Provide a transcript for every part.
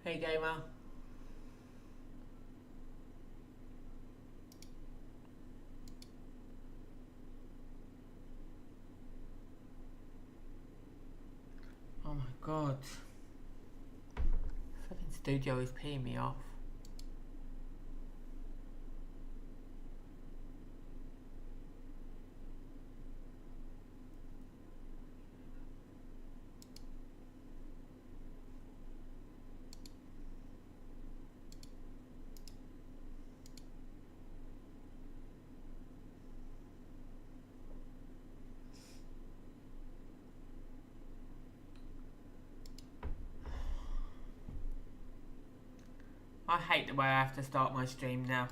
Hey gamer. Oh my god. Fucking studio is peeing me off. I hate the way I have to start my stream now.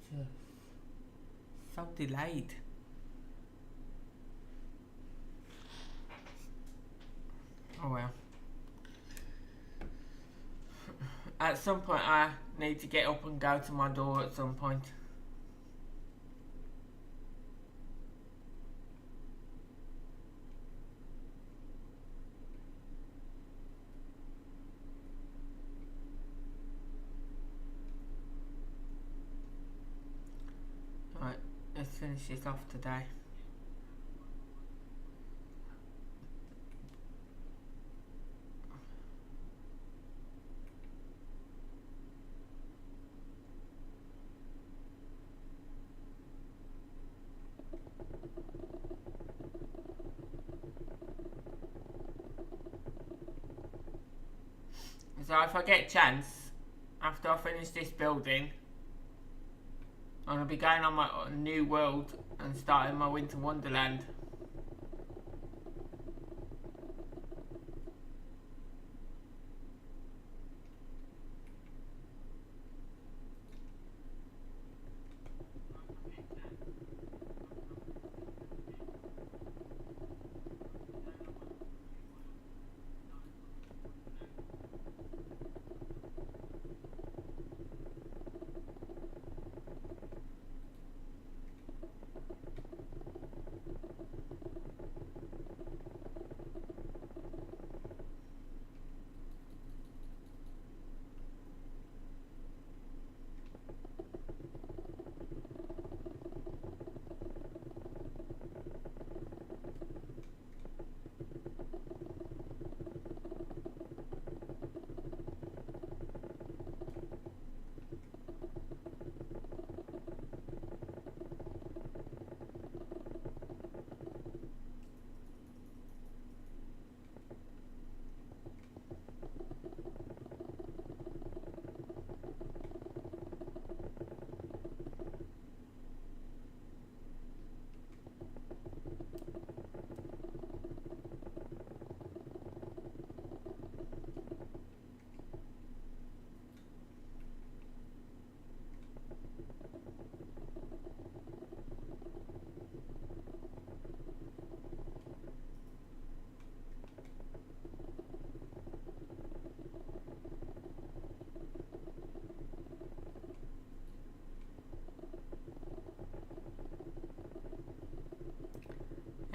Jesus. So delayed. Oh well. At some point I need to get up and go to my door at some point. Right, let's finish this off today. So if I get a chance, after I finish this building, I'm going to be going on my new world and starting my winter wonderland.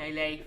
Hey, Leif.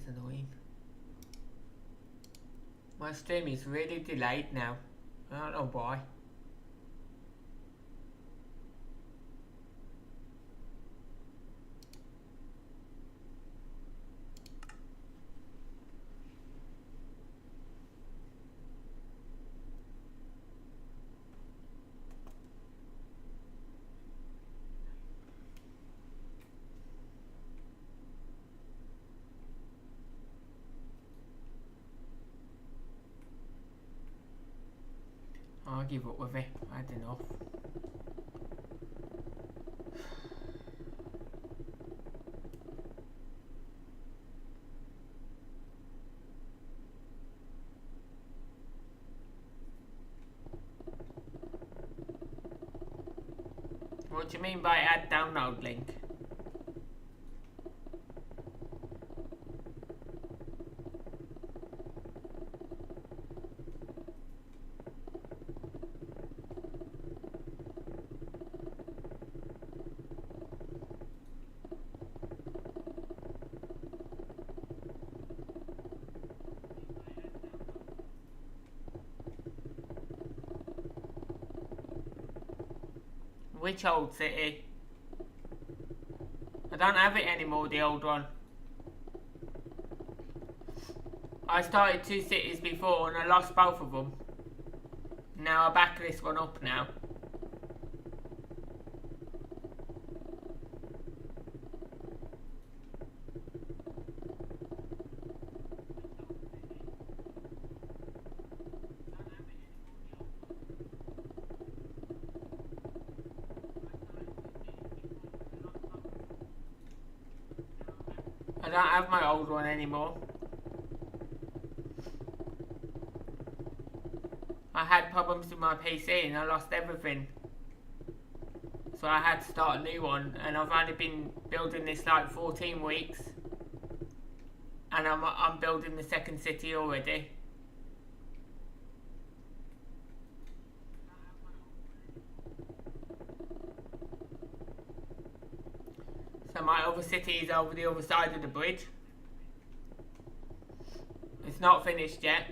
is annoying. My stream is really delayed now. I don't know why. I'll give up with it. I had enough. What do you mean by add download link? Which old city? I don't have it anymore, the old one. I started 2 cities before and I lost both of them. Now I back this one up now. I don't have my old one anymore. I had problems with my PC and I lost everything. So I had to start a new one, and I've only been building this like 14 weeks. And I'm building the second city already. So my other city is over the other side of the bridge. It's not finished yet.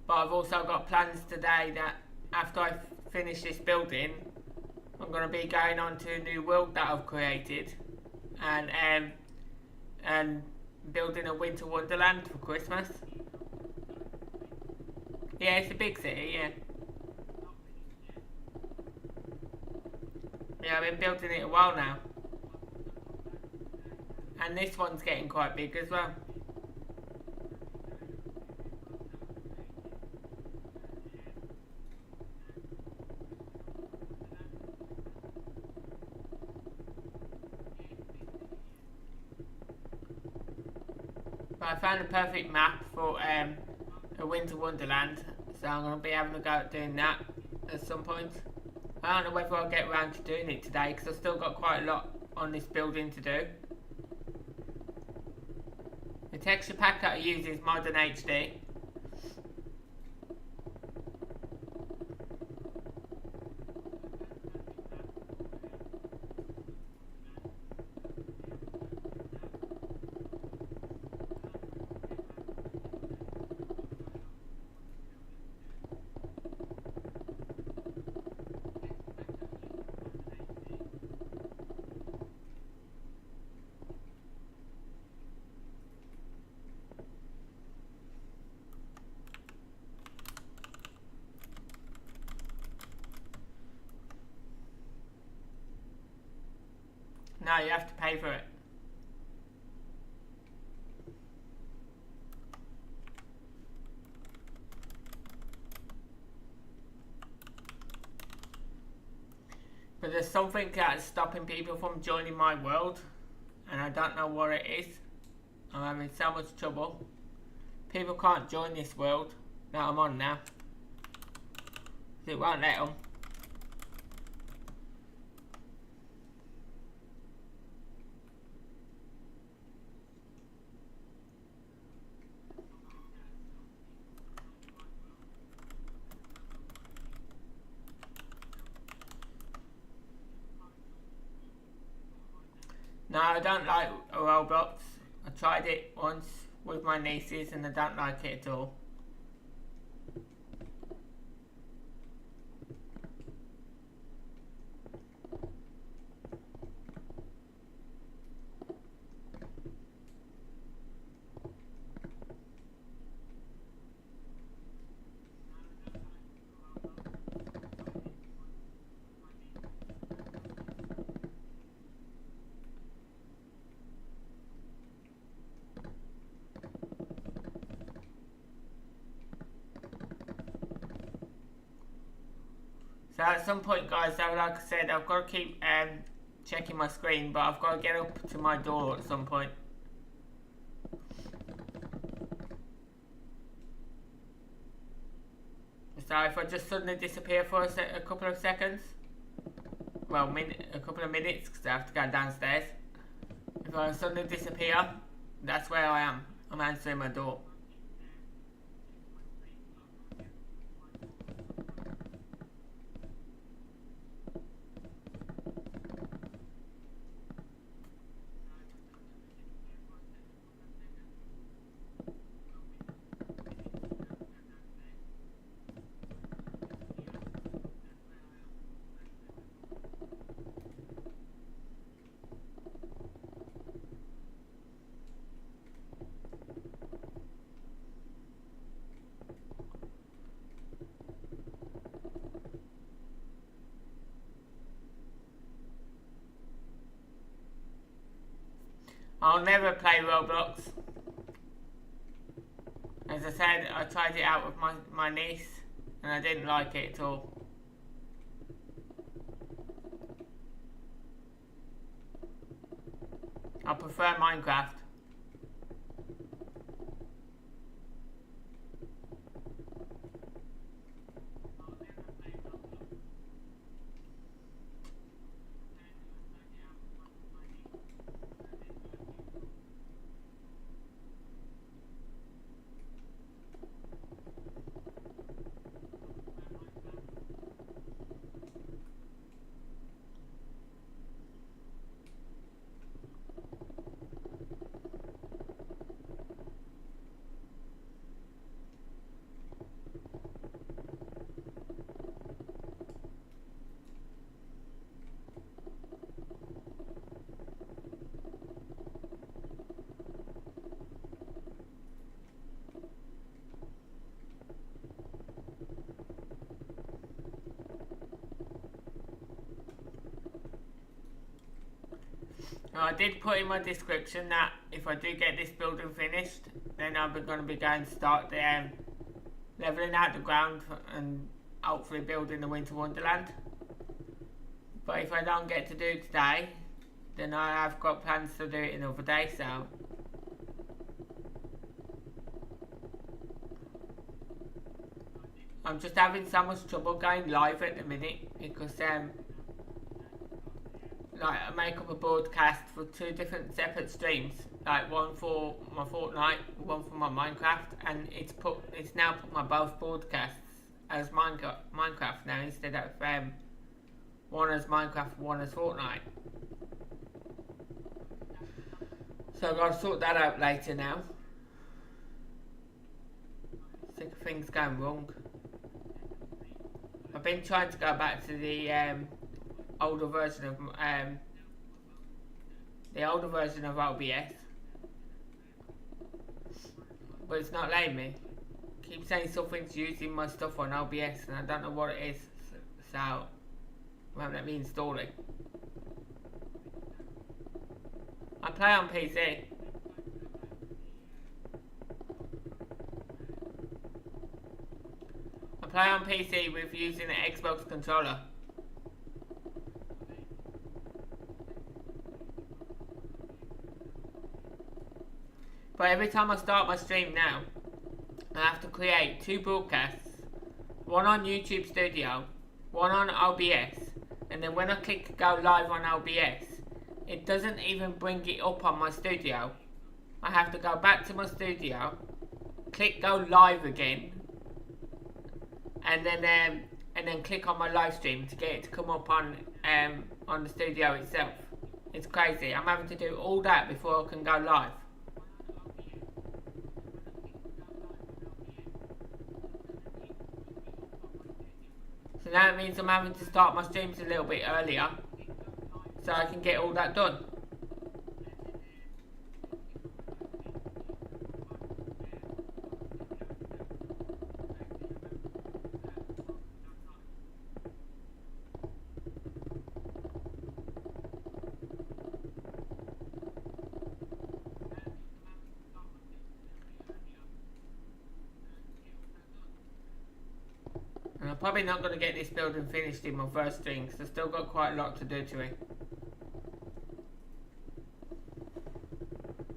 But I've also got plans today that after I finish this building, I'm going to be going on to a new world that I've created. And building a winter wonderland for Christmas. Yeah, it's a big city, yeah. Yeah, I've been building it a while now. And this one's getting quite big as well. But I found a perfect map for a winter wonderland, so I'm going to be having a go at doing that at some point. I don't know whether I'll get around to doing it today because I've still got quite a lot on this building to do. The texture pack that I use is Modern HD. No, you have to pay for it. But there's something that's stopping people from joining my world, and I don't know what it is. I'm having so much trouble. People can't join this world that I'm on now. It won't let them. No, I don't like Roblox. I tried it once with my nieces and I don't like it at all. So at some point, guys, like I said, I've got to keep checking my screen, but I've got to get up to my door at some point. So if I just suddenly disappear for a couple of seconds, well, a couple of minutes, because I have to go downstairs. If I suddenly disappear, that's where I am. I'm answering my door. I'll never play Roblox. As I said, I tried it out with my niece and I didn't like it at all. I prefer Minecraft. Now, I did put in my description that if I do get this building finished, then I'm going to be going to start the levelling out the ground and hopefully building the winter wonderland. But if I don't get to do it today, then I have got plans to do it another day, so I'm just having so much trouble going live at the minute because like I make up a broadcast for two different separate streams, like one for my Fortnite, one for my Minecraft, and it's now put my both broadcasts as Minecraft now instead of one as Minecraft, one as Fortnite. So I've got to sort that out later now. Sick of things going wrong. I've been trying to go back to the older version of OBS, but it's not letting me. Keep saying something's using my stuff on OBS and I don't know what it is, so it won't let me install it. I play on PC. I play on PC with using an Xbox controller. But every time I start my stream now, I have to create two broadcasts, one on YouTube Studio, one on OBS, and then when I click go live on OBS, it doesn't even bring it up on my studio. I have to go back to my studio, click go live again, and then click on my live stream to get it to come up on the studio itself It's crazy. I'm having to do all that before I can go live. So now it means I'm having to start my streams a little bit earlier so I can get all that done. And I'm probably not going to get this building finished in my first stream because I've still got quite a lot to do to it.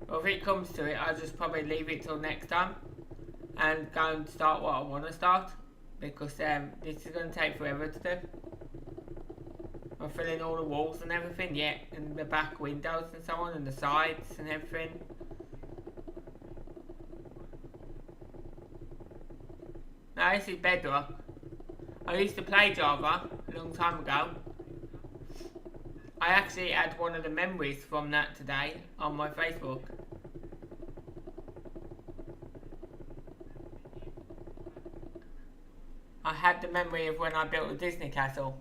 Well, if it comes to it, I'll just probably leave it till next time and go and start what I want to start, because this is going to take forever to do. I'm filling all the walls and everything, yeah, and the back windows and so on, and the sides and everything. Now this is Bedrock. I used to play Java a long time ago. I actually had one of the memories from that today on my Facebook. I had the memory of when I built a Disney castle.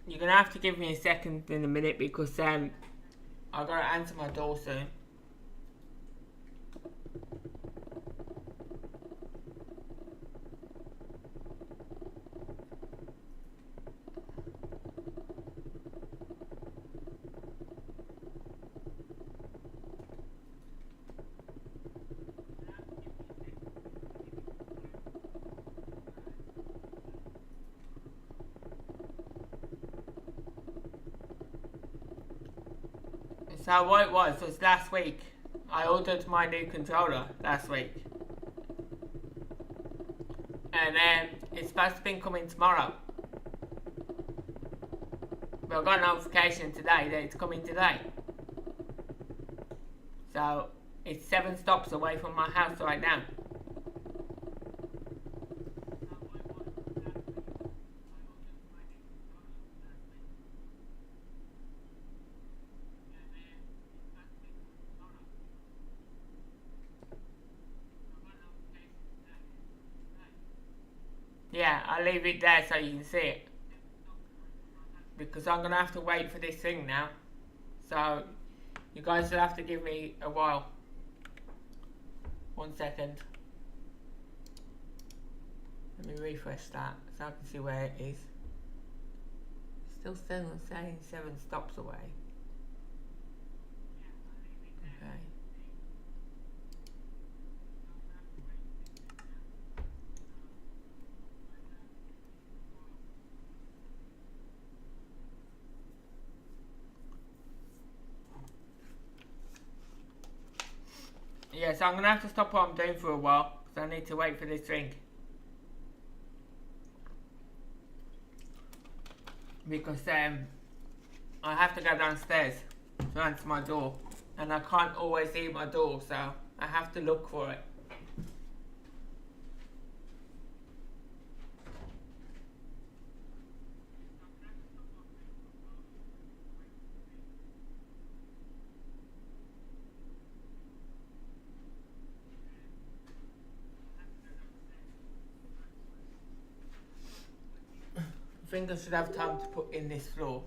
You're gonna have to give me a second in a minute because I've got to answer my door soon. So what it was last week. I ordered my new controller last week. And it's supposed to be coming tomorrow. But I got a notification today that it's coming today. So it's 7 stops away from my house right now. Yeah, I'll leave it there so you can see it. Because I'm going to have to wait for this thing now. So, you guys will have to give me a while. 1 second. Let me refresh that so I can see where it is. Still saying 7 stops away. Okay. Yeah, so I'm going to have to stop what I'm doing for a while because I need to wait for this drink. Because I have to go downstairs to answer my door and I can't always see my door, so I have to look for it. I think I should have time to put in this floor.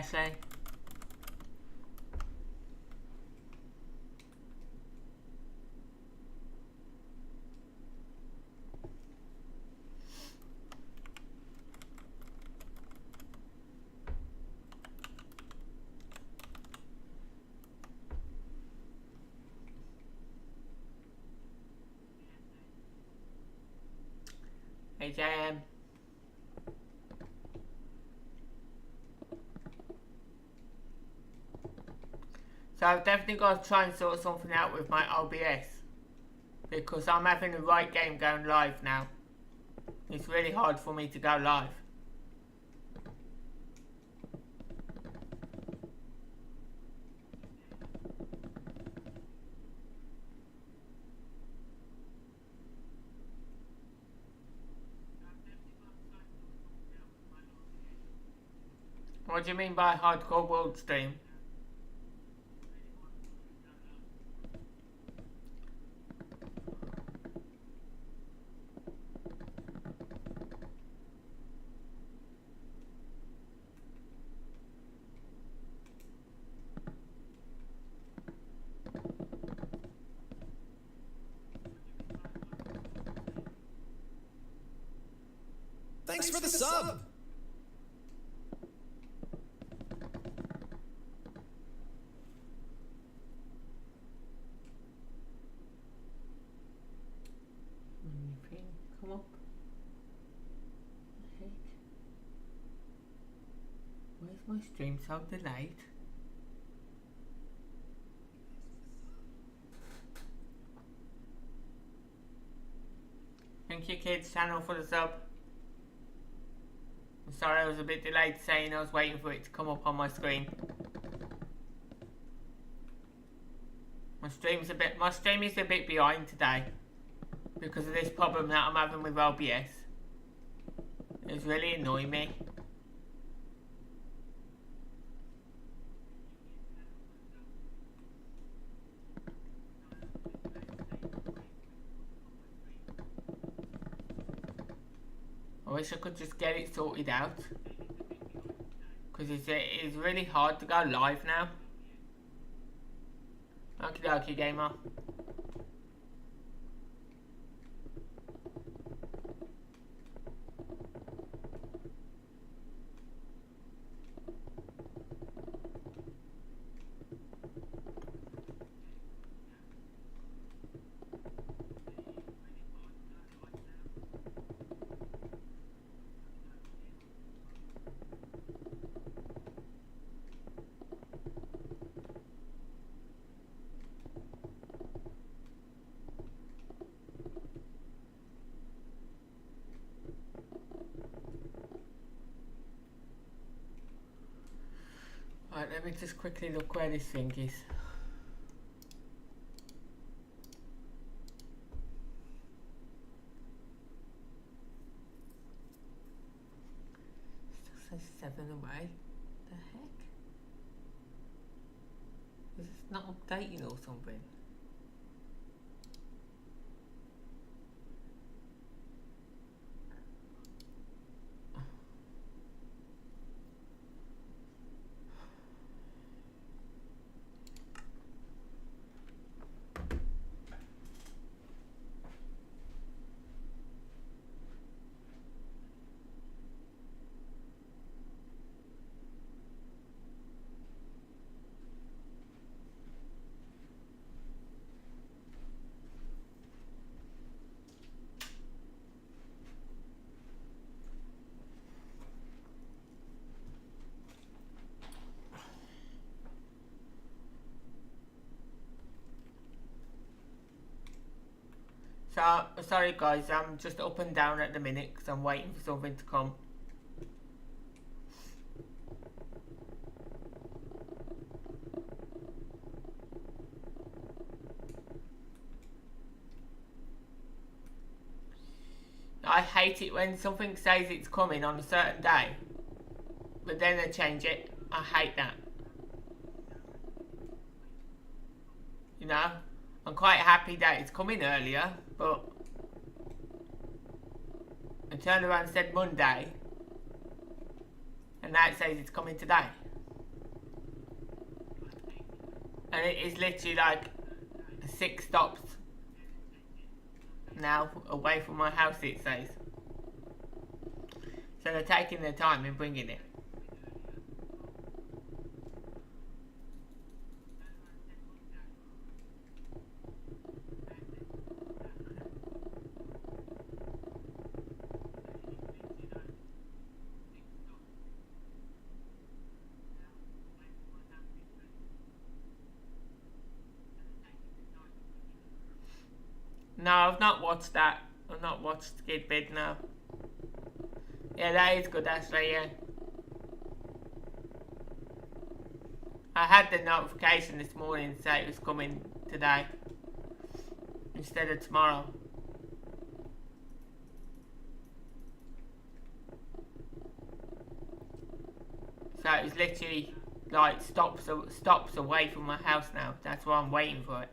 Ashley. Hey JM. So I've definitely got to try and sort something out with my OBS. Because I'm having the right game going live now. It's really hard for me to go live. What do you mean by hardcore world stream? Thanks for the sub! Anything come up? The heck? Where's my stream so delayed? Thank you kids channel for the sub. I'm sorry I was a bit delayed saying I was waiting for it to come up on my screen. My stream is a bit behind today because of this problem that I'm having with OBS. It's really annoying me. I wish I could just get it sorted out. Because it's really hard to go live now. Okie dokie gamer. Right, let me just quickly look where this thing is. Still says 7 away. The heck? Is this not updating or something? So, sorry guys, I'm just up and down at the minute because I'm waiting for something to come. I hate it when something says it's coming on a certain day, but then they change it. I hate that. You know? I'm quite happy that it's coming earlier, but I turned around and said Monday, and now it says it's coming today. And it is literally like 6 stops now away from my house, it says. So they're taking their time in bringing it. No, I've not watched that. I've not watched Skid Bid, no. Yeah, that is good actually, yeah. I had the notification this morning to say it was coming today instead of tomorrow. So it's literally like stops away from my house now. That's why I'm waiting for it.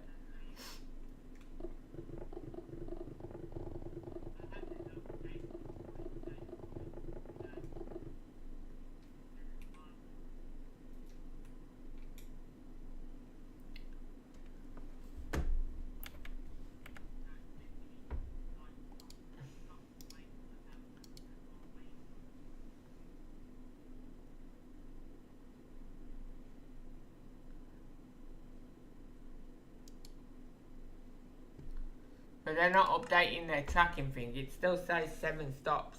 But they're not updating their tracking thing. It still says 7 stops.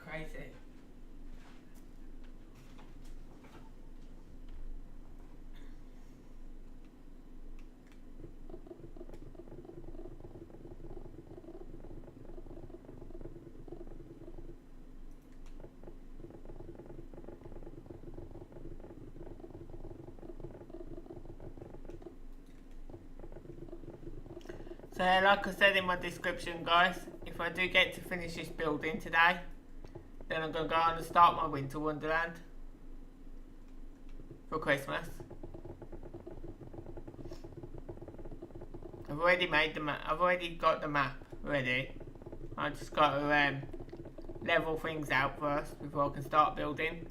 Crazy. So like I said in my description, guys, if I do get to finish this building today, then I'm going to go on and start my winter wonderland for Christmas. I've already made the map. I've already got the map ready. I just got to level things out first before I can start building.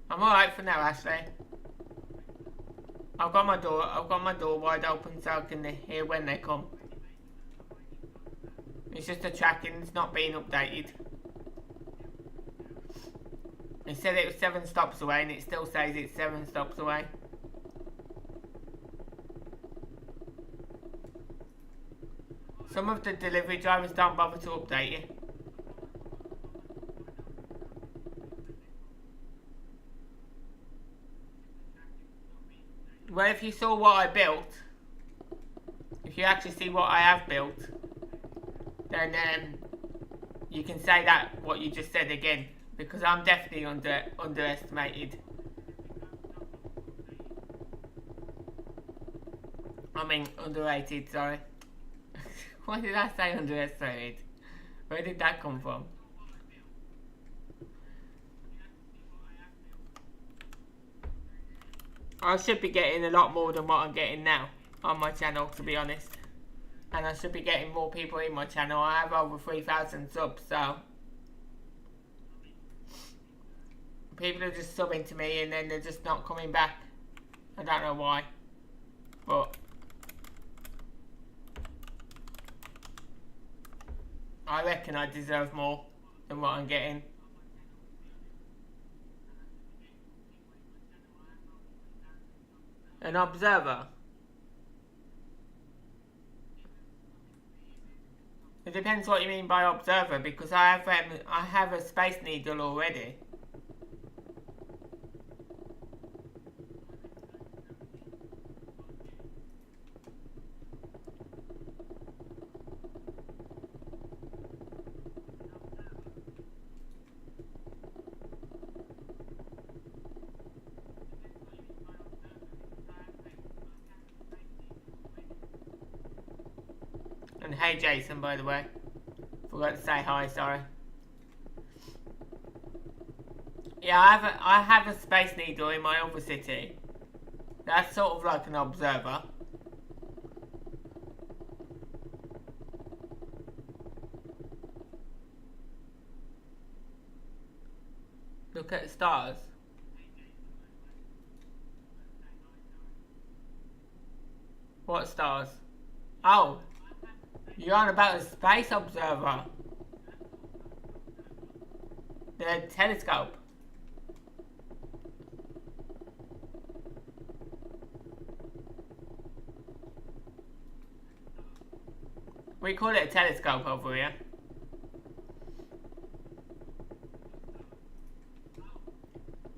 I'm alright for now, Ashley. I've got my door wide open so I can hear when they come. It's just the tracking's not being updated. It said it was 7 stops away and it still says it's 7 stops away. Some of the delivery drivers don't bother to update you. Well, if you saw what I built, if you actually see what I have built, then you can say that what you just said again, because I'm definitely underestimated. I mean underrated, sorry. Why did I say underestimated? Where did that come from? I should be getting a lot more than what I'm getting now on my channel, to be honest. And I should be getting more people in my channel. I have over 3,000 subs, so people are just subbing to me and then they're just not coming back. I don't know why, but I reckon I deserve more than what I'm getting. An observer? It depends what you mean by observer, because I have a space needle already. And Hey Jason, by the way. Forgot to say hi, sorry. Yeah, I have a space needle in my other city. That's sort of like an observer. Look at the stars. What stars? Oh, you're on about a space observer. The telescope. We call it a telescope over here.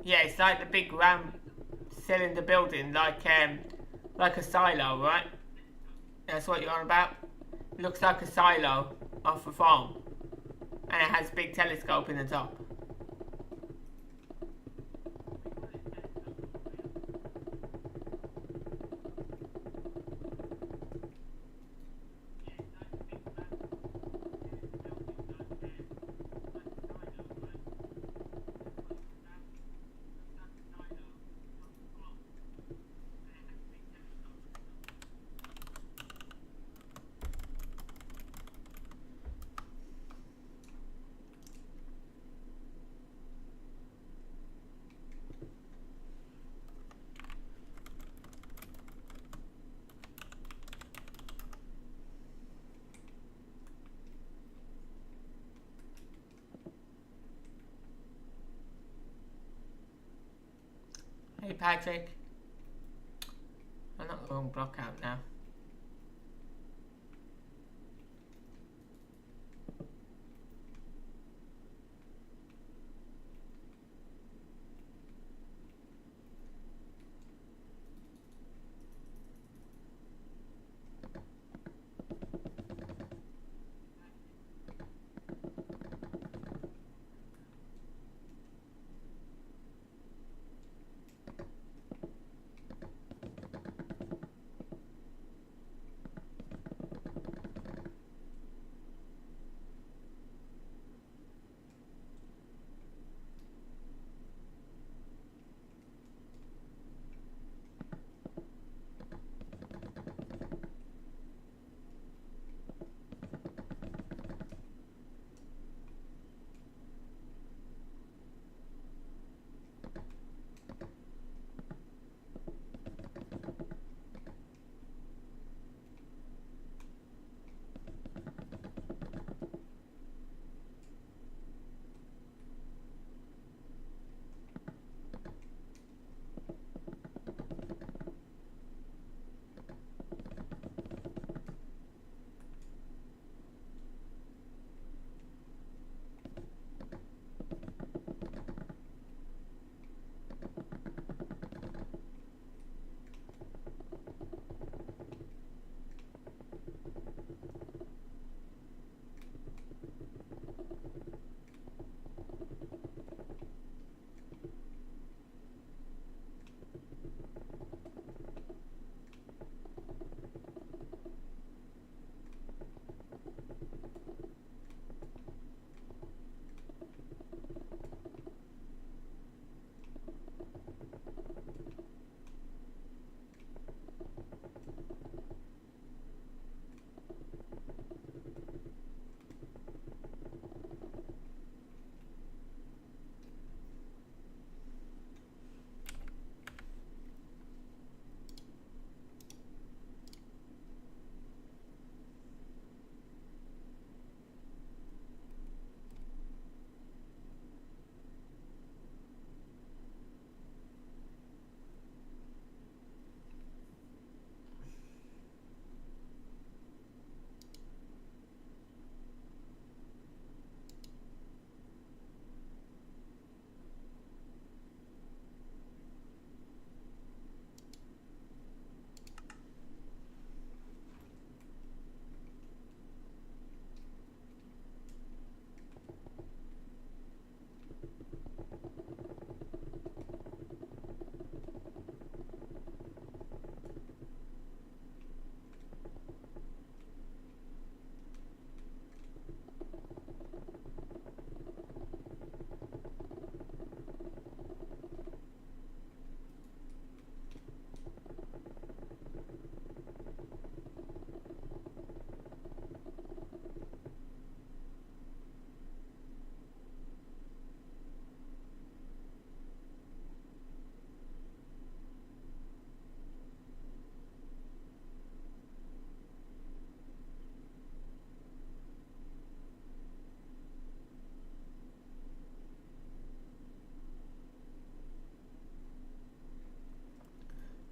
Yeah, it's like the big round cylinder building, like a silo, right? That's what you're on about? Looks like a silo off a farm. And it has a big telescope in the top. Hey Patrick. I'm not going to block out now.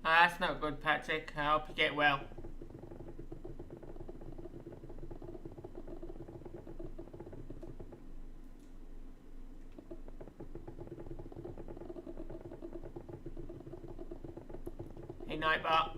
Oh, that's not good, Patrick. I hope you get well. Hey, Nightbot.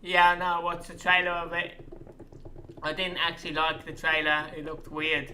Yeah, I know. I watched the trailer of it. I didn't actually like the trailer. It looked weird.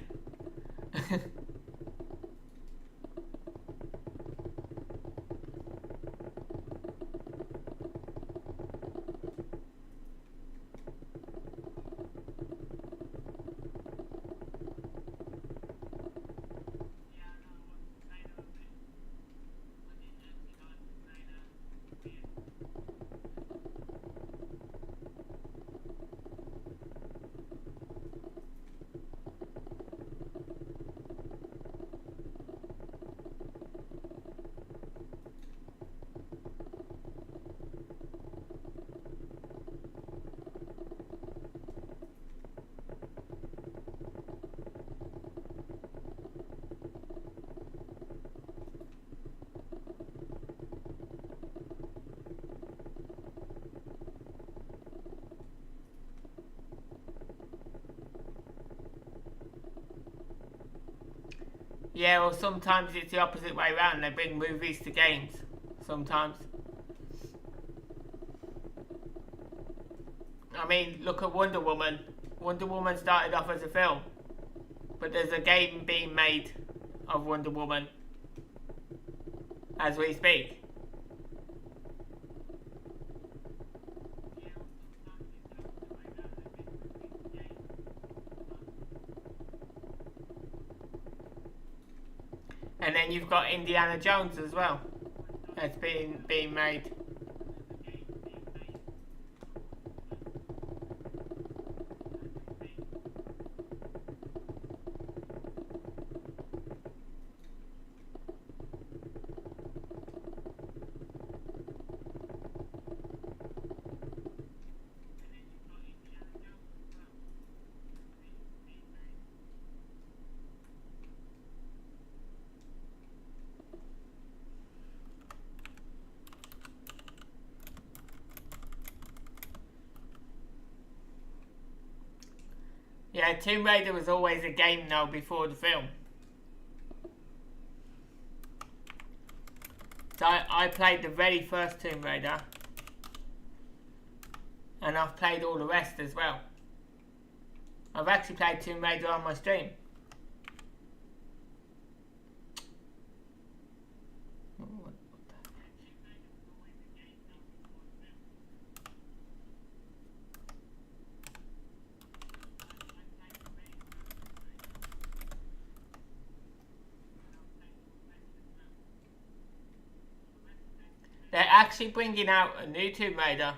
Yeah, well, sometimes it's the opposite way around. They bring movies to games. Sometimes. I mean, look at Wonder Woman. Wonder Woman started off as a film, but there's a game being made of Wonder Woman as we speak. And then you've got Indiana Jones as well. That's being made. Yeah, Tomb Raider was always a game though before the film. So I played the very first Tomb Raider, and I've played all the rest as well. I've actually played Tomb Raider on my stream. They're actually bringing out a new Tomb Raider.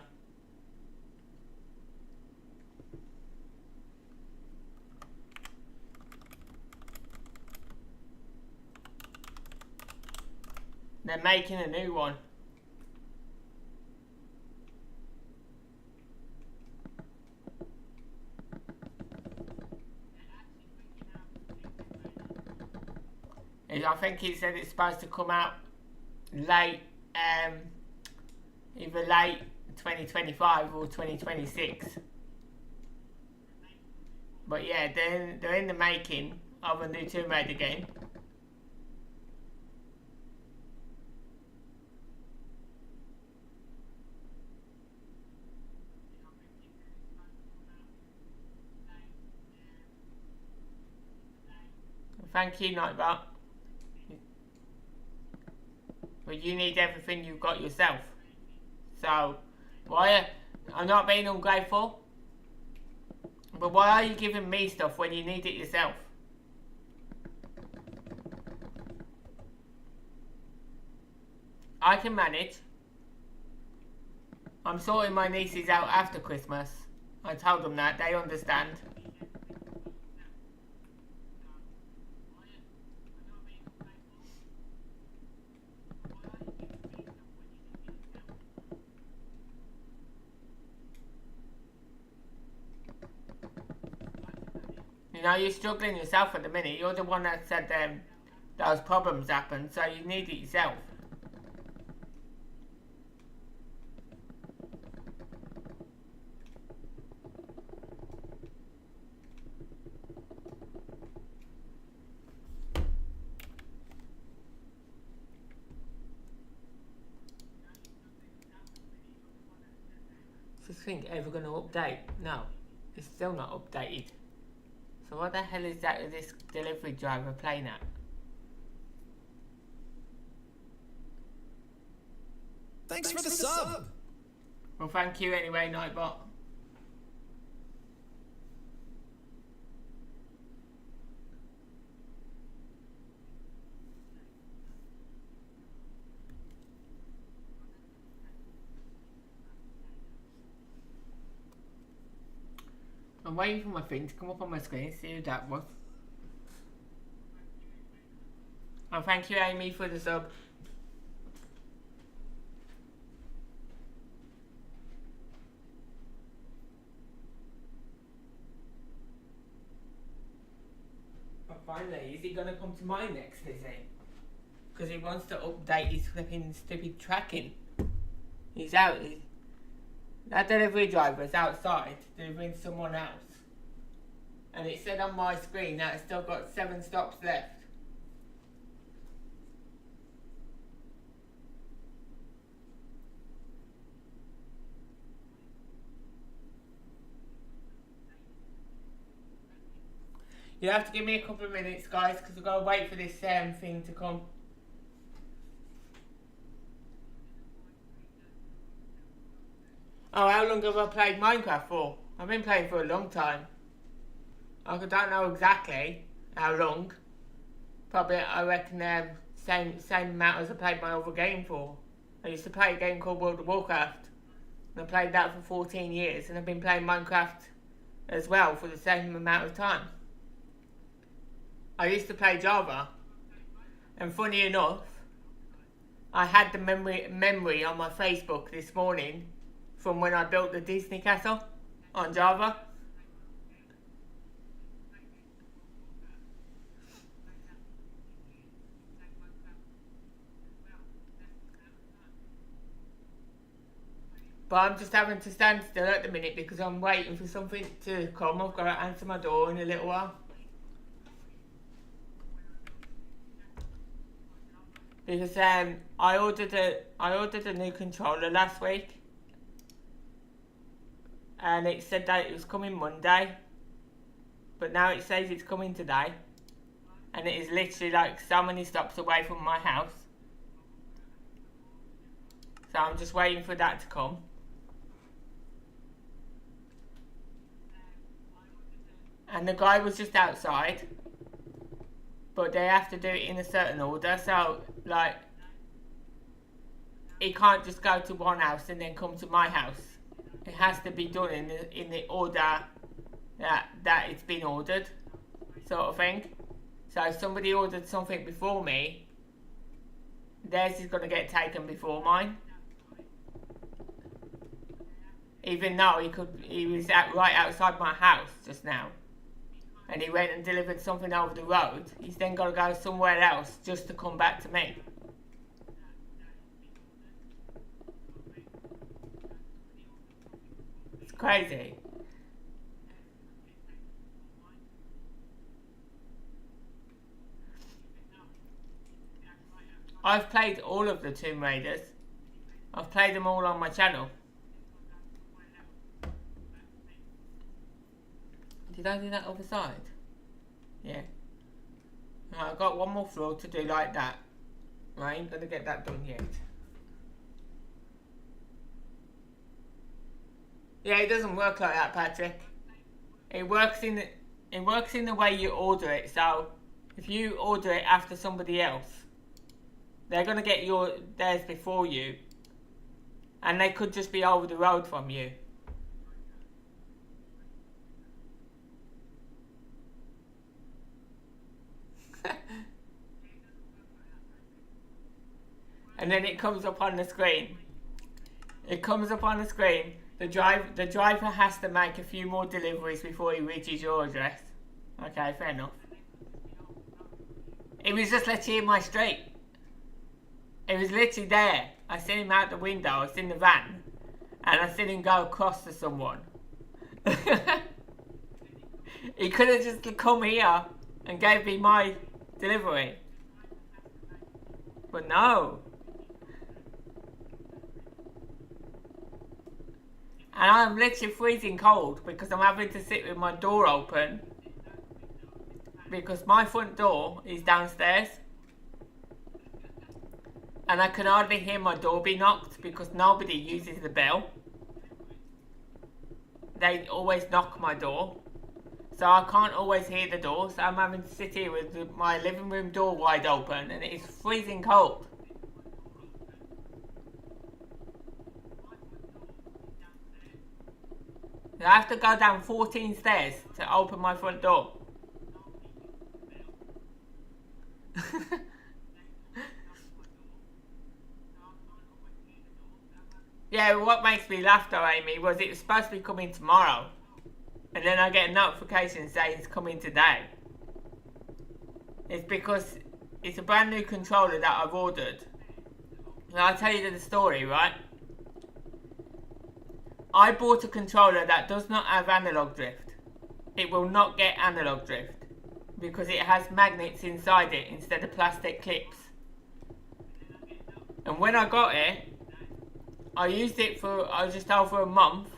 They're making a new one. I think he said it's supposed to come out late, either late 2025 or 2026. But yeah, they're in the making of a new Tomb Raider game. Thank you, Nightbot. But you need everything you've got yourself. So, I'm not being ungrateful, but why are you giving me stuff when you need it yourself? I can manage. I'm sorting my nieces out after Christmas. I told them that, they understand. You know, you're struggling yourself at the minute. You're the one that said those problems happened, so you need it yourself. Is this thing ever going to update? No, it's still not updated. So what the hell is that this delivery driver playing at? Thanks for the sub. Well, thank you anyway, Nightbot. I'm waiting for my thing to come up on my screen, see who that was. And thank you, Amy, for the sub. But finally, is he gonna come to mine next, is he? Because he wants to update his flipping stupid tracking. He's out. That delivery driver is outside delivering to someone else. And it said on my screen that it's still got 7 stops left. You have to give me a couple of minutes, guys, because I've got to wait for this thing to come. Oh, how long have I played Minecraft for? I've been playing for a long time. I don't know exactly how long. Probably, I reckon, same amount as I played my other game for. I used to play a game called World of Warcraft. And I played that for 14 years. And I've been playing Minecraft as well for the same amount of time. I used to play Java. And funny enough, I had the memory on my Facebook this morning from when I built the Disney castle on Java. But I'm just having to stand still at the minute because I'm waiting for something to come. I've got to answer my door in a little while. Because I ordered a new controller last week. And it said that it was coming Monday, but now it says it's coming today, and it is literally like so many stops away from my house. So I'm just waiting for that to come. And the guy was just outside, but they have to do it in a certain order, so like just go to one house and then come to my house. It has to be done in the order that it's been ordered, sort of thing. So if somebody ordered something before me, theirs is going to get taken before mine. Even though he was right outside my house just now, and he went and delivered something over the road, he's then got to go somewhere else just to come back to me. It's crazy. I've played all of the Tomb Raiders. I've played them all on my channel. Did I do that other side? Yeah. I've got one more floor to do like that. I ain't gonna get that done yet. Yeah, it doesn't work like that, Patrick. It works in the way you order it. So if you order it after somebody else, they're gonna get theirs before you, and they could just be over the road from you. And then it comes up on the screen. It comes up on the screen. The driver has to make a few more deliveries before he reaches your address. Okay, fair enough. It was just literally in my street. It was literally there. I seen him out the window. I was in the van, and I seen him go across to someone. He could have just come here and gave me my delivery, but no. And I'm literally freezing cold because I'm having to sit with my door open because my front door is downstairs. And I can hardly hear my door be knocked because nobody uses the bell. They always knock my door. So I can't always hear the door. So I'm having to sit here with my living room door wide open and it is freezing cold. I have to go down 14 stairs to open my front door. Yeah, what makes me laugh though, Amy, was it was supposed to be coming tomorrow. And then I get a notification saying it's coming today. It's because it's a brand new controller that I've ordered. And I'll tell you the story, right? I bought a controller that does not have analog drift. It will not get analog drift because it has magnets inside it instead of plastic clips. And when I got it, I used it for just over a month,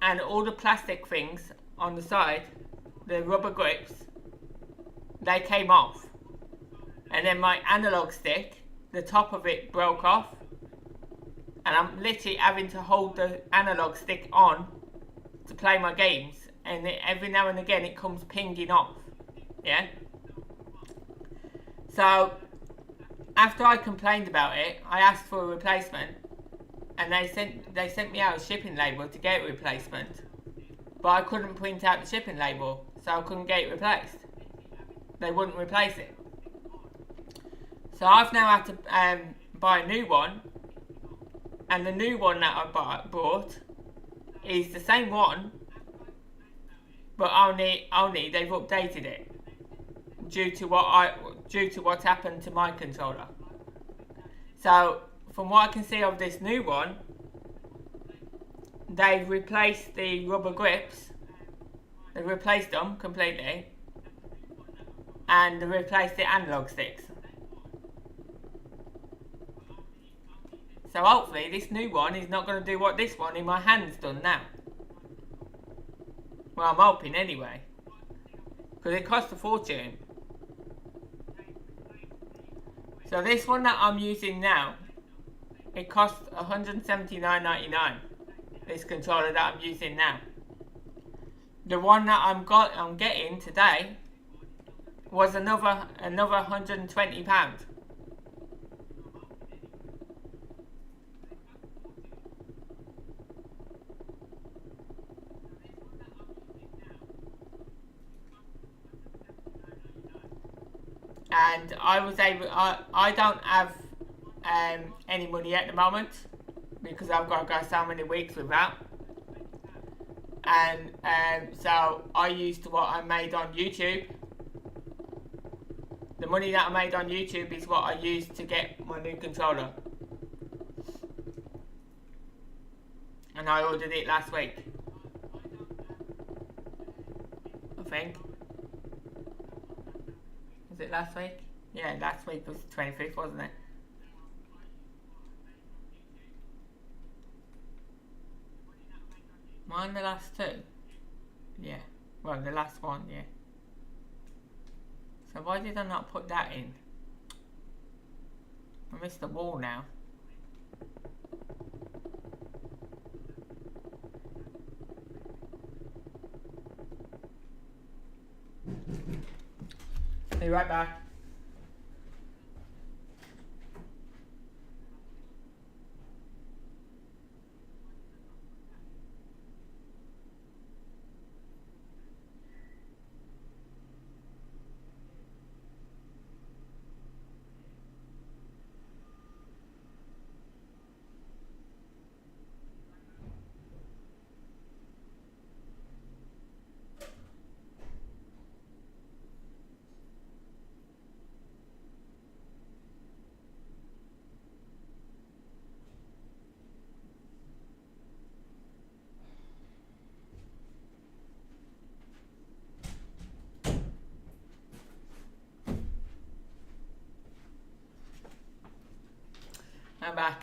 and all the plastic things on the side, the rubber grips, they came off. And then my analog stick, the top of it broke off. And I'm literally having to hold the analog stick on to play my games, and every now and again it comes pinging off. Yeah. So after I complained about it, I asked for a replacement, and they sent me out a shipping label to get a replacement, but I couldn't print out the shipping label, so I couldn't get it replaced. They wouldn't replace it. So I've now had to buy a new one. And the new one that I bought is the same one, but only they've updated it due to what happened to my controller. So from what I can see of this new one, they've replaced the rubber grips. They've replaced them completely, and they replaced the analog sticks. So hopefully this new one is not going to do what this one in my hand's done now. Well, I'm hoping anyway. Because it costs a fortune. So this one that I'm using now, it costs $179.99. This controller that I'm using now. The one that I'm getting today was another £120. and I was able. I don't have any money at the moment because I've got to go so many weeks without. And so I used what I made on YouTube. The money that I made on YouTube is what I used to get my new controller. And I ordered it last week, I think. Was it last week? Yeah, last week was the 25th, wasn't it? Mine the last two? Yeah. Well, the last one, yeah. So why did I not put that in? I missed the wall now. Be right back. I'm back.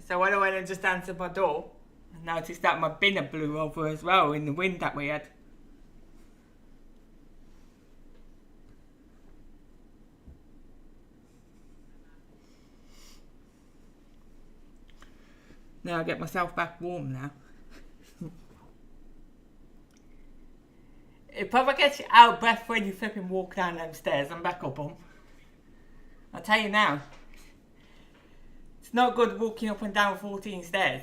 So when I went and just answered my door, I noticed that my binner blew over as well in the wind that we had. Now I get myself back warm now. It probably gets you out of breath when you flipping walk down them stairs. I'm back up on. I'll tell you now. It's not good walking up and down 14 stairs.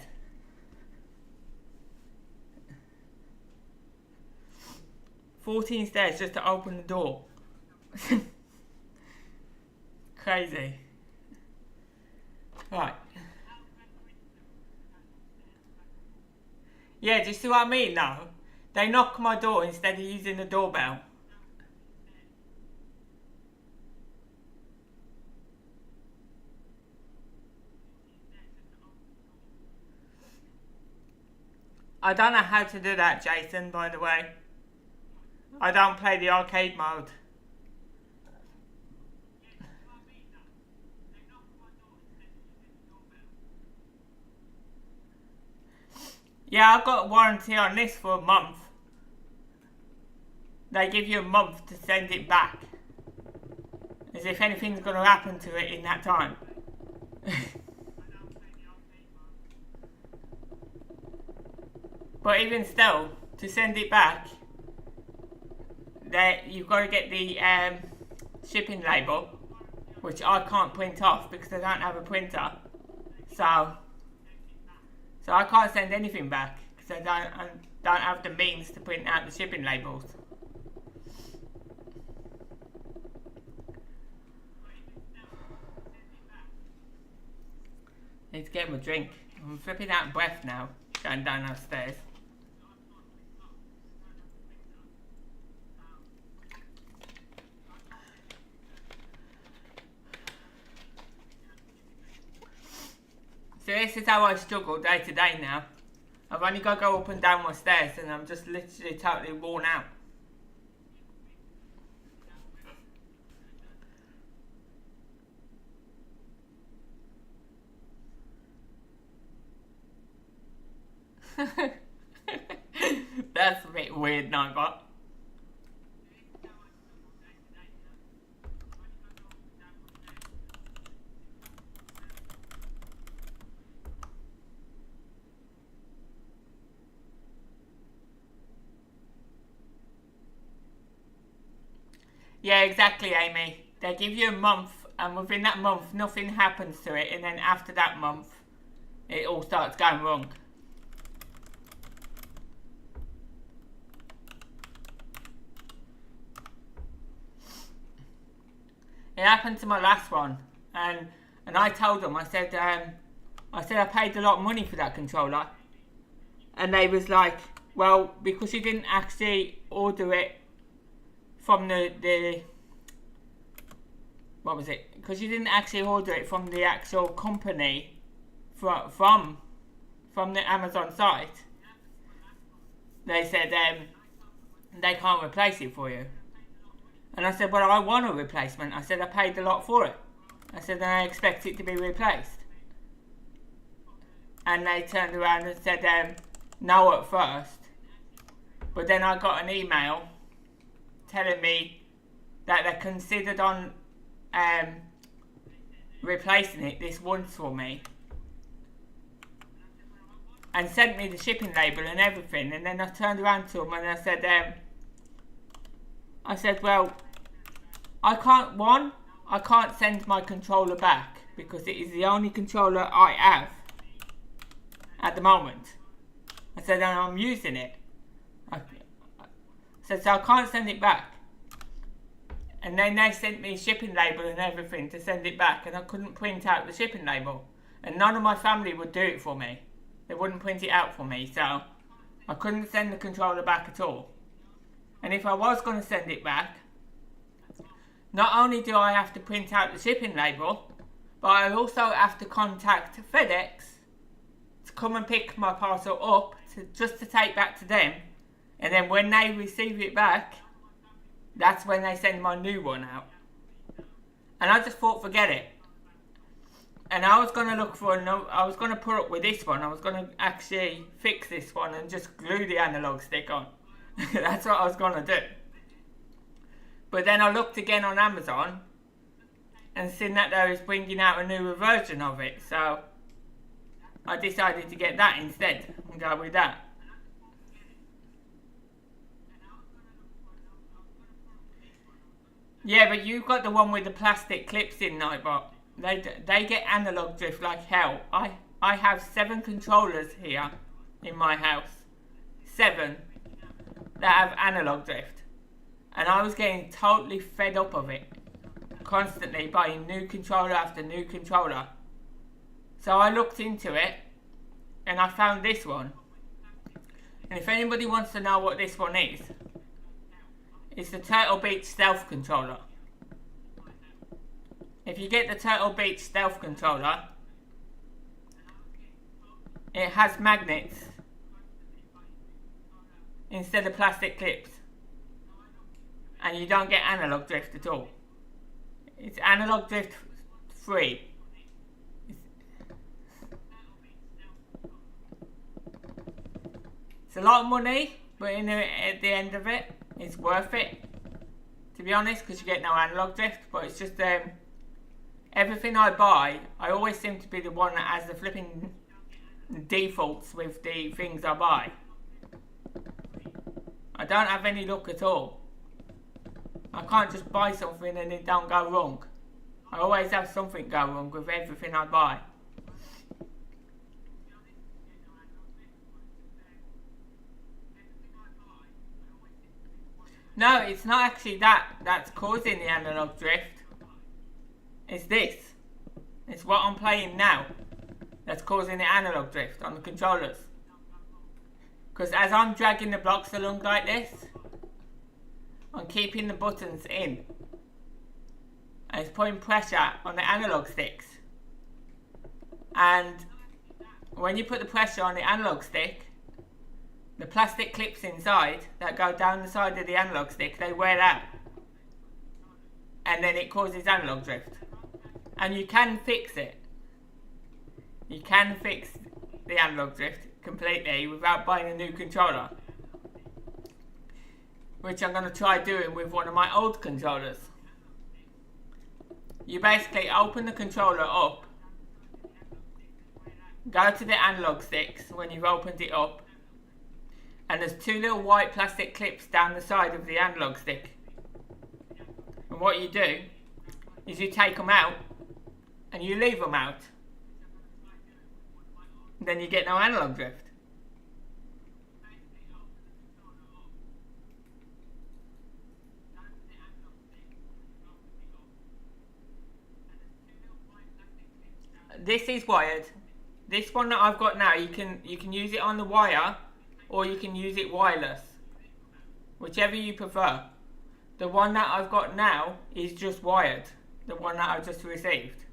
"14 stairs just to open the door." Crazy. Right. Yeah, do you see what I mean now? They knock my door instead of using the doorbell. I don't know how to do that, Jason, by the way. I don't play the arcade mode. Yeah, I've got a warranty on this for a month. They give you a month to send it back. As if anything's going to happen to it in that time. But even still, to send it back, you've got to get the shipping label, which I can't print off because I don't have a printer. So I can't send anything back because I don't have the means to print out the shipping labels. Need to get him a drink. I'm flipping out of breath now, going down upstairs. So this is how I struggle day to day now. I've only got to go up and down my stairs and I'm just literally totally worn out. That's a bit weird, Nightbot. Yeah, exactly, Amy. They give you a month, and within that month, nothing happens to it, and then after that month, it all starts going wrong. It happened to my last one, and I told them, I said I paid a lot of money for that controller, and they was like, well, because you didn't actually order it from the what was it? Because you didn't actually order it from the actual company from the Amazon site. They said they can't replace it for you. And I said, well, I want a replacement. I said, I paid a lot for it. I said, and I expect it to be replaced. And they turned around and said, no at first. But then I got an email telling me that they considered on replacing it this once for me. And sent me the shipping label and everything. And then I turned around to them and I said, well, I can't send my controller back because it is the only controller I have at the moment. I said, and I'm using it. I said, so I can't send it back. And then they sent me a shipping label and everything to send it back, and I couldn't print out the shipping label. And none of my family would do it for me. They wouldn't print it out for me, so I couldn't send the controller back at all. And if I was going to send it back, not only do I have to print out the shipping label, but I also have to contact FedEx to come and pick my parcel up just to take back to them. And then when they receive it back, that's when they send my new one out. And I just thought, forget it. And I was going to look for I was going to put up with this one. I was going to actually fix this one and just glue the analog stick on. That's what I was going to do. But then I looked again on Amazon and seen that they was bringing out a newer version of it. So I decided to get that instead and go with that. Yeah, but you've got the one with the plastic clips in, Nightbot. They get analog drift like hell. I have 7 controllers here in my house. 7 that have analog drift. And I was getting totally fed up of it. Constantly buying new controller after new controller. So I looked into it and I found this one. And if anybody wants to know what this one is, it's the Turtle Beach Stealth Controller. If you get the Turtle Beach Stealth Controller, it has magnets instead of plastic clips. And you don't get analog drift at all. It's analog drift free. It's a lot of money, but at the end of it, it's worth it. To be honest, because you get no analog drift. But it's just everything I buy, I always seem to be the one that has the flipping defaults with the things I buy. I don't have any luck at all. I can't just buy something and it don't go wrong. I always have something go wrong with everything I buy. No, it's not actually that's causing the analog drift. It's this. It's what I'm playing now that's causing the analog drift on the controllers. Because as I'm dragging the blocks along like this, I'm keeping the buttons in. And it's putting pressure on the analog sticks. And when you put the pressure on the analog stick, the plastic clips inside that go down the side of the analog stick, they wear out. And then it causes analog drift. And you can fix it. You can fix the analog drift completely without buying a new controller. Which I'm going to try doing with one of my old controllers. You basically open the controller up, go to the analog sticks when you've opened it up, and there's 2 little white plastic clips down the side of the analog stick. And what you do is you take them out and you leave them out. then you get no analog drift. This is wired. This one that I've got now, you can use it on the wire, or you can use it wireless, whichever you prefer. The one that I've got now is just wired. The one that I've just received.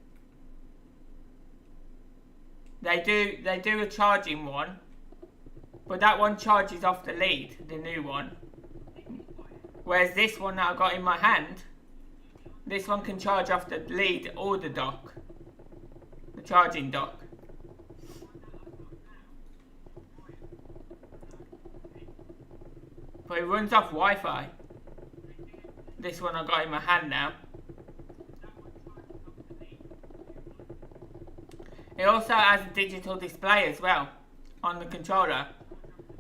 They do a charging one, but that one charges off the lead, the new one. Whereas this one that I've got in my hand, this one can charge off the lead or the dock, the charging dock. But it runs off Wi-Fi. This one I've got in my hand now. It also has a digital display as well on the controller,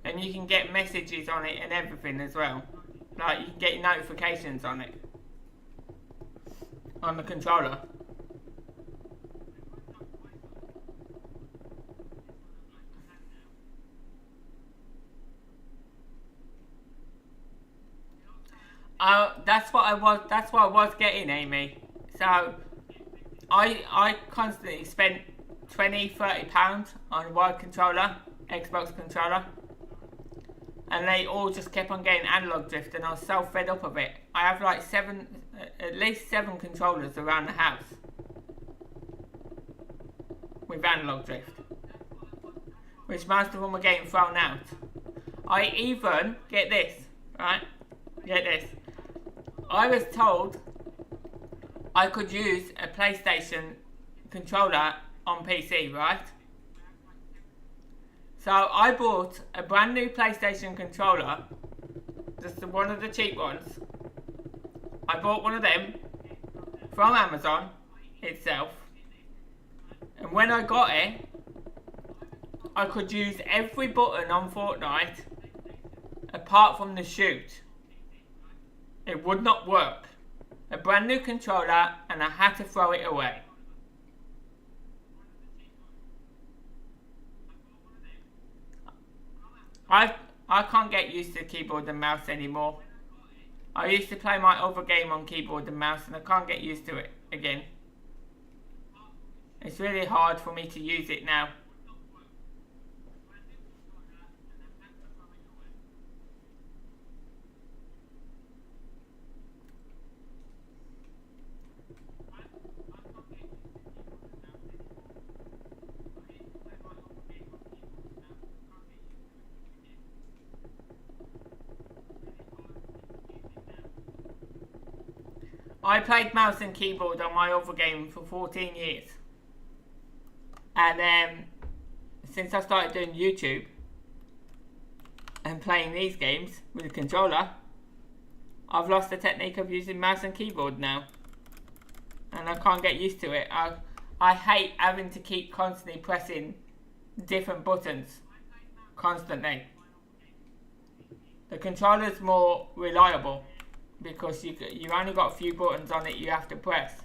and you can get messages on it and everything as well. Like, you can get notifications on it on the controller. That's what I was getting, Amy. So I constantly spent £20-30 on a wired controller, Xbox controller, and they all just kept on getting analog drift, and I was so fed up of it. I have like at least seven controllers around the house with analog drift, which most of them are getting thrown out. I even, get this, right? Get this. I was told I could use a PlayStation controller on PC, right? So I bought a brand new PlayStation controller, just one of the cheap ones. I bought one of them from Amazon itself, and when I got it, I could use every button on Fortnite apart from the shoot. It would not work. A brand new controller, and I had to throw it away. I can't get used to keyboard and mouse anymore. I used to play my other game on keyboard and mouse, and I can't get used to it again. It's really hard for me to use it now. I played mouse and keyboard on my other game for 14 years. And since I started doing YouTube and playing these games with a controller, I've lost the technique of using mouse and keyboard now. And I can't get used to it. I hate having to keep constantly pressing different buttons. Constantly. The controller's more reliable, because you only got a few buttons on it you have to press.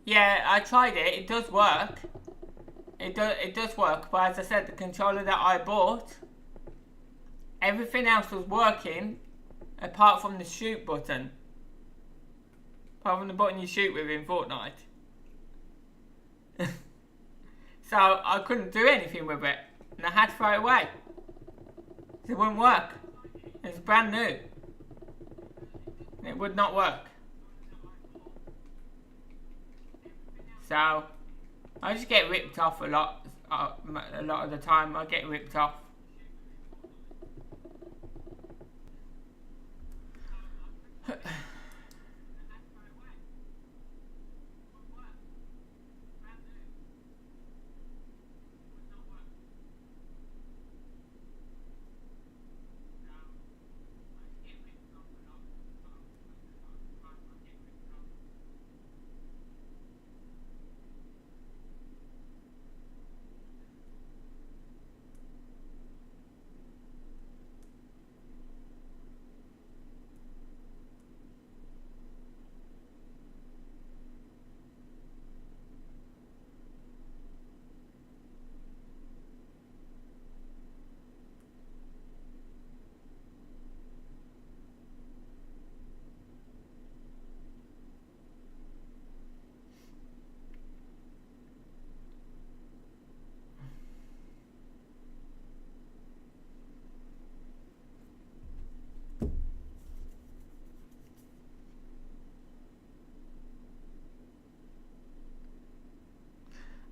Yeah, I tried it. It does work. It does work. But as I said, the controller that I bought, everything else was working, apart from the shoot button. Apart from the button you shoot with in Fortnite. So I couldn't do anything with it, and I had to throw it away. It wouldn't work. It's brand new. It would not work. So I just get ripped off a lot of the time. I get ripped off.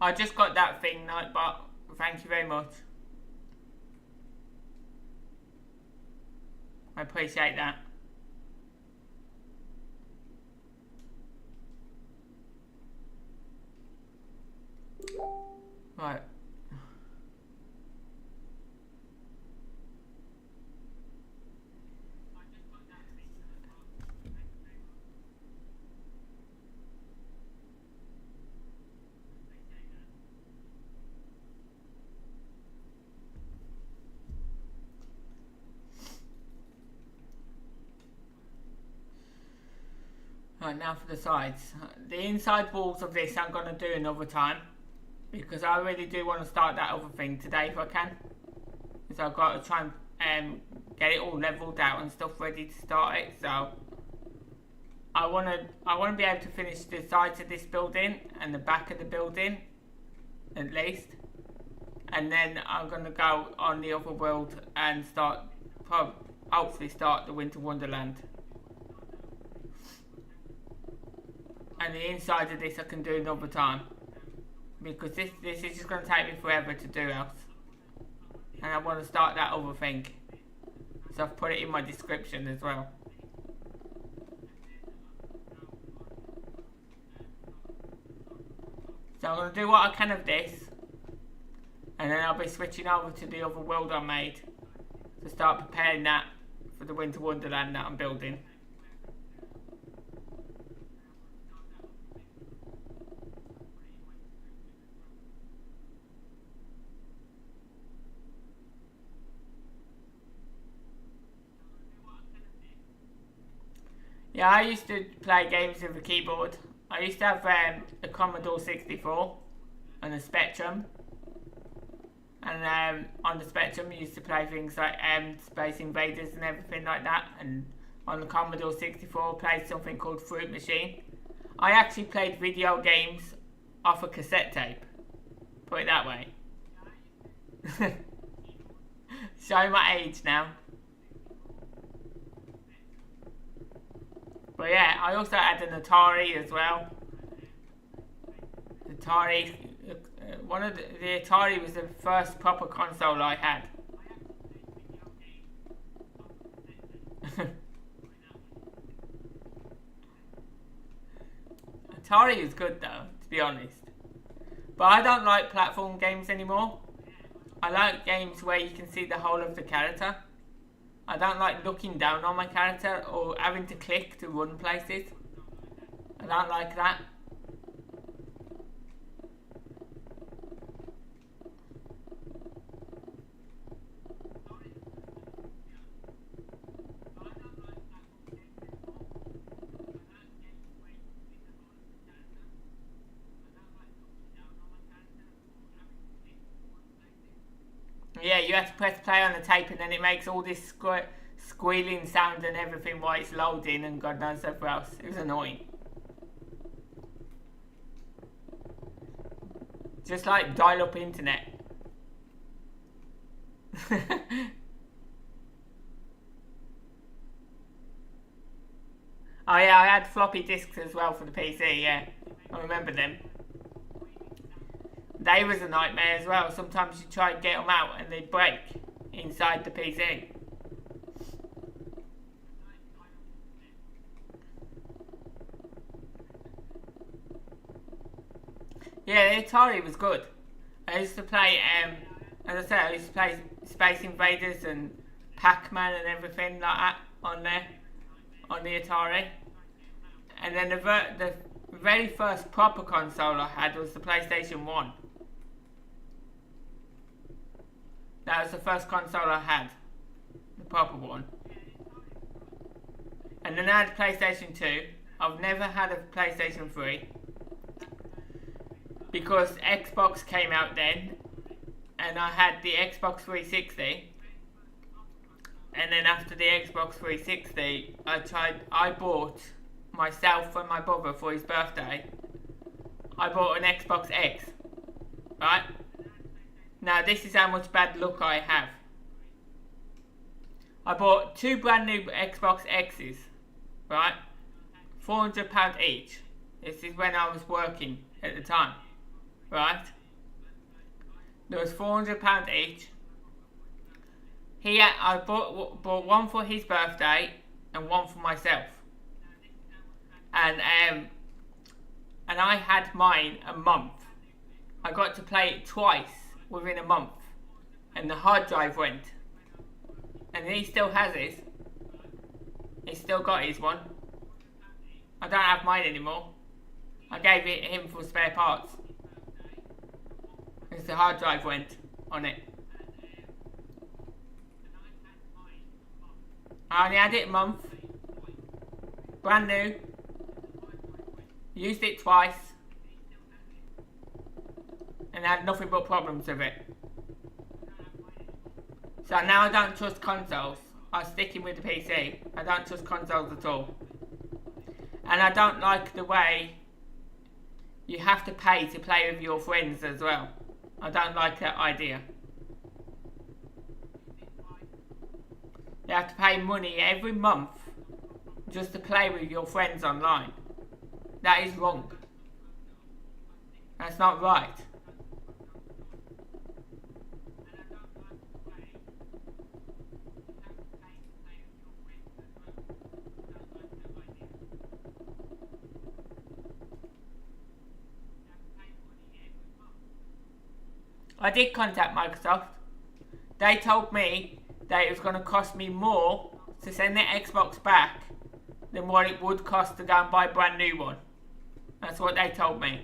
I just got that thing, Nightbot. Thank you very much. I appreciate that. Right. Right, now for the sides. The inside walls of this I'm going to do another time, because I really do want to start that other thing today if I can. So I've got to try and get it all leveled out and stuff ready to start it. So I want to be able to finish the sides of this building and the back of the building at least, and then I'm going to go on the other world and hopefully start the Winter Wonderland. And the inside of this I can do another time, because this is just going to take me forever to do else. And I want to start that other thing, so I've put it in my description as well. So I'm going to do what I can of this, and then I'll be switching over to the other world I made to start preparing that for the Winter Wonderland that I'm building. Yeah, I used to play games with a keyboard. I used to have a Commodore 64 and a Spectrum. And on the Spectrum you used to play things like Space Invaders and everything like that. And on the Commodore 64 I played something called Fruit Machine. I actually played video games off a cassette tape. Put it that way. Showing my age now. But yeah, I also had an Atari as well. Atari, the Atari was the first proper console I had. Atari is good though, to be honest. But I don't like platform games anymore. I like games where you can see the whole of the character. I don't like looking down on my character or having to click to run places. I don't like that. Yeah, you have to press play on the tape and then it makes all this squealing sound and everything while it's loading and God knows stuff else. It was annoying. Just like dial-up internet. Oh yeah, I had floppy disks as well for the PC, yeah. I remember them. They was a nightmare as well. Sometimes you try to get them out and they break inside the PC. Yeah, the Atari was good. I used to play, as I said, I used to play Space Invaders and Pac-Man and everything like that on there, on the Atari. And then the very first proper console I had was the PlayStation 1. That was the first console I had, the proper one. And then I had PlayStation 2. I've never had a PlayStation 3. Because Xbox came out then. And I had the Xbox 360. And then after the Xbox 360, I bought myself and my brother for his birthday. I bought an Xbox X. Right? Now this is how much bad luck I have. I bought 2 brand new Xbox X's, right? £400 each. This is when I was working at the time. right? There was £400 each. I bought one for his birthday and one for myself. And I had mine a month. I got to play it twice within a month. And the hard drive went. And he still has his. He's still got his one. I don't have mine anymore. I gave it him for spare parts. Because the hard drive went on it. I only had it a month. Brand new. Used it twice. And had nothing but problems with it. So now I don't trust consoles. I'm sticking with the PC. I don't trust consoles at all. And I don't like the way you have to pay to play with your friends as well. I don't like that idea. You have to pay money every month just to play with your friends online. That is wrong. That's not right. I did contact Microsoft. They told me that it was going to cost me more to send the Xbox back than what it would cost to go and buy a brand new one. That's what they told me.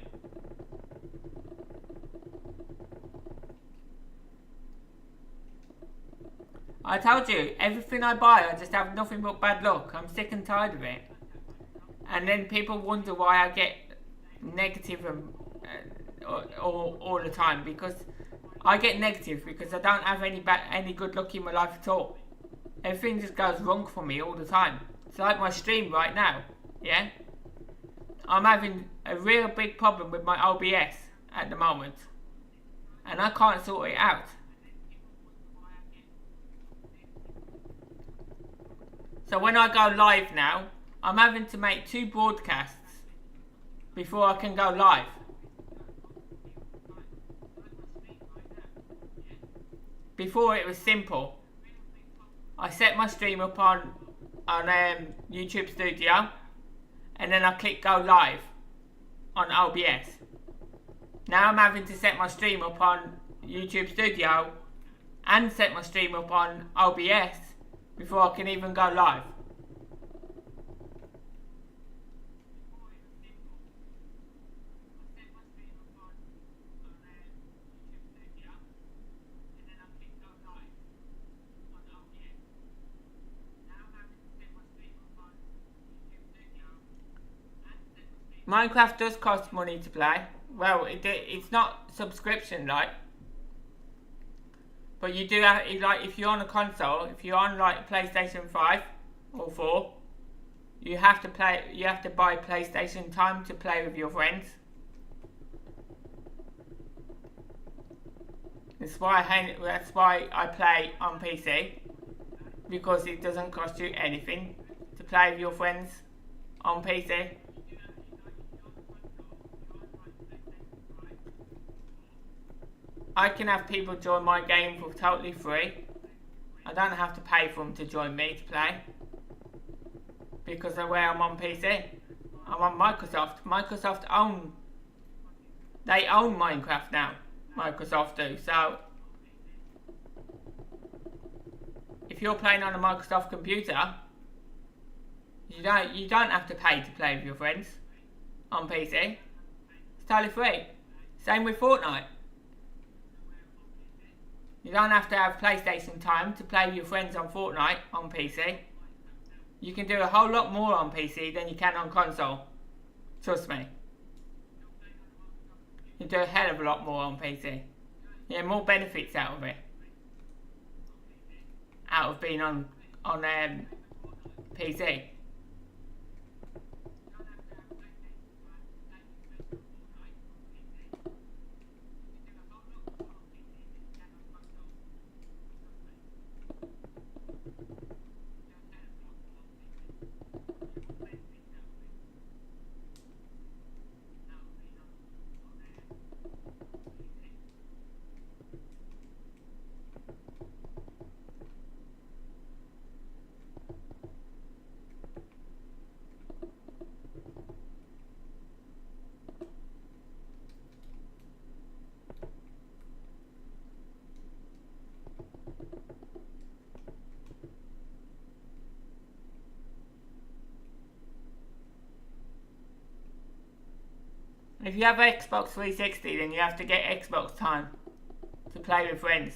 I told you, everything I buy I just have nothing but bad luck. I'm sick and tired of it. And then people wonder why I get negative all the time, because I get negative because I don't have any good luck in my life at all. Everything just goes wrong for me all the time. It's like my stream right now, yeah? I'm having a real big problem with my OBS at the moment. And I can't sort it out. So when I go live now, I'm having to make 2 broadcasts before I can go live. Before it was simple. I set my stream up on YouTube Studio, and then I click go live on OBS. Now I'm having to set my stream up on YouTube Studio and set my stream up on OBS before I can even go live. Minecraft does cost money to play. Well, it's not subscription like, but you do have, like, if you're on a console, if you're on like PlayStation 5 or 4, you have to buy PlayStation time to play with your friends. That's why I play on PC, because it doesn't cost you anything to play with your friends on PC. I can have people join my game for totally free. I don't have to pay for them to join me to play, because of where I'm on PC. I'm on Microsoft. Microsoft own Minecraft now. Microsoft do. So if you're playing on a Microsoft computer, you don't have to pay to play with your friends on PC. It's totally free. Same with Fortnite. You don't have to have PlayStation time to play with your friends on Fortnite on PC. You can do a whole lot more on PC than you can on console. Trust me. You do a hell of a lot more on PC. You get more benefits out of it. Out of being on PC. If you have Xbox 360, then you have to get Xbox time to play with friends.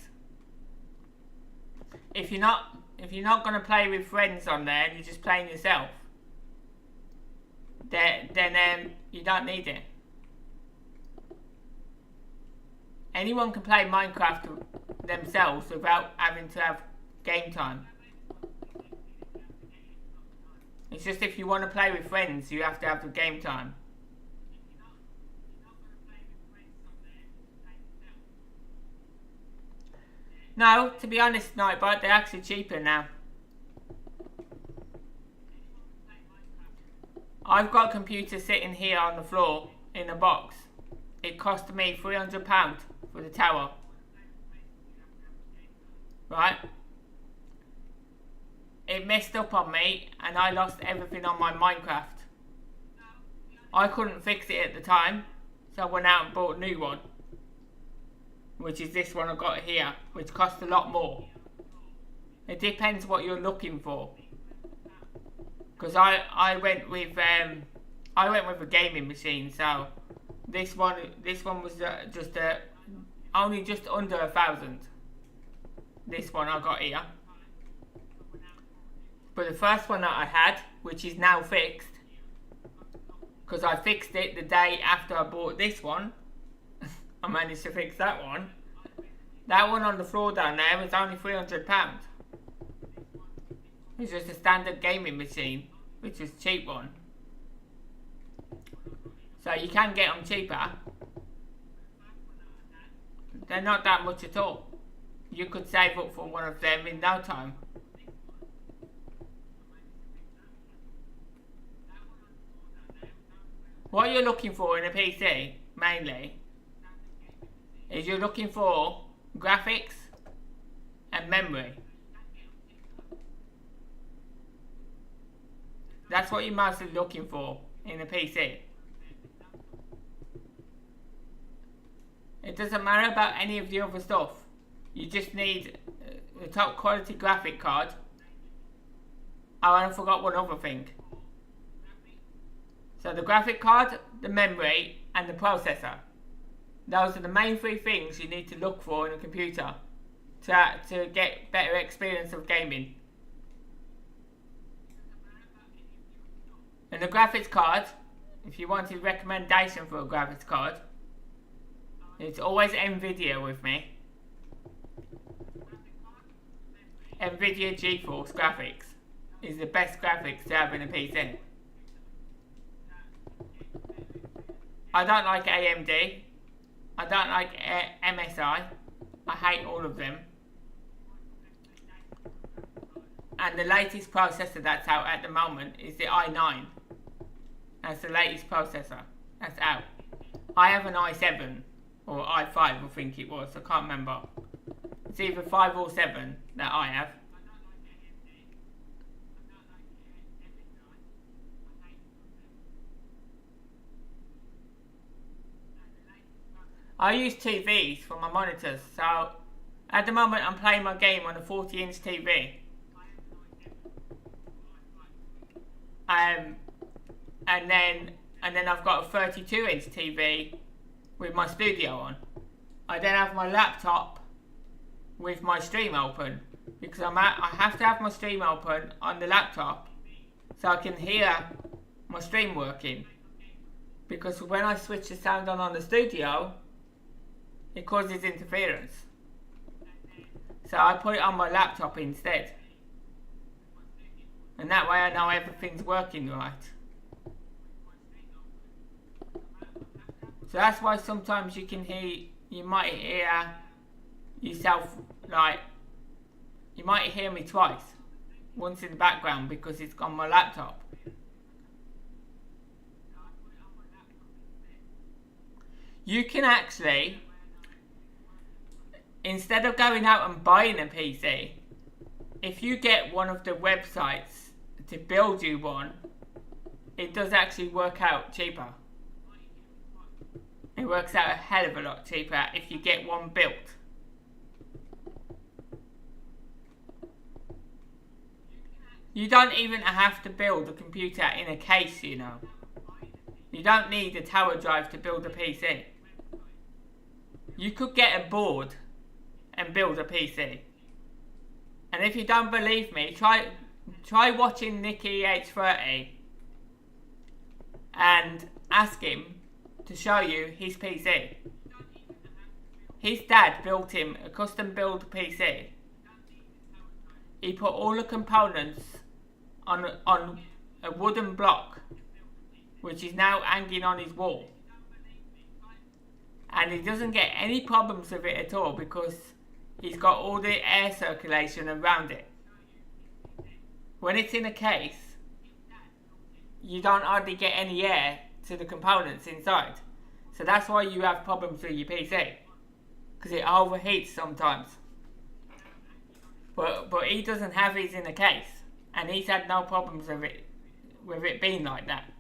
If you're not gonna play with friends on there and you're just playing yourself, then you don't need it. Anyone can play Minecraft themselves without having to have game time. It's just if you want to play with friends, you have to have the game time. No, to be honest, Nightbot, they're actually cheaper now. I've got a computer sitting here on the floor in a box. It cost me £300 for the tower. Right? It messed up on me and I lost everything on my Minecraft. I couldn't fix it at the time, so I went out and bought a new one. Which is this one I got here, which costs a lot more. It depends what you're looking for. Because I went with a gaming machine, so this one was only just under 1,000. This one I got here. But the first one that I had, which is now fixed, because I fixed it the day after I bought this one. I managed to fix that one. That one on the floor down there was only £300. It's just a standard gaming machine, which is a cheap one. So you can get them cheaper. They're not that much at all. You could save up for one of them in no time. What you're looking for in a PC, mainly, is you're looking for graphics and memory. That's what you're mostly looking for in a PC. It doesn't matter about any of the other stuff. You just need a top quality graphic card. Oh, and I forgot one other thing. So the graphic card, the memory, and the processor. Those are the main three things you need to look for in a computer to get better experience of gaming. And the graphics card, if you wanted recommendation for a graphics card, it's always NVIDIA with me. NVIDIA GeForce graphics is the best graphics to have in a PC. I don't like AMD. I don't like MSI. I hate all of them. And the latest processor that's out at the moment is the i9. That's the latest processor that's out. I have an i7 or i5, I think it was. I can't remember. It's either 5 or 7 that I have. I use TVs for my monitors, so at the moment I'm playing my game on a 40-inch TV. And then I've got a 32-inch TV with my studio on. I then have my laptop with my stream open, because I have to have my stream open on the laptop so I can hear my stream working. Because when I switch the sound on the studio, it causes interference. So I put it on my laptop instead. And that way I know everything's working right. So that's why sometimes you might hear yourself, like, you might hear me twice. Once in the background because it's on my laptop. You can actually, instead of going out and buying a PC, if you get one of the websites to build you one, it does actually work out cheaper. It works out a hell of a lot cheaper if you get one built. You don't even have to build a computer in a case, you know. You don't need a tower drive to build a PC. You could get a board and build a PC. And if you don't believe me, try watching Nicky H30 and ask him to show you his PC. His dad built him a custom build PC. He put all the components on a wooden block, which is now hanging on his wall. And he doesn't get any problems with it at all because he's got all the air circulation around it. When it's in a case, you don't hardly get any air to the components inside. So that's why you have problems with your PC, because it overheats sometimes. But he doesn't have his in a case, and he's had no problems with it being like that.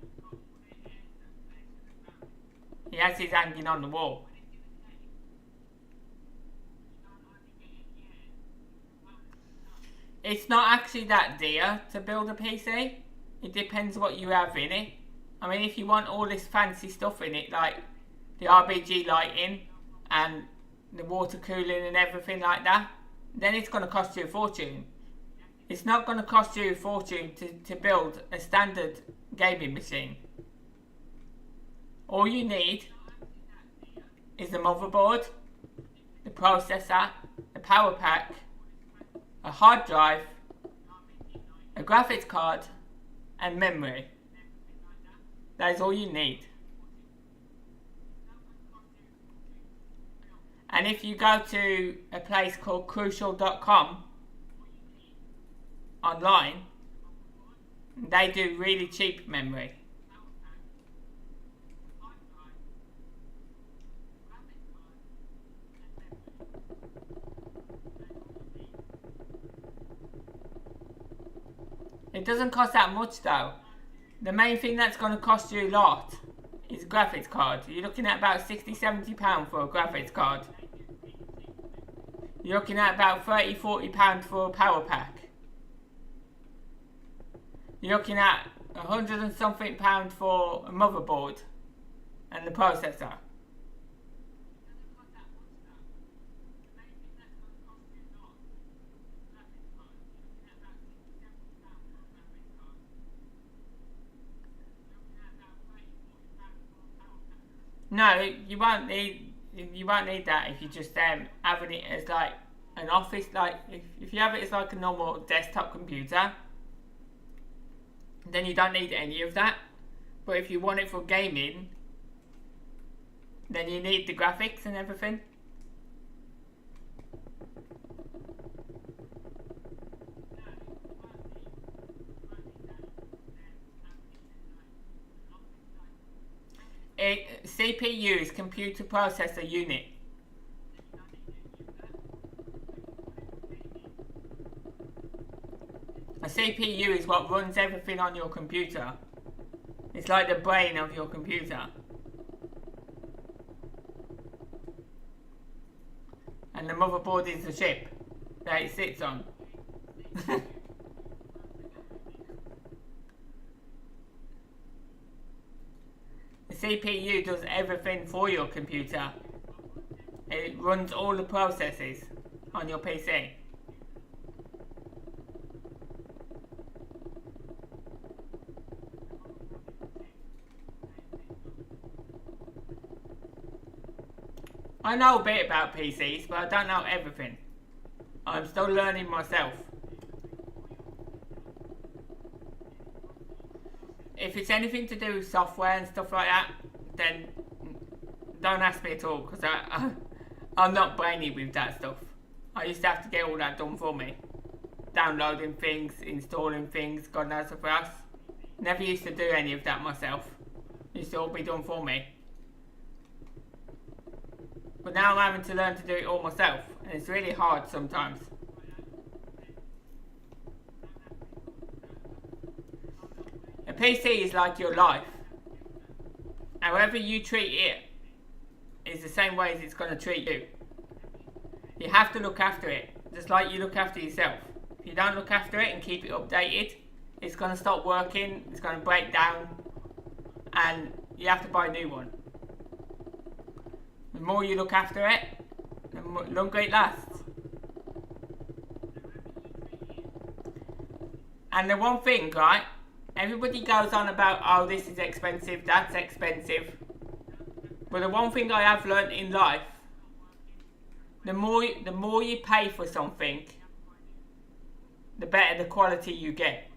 He has his hanging on the wall. It's not actually that dear to build a PC. It depends what you have in it. I mean, if you want all this fancy stuff in it, like the RGB lighting and the water cooling and everything like that, then it's going to cost you a fortune. It's not going to cost you a fortune to build a standard gaming machine. All you need is the motherboard, the processor, the power pack, a hard drive, a graphics card, and memory. That is all you need. And if you go to a place called crucial.com online, they do really cheap memory. It doesn't cost that much though. The main thing that's going to cost you a lot is a graphics card. You're looking at about £60–70 for a graphics card. You're looking at about £30–40 for a power pack. You're looking at £100 and something for a motherboard and the processor. No, you won't need that if you just having it as like an office. Like if you have it as like a normal desktop computer, then you don't need any of that. But if you want it for gaming, then you need the graphics and everything. CPU is computer processor unit. A CPU is what runs everything on your computer. It's like the brain of your computer. And the motherboard is the chip that it sits on. The CPU does everything for your computer. It runs all the processes on your PC. I know a bit about PCs, but I don't know everything. I'm still learning myself. If it's anything to do with software and stuff like that, then don't ask me at all, because I'm not brainy with that stuff. I used to have to get all that done for me. Downloading things, installing things, God knows what else. Never used to do any of that myself. It used to all be done for me. But now I'm having to learn to do it all myself, and it's really hard sometimes. A PC is like your life. However you treat it is the same way as it's going to treat you. You have to look after it, just like you look after yourself. If you don't look after it and keep it updated, it's going to stop working, it's going to break down, and you have to buy a new one. The more you look after it, the longer it lasts. And the one thing, right? Everybody goes on about, oh, this is expensive, that's expensive. But the one thing I have learnt in life, the more you pay for something, the better the quality you get.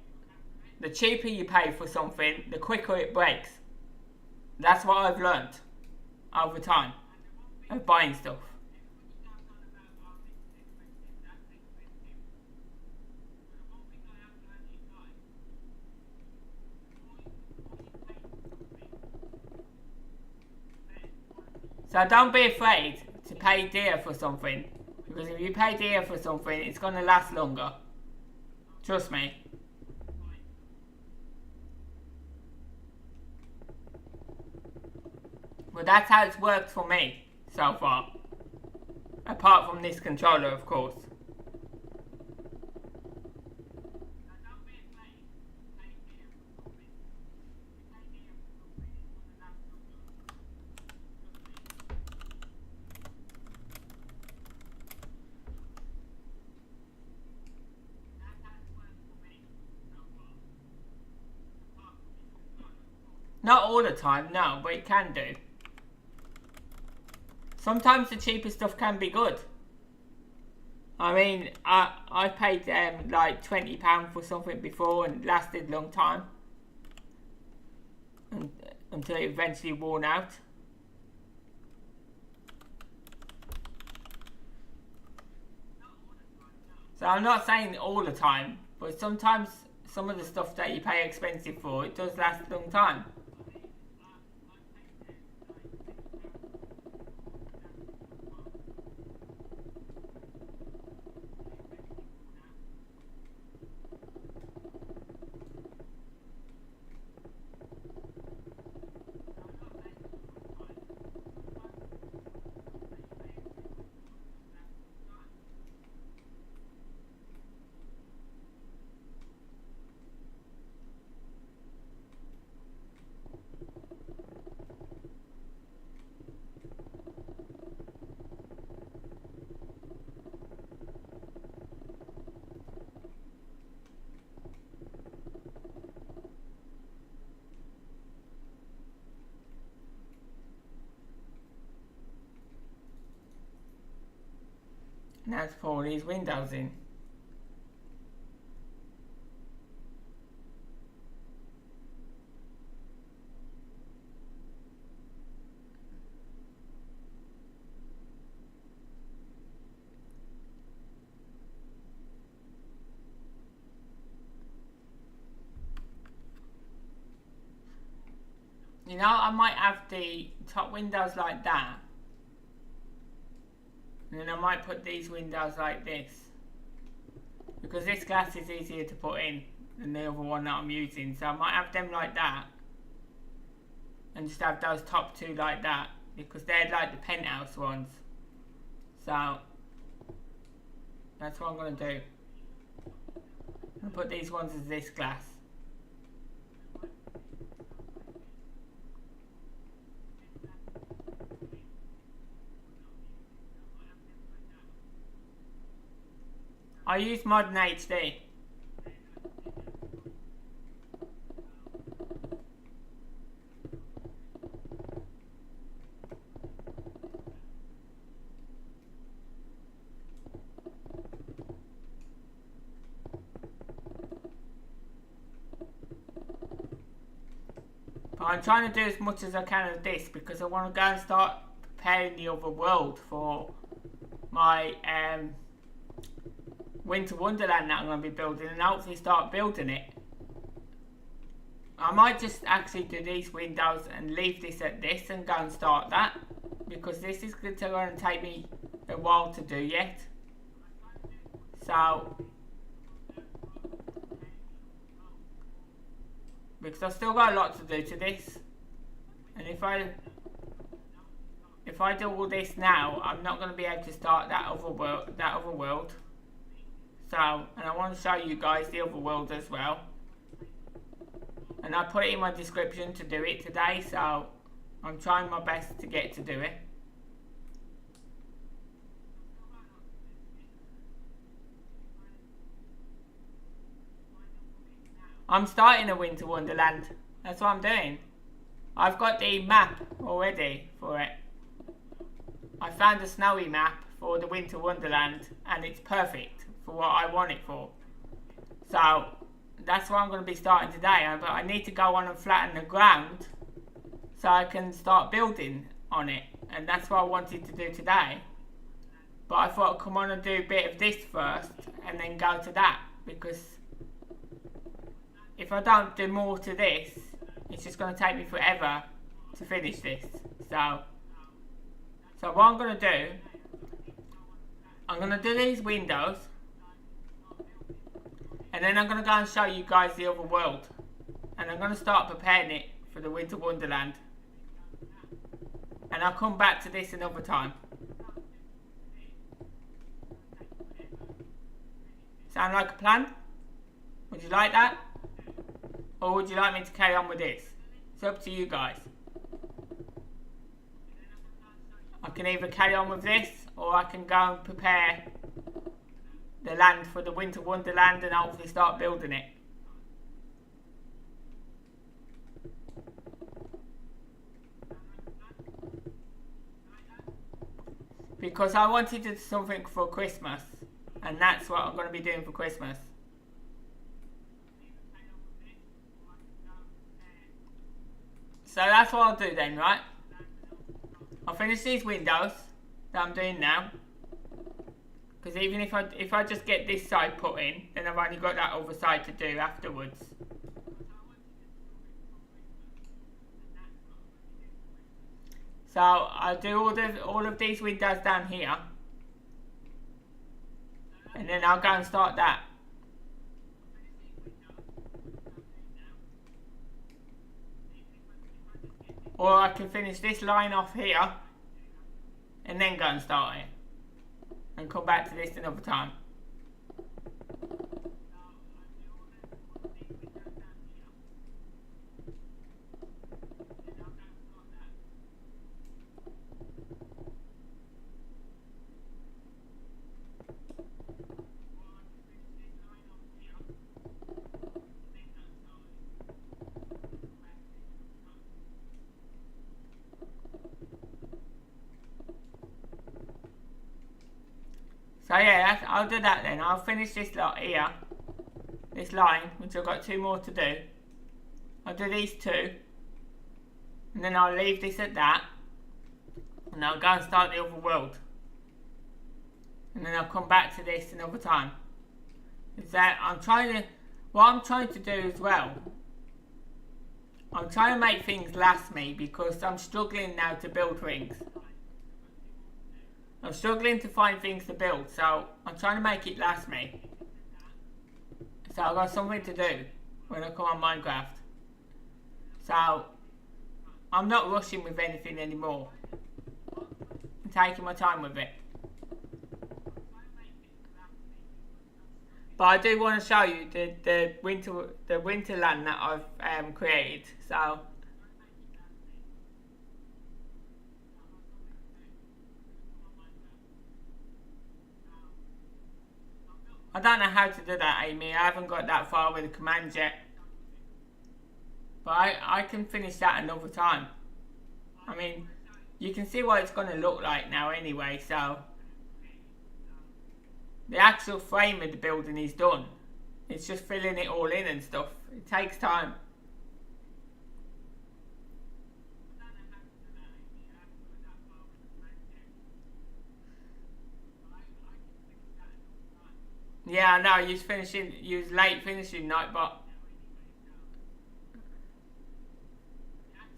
The cheaper you pay for something, the quicker it breaks. That's what I've learnt over time of buying stuff. So don't be afraid to pay dear for something, because if you pay dear for something, it's going to last longer. Trust me. But that's how it's worked for me so far. Apart from this controller, of course. Not all the time, no, but it can do. Sometimes the cheaper stuff can be good. I mean, I paid like £20 for something before and it lasted a long time. Until it eventually worn out. So I'm not saying all the time, but sometimes some of the stuff that you pay expensive for, it does last a long time. Now to put all these windows in. You know, I might have the top windows like that. And then I might put these windows like this. Because this glass is easier to put in than the other one that I'm using. So I might have them like that. And just have those top two like that. Because they're like the penthouse ones. So that's what I'm going to do. I'll put these ones as this glass. I use modern HD. But I'm trying to do as much as I can of this because I want to go and start preparing the other world for my winter wonderland that I'm going to be building, and hopefully start building it. I might just actually do these windows and leave this at this and go and start that, because this is going to take me a while to do yet. So because I've still got a lot to do to this, and if I do all this now, I'm not going to be able to start that other world. So, and I want to show you guys the other world as well. And I put it in my description to do it today, so I'm trying my best to get to do it. I'm starting a winter wonderland. That's what I'm doing. I've got the map already for it. I found a snowy map for the winter wonderland and it's perfect for what I want it for. So that's what I'm going to be starting today. But I need to go on and flatten the ground so I can start building on it. And that's what I wanted to do today. But I thought I'd come on and do a bit of this first and then go to that, because if I don't do more to this, it's just going to take me forever to finish this. So what I'm going to do, I'm going to do these windows, and then I'm going to go and show you guys the other world, and I'm going to start preparing it for the winter wonderland, and I'll come back to this another time. Sound like a plan? Would you like that? Or would you like me to carry on with this? It's up to you guys. I can either carry on with this, or I can go and prepare the land for the winter wonderland and hopefully start building it. Because I wanted to do something for Christmas, and that's what I'm going to be doing for Christmas. So that's what I'll do then, right? I'll finish these windows that I'm doing now. Because even if I just get this side put in, then I've only got that other side to do afterwards. So I'll do all of these windows down here. And then I'll go and start that. Or I can finish this line off here and then go and start it. And come back to this another time. So yeah, I'll do that then. I'll finish this lot here, this line, which I've got 2 more to do. I'll do these 2, and then I'll leave this at that, and I'll go and start the other world. And then I'll come back to this another time. Is that what I'm trying to do as well, I'm trying to make things last me, because I'm struggling now to build things. I'm struggling to find things to build, so I'm trying to make it last me. So I've got something to do when I come on Minecraft. So I'm not rushing with anything anymore. I'm taking my time with it. But I do want to show you the winterland that I've created. So I don't know how to do that, Amy. I haven't got that far with the command yet. But I can finish that another time. I mean, you can see what it's going to look like now anyway, so the actual frame of the building is done. It's just filling it all in and stuff. It takes time. Yeah, I know, you was late finishing Nightbot.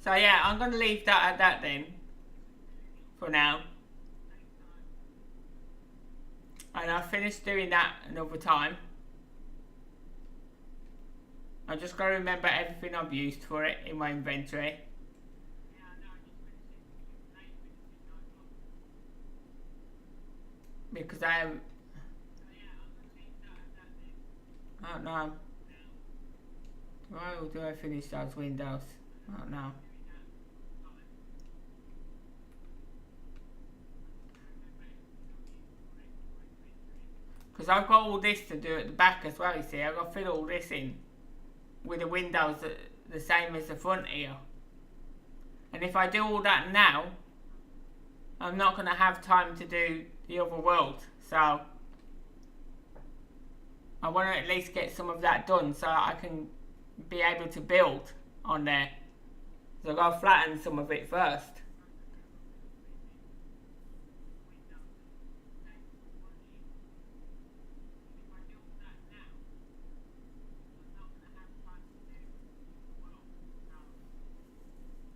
So yeah, I'm going to leave that at that then, for now. And I'll finish doing that another time. I just got to remember everything I've used for it in my inventory. Because I don't know. Right, or do I finish those windows? I don't know. Because I've got all this to do at the back as well, you see. I've got to fill all this in with the windows the same as the front here. And if I do all that now, I'm not going to have time to do the other world. So I want to at least get some of that done so I can be able to build on there. So I've got to flatten some of it first.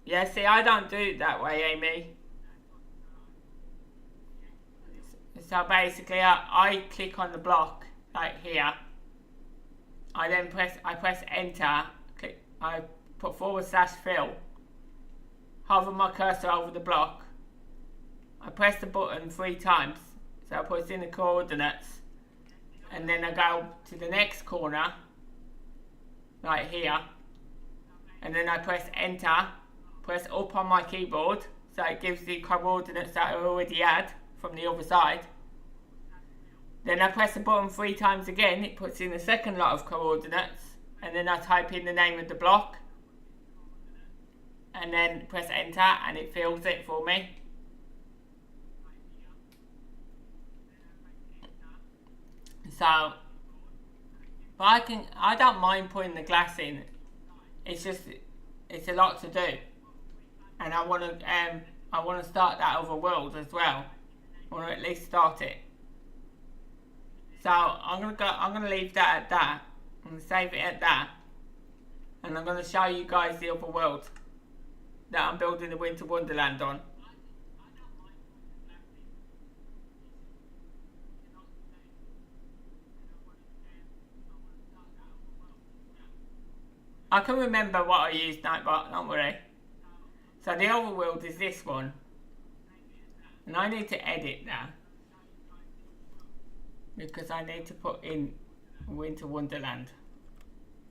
Yeah, see, I don't do it that way, Amy. So basically, I click on the block, like here. I press enter, I put /fill, hover my cursor over the block. I press the button 3 times, so I put in the coordinates. And then I go to the next corner, like here. And then I press enter. Press up on my keyboard so it gives the coordinates that I already had from the other side. Then I press the button 3 times again, it puts in the second lot of coordinates, and then I type in the name of the block and then press enter and it fills it for me. So, but I don't mind putting the glass in. It's a lot to do. And I want to start that other world as well. I want to at least start it. So I'm gonna leave that at that. I'm gonna save it at that, and I'm gonna show you guys the other world that I'm building the Winter Wonderland on. I can remember what I used, Nightbot, don't worry. So the other world is this one. And I need to edit that. Because I need to put in Winter Wonderland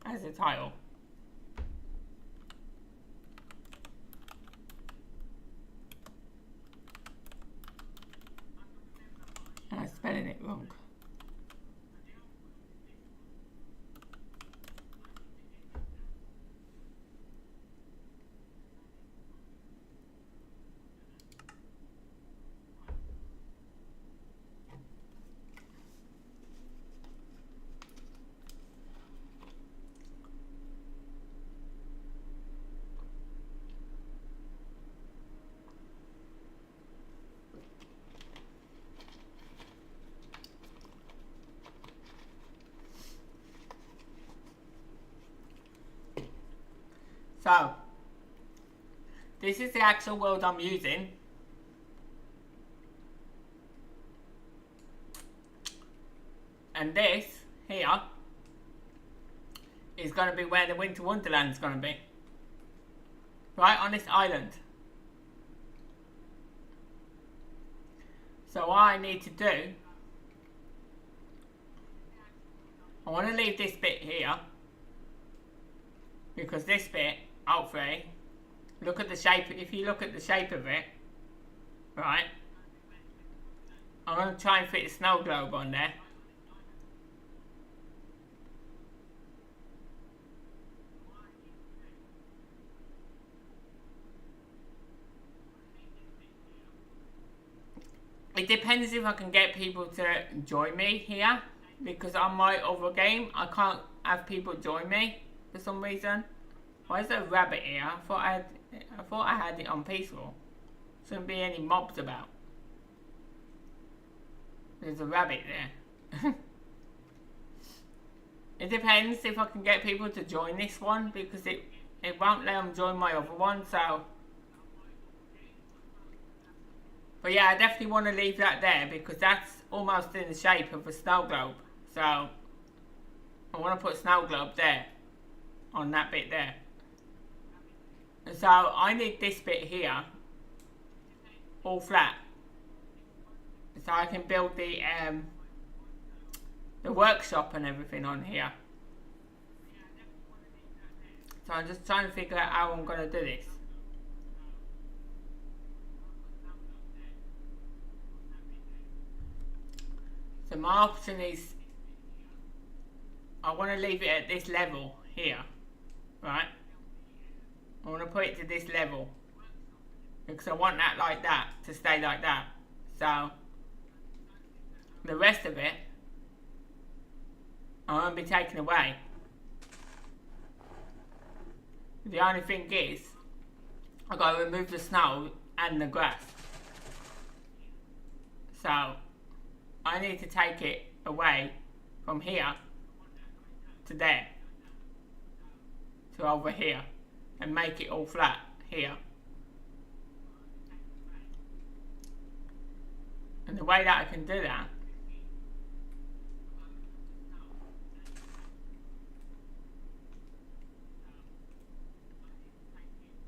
as a title. I'm spelling it wrong. So, this is the actual world I'm using. And this here is going to be where the Winter Wonderland is going to be. Right on this island. So what I need to do, I want to leave this bit here. Because this bit, hopefully, look at the shape, if you look at the shape of it, right, I'm going to try and fit a snow globe on there. It depends if I can get people to join me here, because on my other game, I can't have people join me for some reason. Why is there a rabbit here? I thought I had it on peaceful. Shouldn't be any mobs about. There's a rabbit there. It depends if I can get people to join this one, because it won't let them join my other one, so. But yeah, I definitely want to leave that there because that's almost in the shape of a snow globe. So I want to put a snow globe there, on that bit there. So I need this bit here all flat, so I can build the workshop and everything on here. So I'm just trying to figure out how I'm going to do this. So my option is, I want to leave it at this level here, right? I want to put it to this level because I want that like that to stay like that. So the rest of it I won't be taken away. The only thing is, I've got to remove the snow and the grass. So I need to take it away from here to there, to over here, and make it all flat here. And the way that I can do that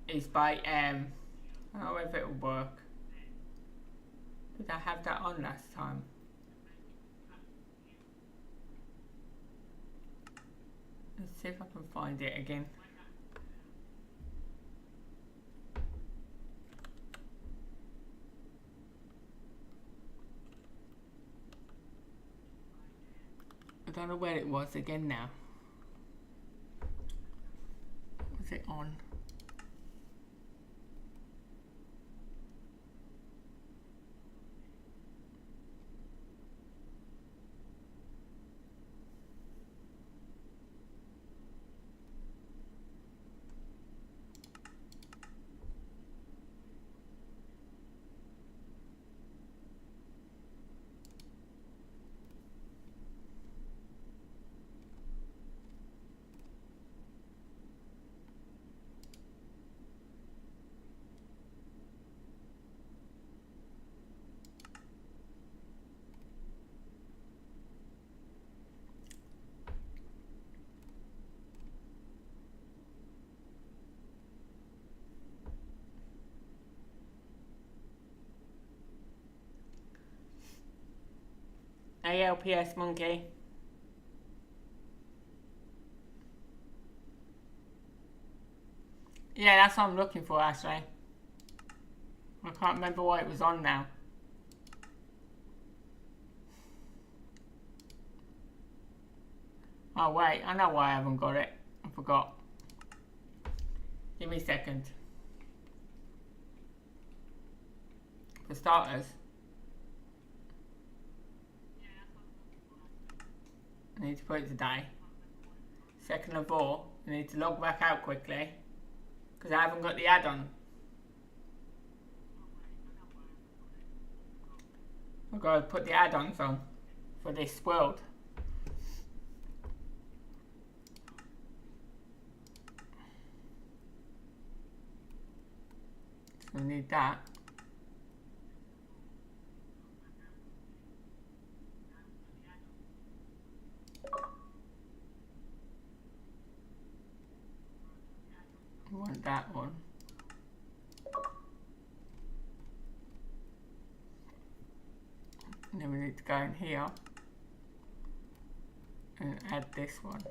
is by, I don't know if it will work. Did I have that on last time? Let's see if I can find it again. I don't know where it was again now. Was it on? ALPS monkey. Yeah, that's what I'm looking for actually. I can't remember why it was on now. Oh wait, I know why I haven't got it. I forgot. Give me a second. For starters, I need to put it today. Second of all, I need to log back out quickly because I haven't got the add-on. I've got to put the add-ons on for this world. So I need that. I want that one. And then we need to go in here and add this one.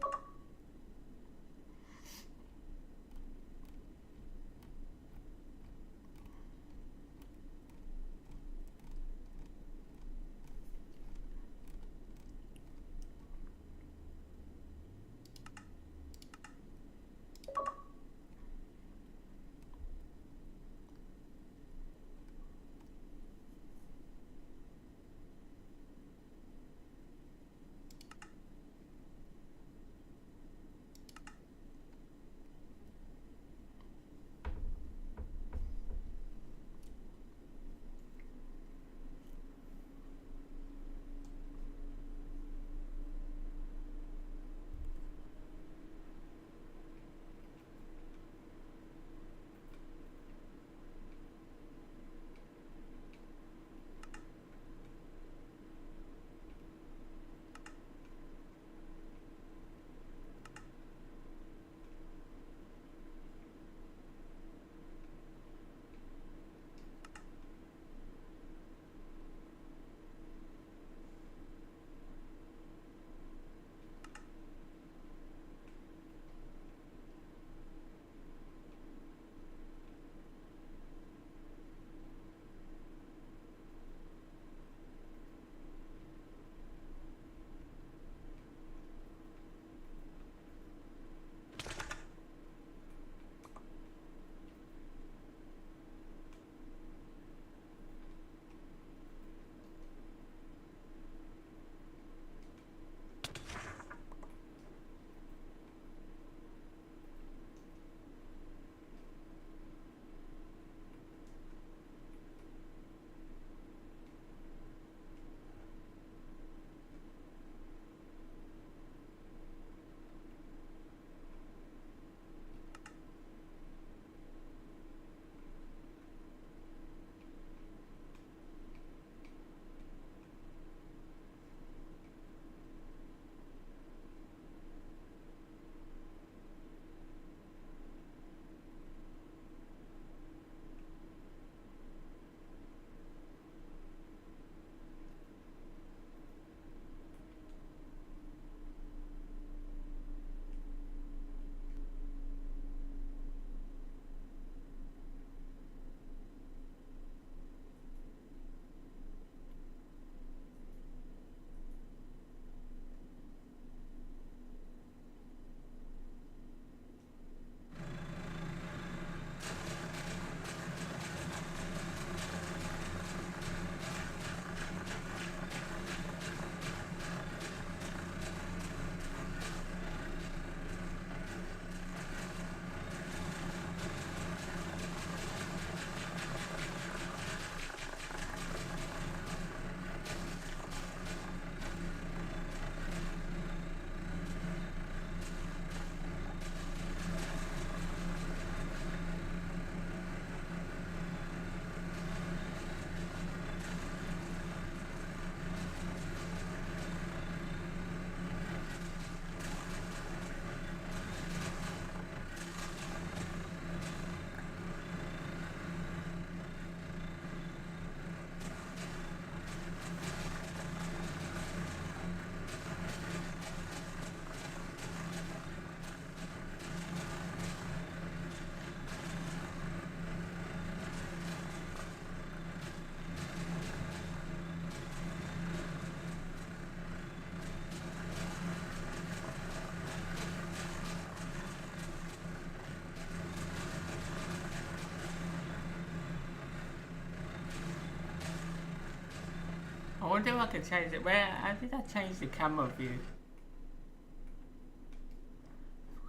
wonder if I can change it. How did I change the camera view?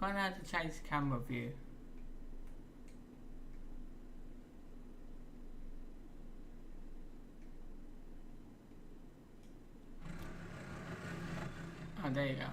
I forgot how to change the camera view. Oh, there you go.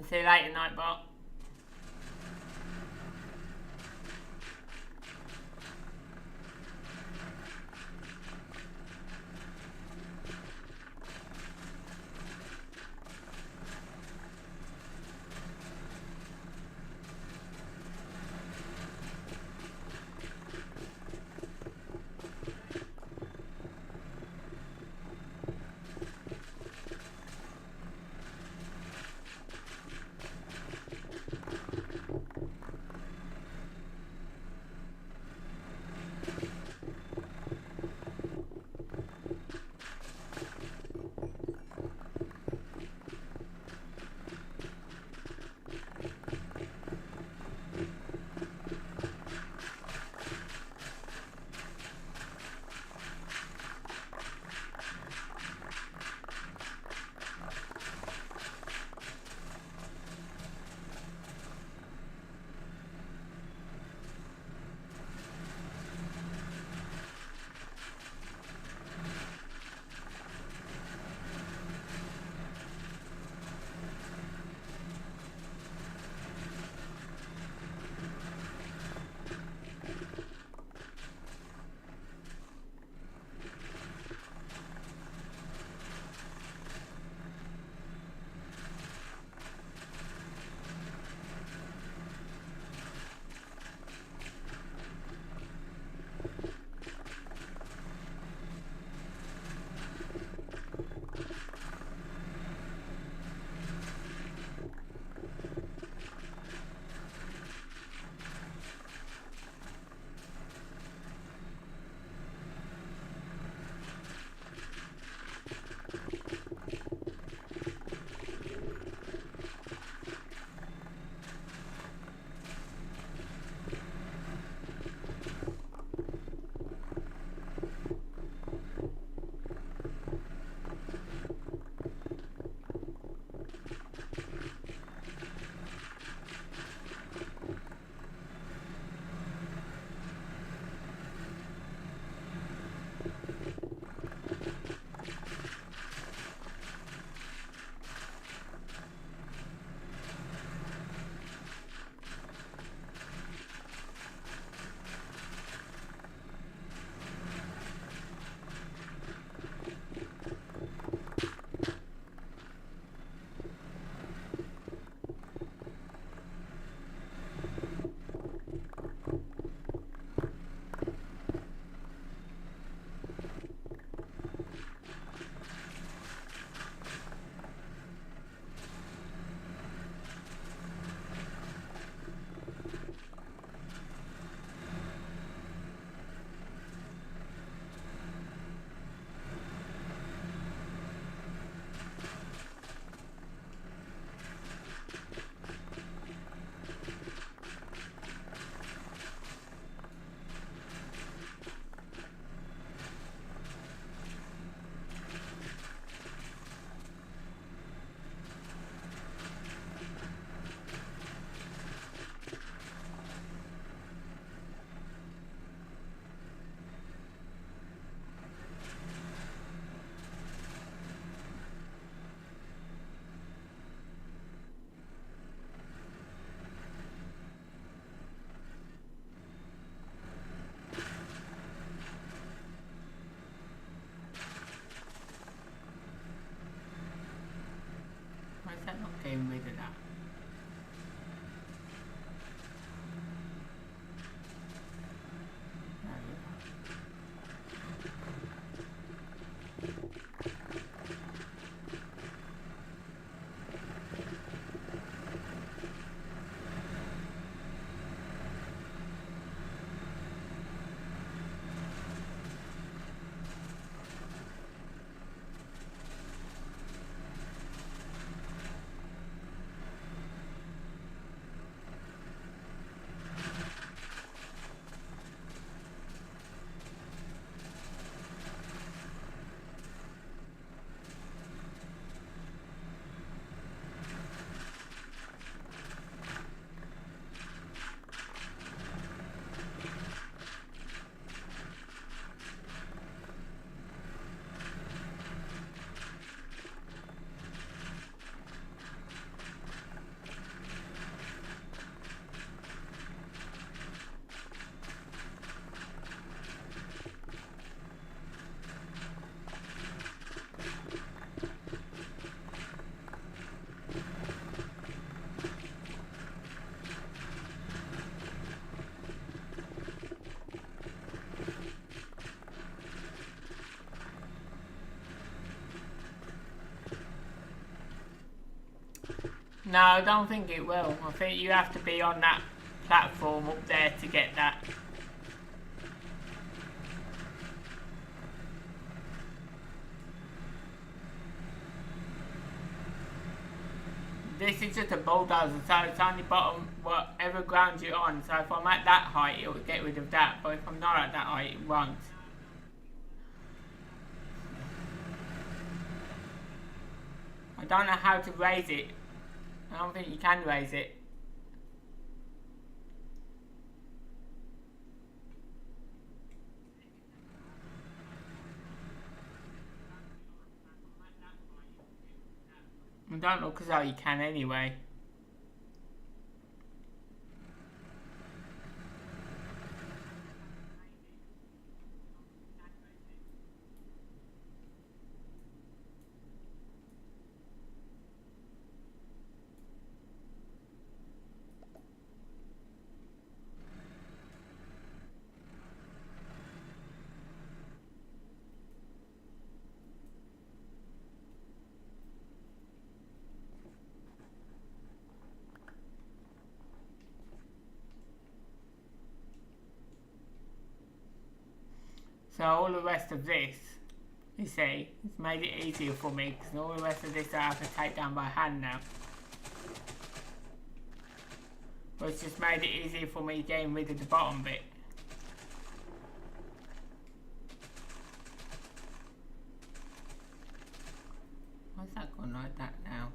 See you later, Nightbot. getting rid of that. There we No, I don't think it will. I think you have to be on that platform up there to get that. This is just a bulldozer, so it's only bottom whatever ground you're on. So if I'm at that height, it will get rid of that. But if I'm not at that height, it won't. I don't know how to raise it. I don't think you can raise it. I don't look as though you can anyway. So all the rest of this, you see, it's made it easier for me because all the rest of this I have to take down by hand now. But it's just made it easier for me getting rid of the bottom bit. Why's that gone like that now?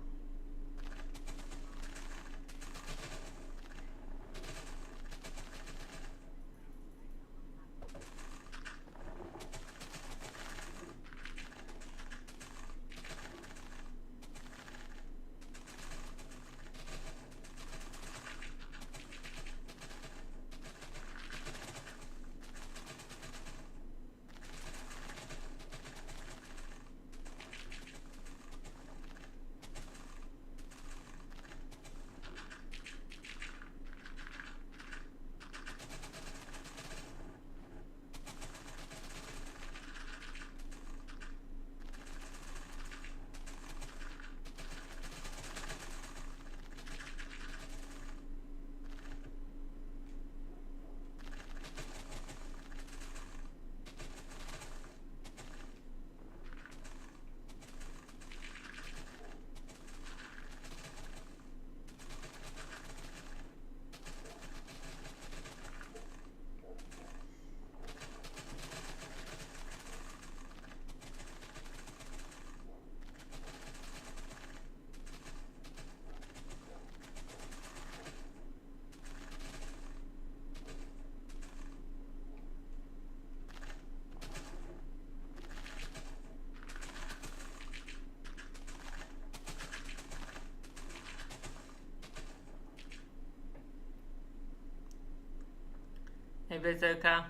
Hey Bazooka.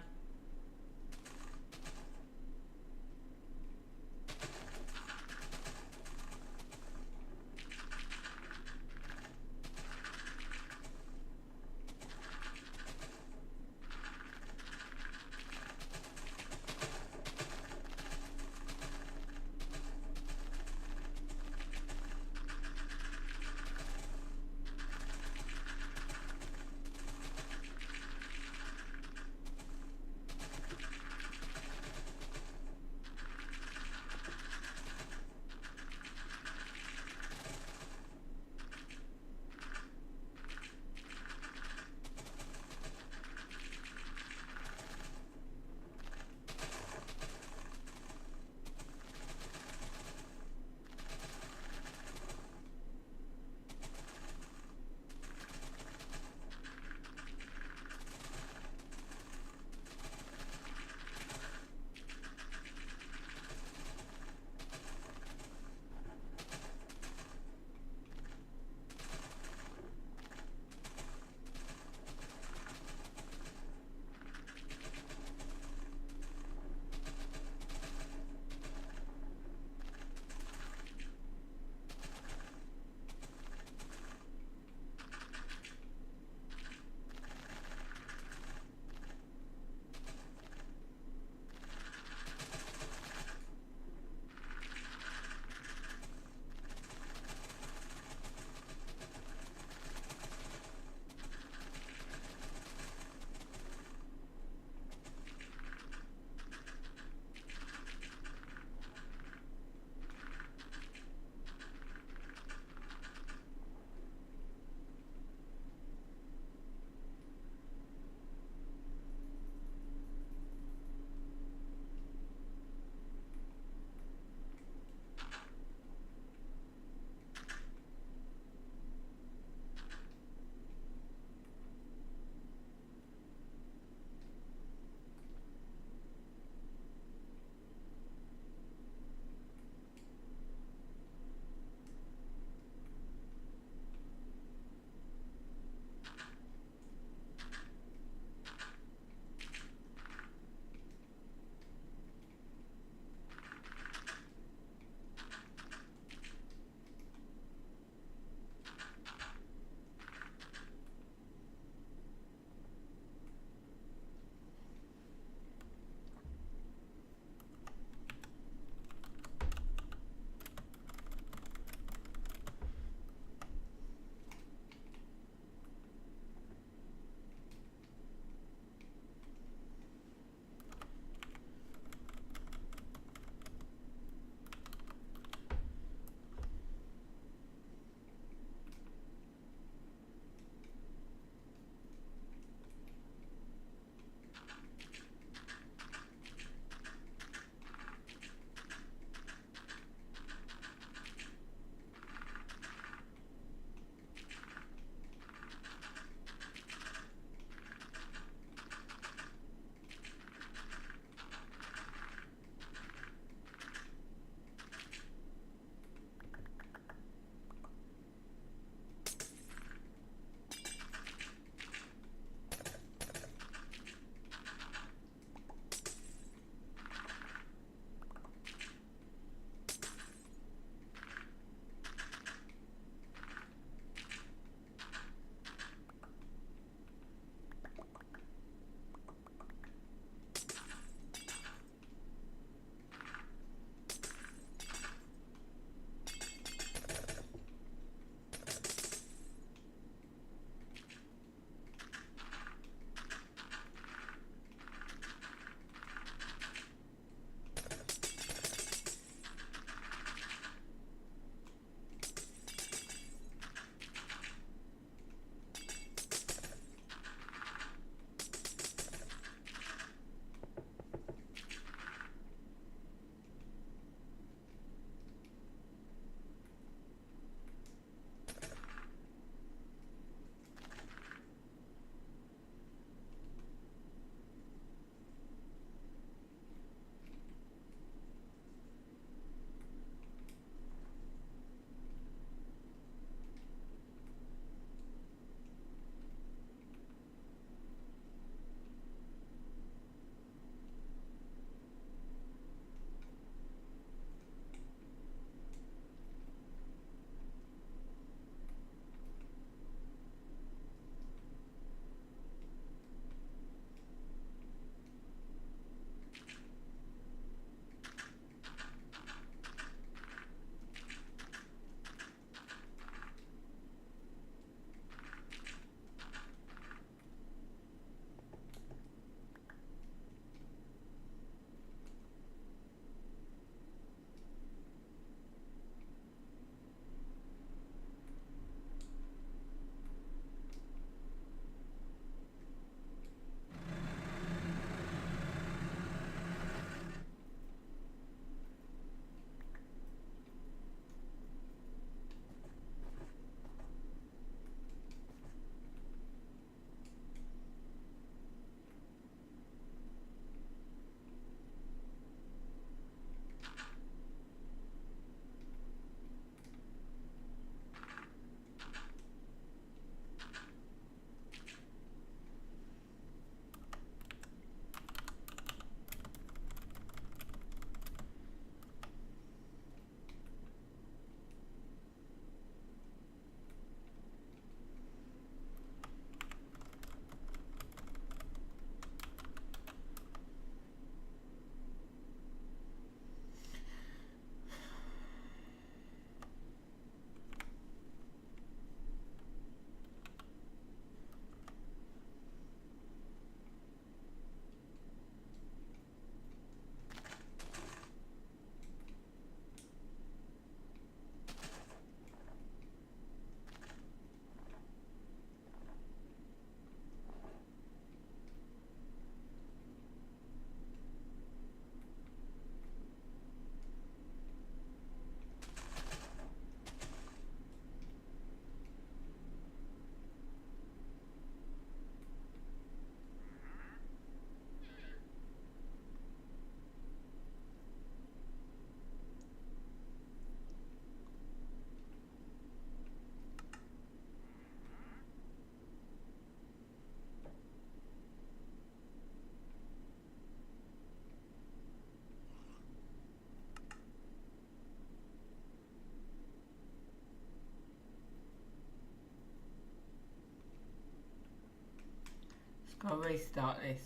I'll restart this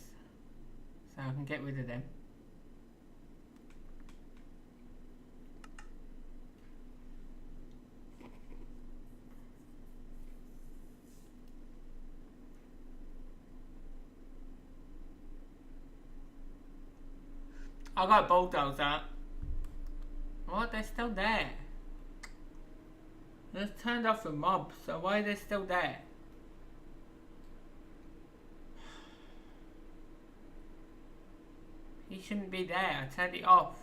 so I can get rid of them. I got bulldozer. What? They're still there. They just turned off the mob, so why are they still there? He shouldn't be there. I turned it off.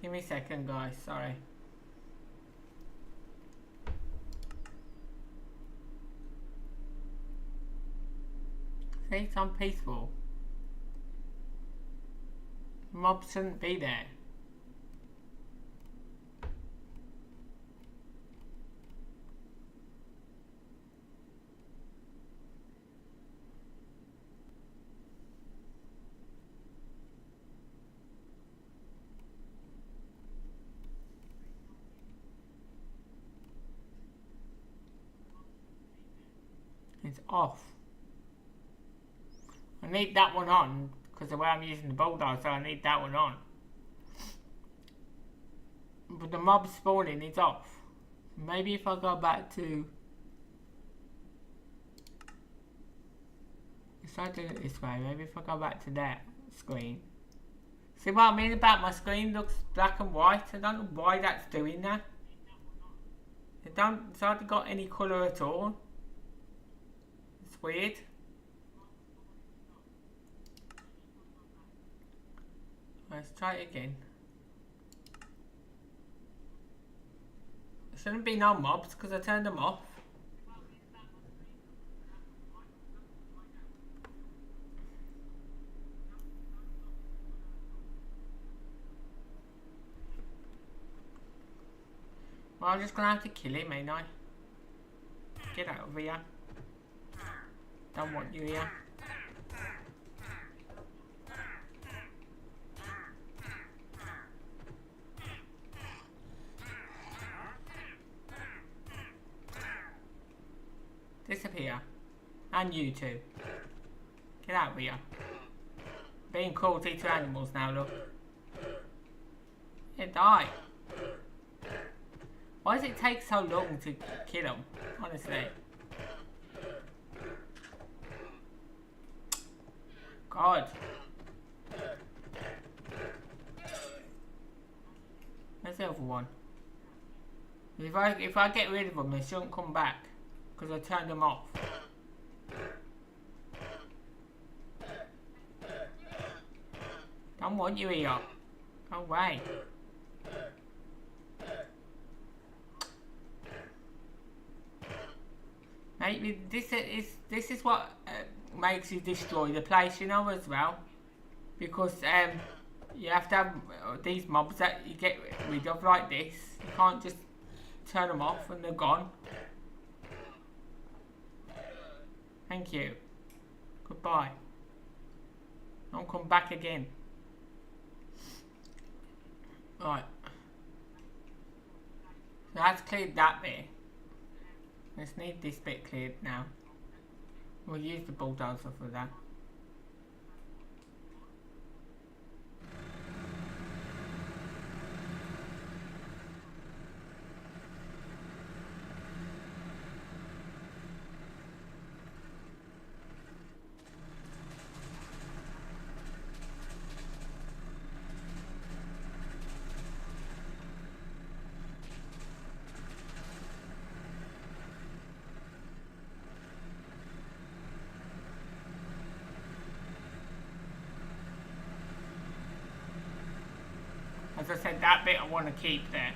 Give me a second, guys. Sorry. See, it's unpeaceful. Mobs shouldn't be there. It's off. I need that one on because the way I'm using the bulldozer, I need that one on. But the mob spawning is off. Maybe if I go back to... If I do it this way, maybe if I go back to that screen. See what I mean about my screen looks black and white? I don't know why that's doing that. It's hardly got any colour at all. It's weird. Let's try it again. There shouldn't be no mobs because I turned them off. Well, I'm just gonna have to kill him, ain't I? Get out of here. Don't want you here. Disappear. And you too. Get out of here. Being cruelty to animals now, look. Yeah, die. Why does it take so long to kill them? Honestly. God. Where's the other one? If I get rid of them, they shouldn't come back. Because I turned them off. Don't want you here. Go away. Maybe this is what makes you destroy the place, you know, as well. Because you have to have these mobs that you get rid of like this. You can't just turn them off and they're gone. Thank you. Goodbye. Don't come back again. Right. So that's cleared that bit. Let's need this bit cleared now. We'll use the bulldozer for that. As I said, that bit I want to keep there.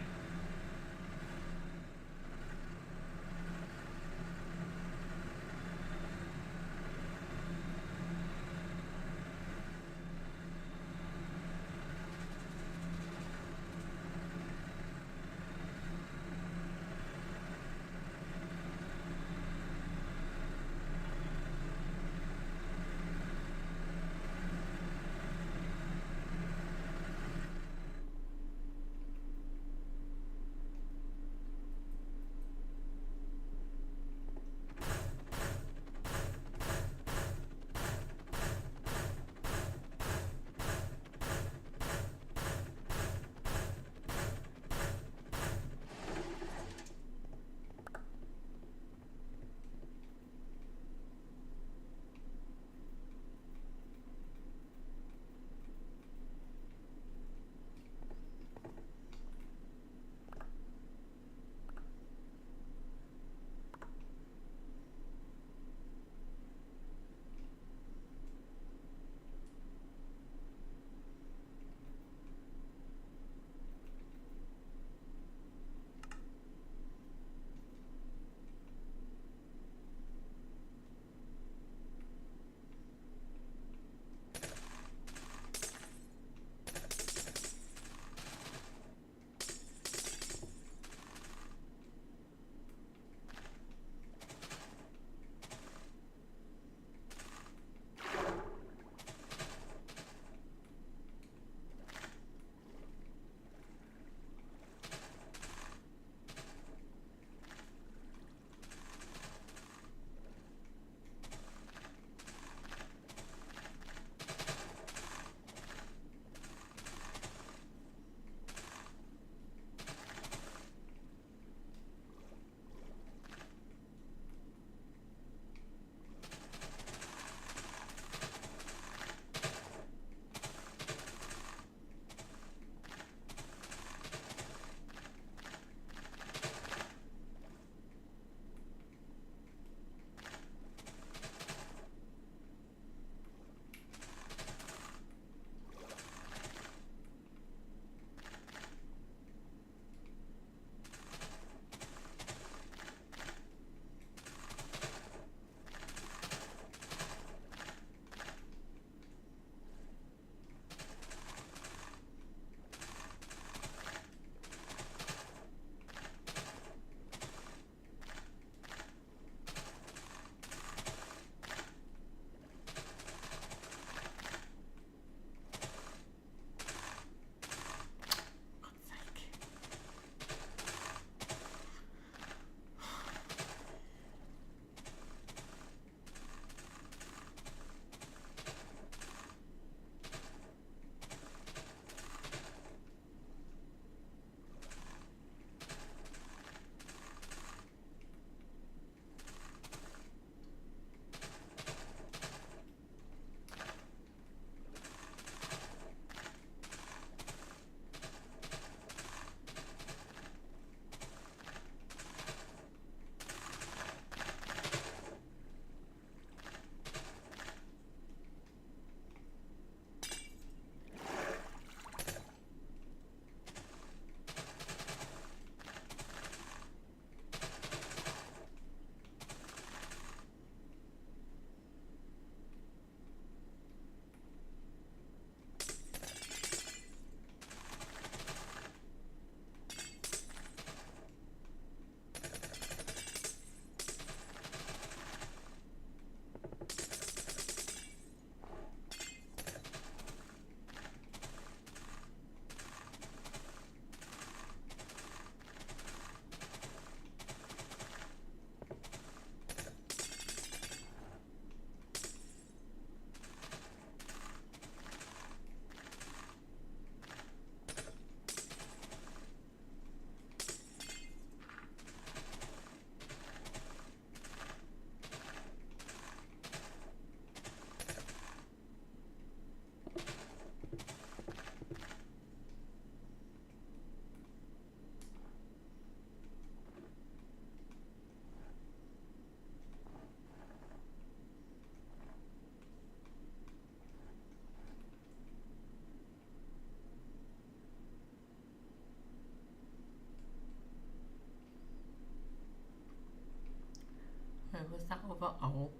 Where was that other hole?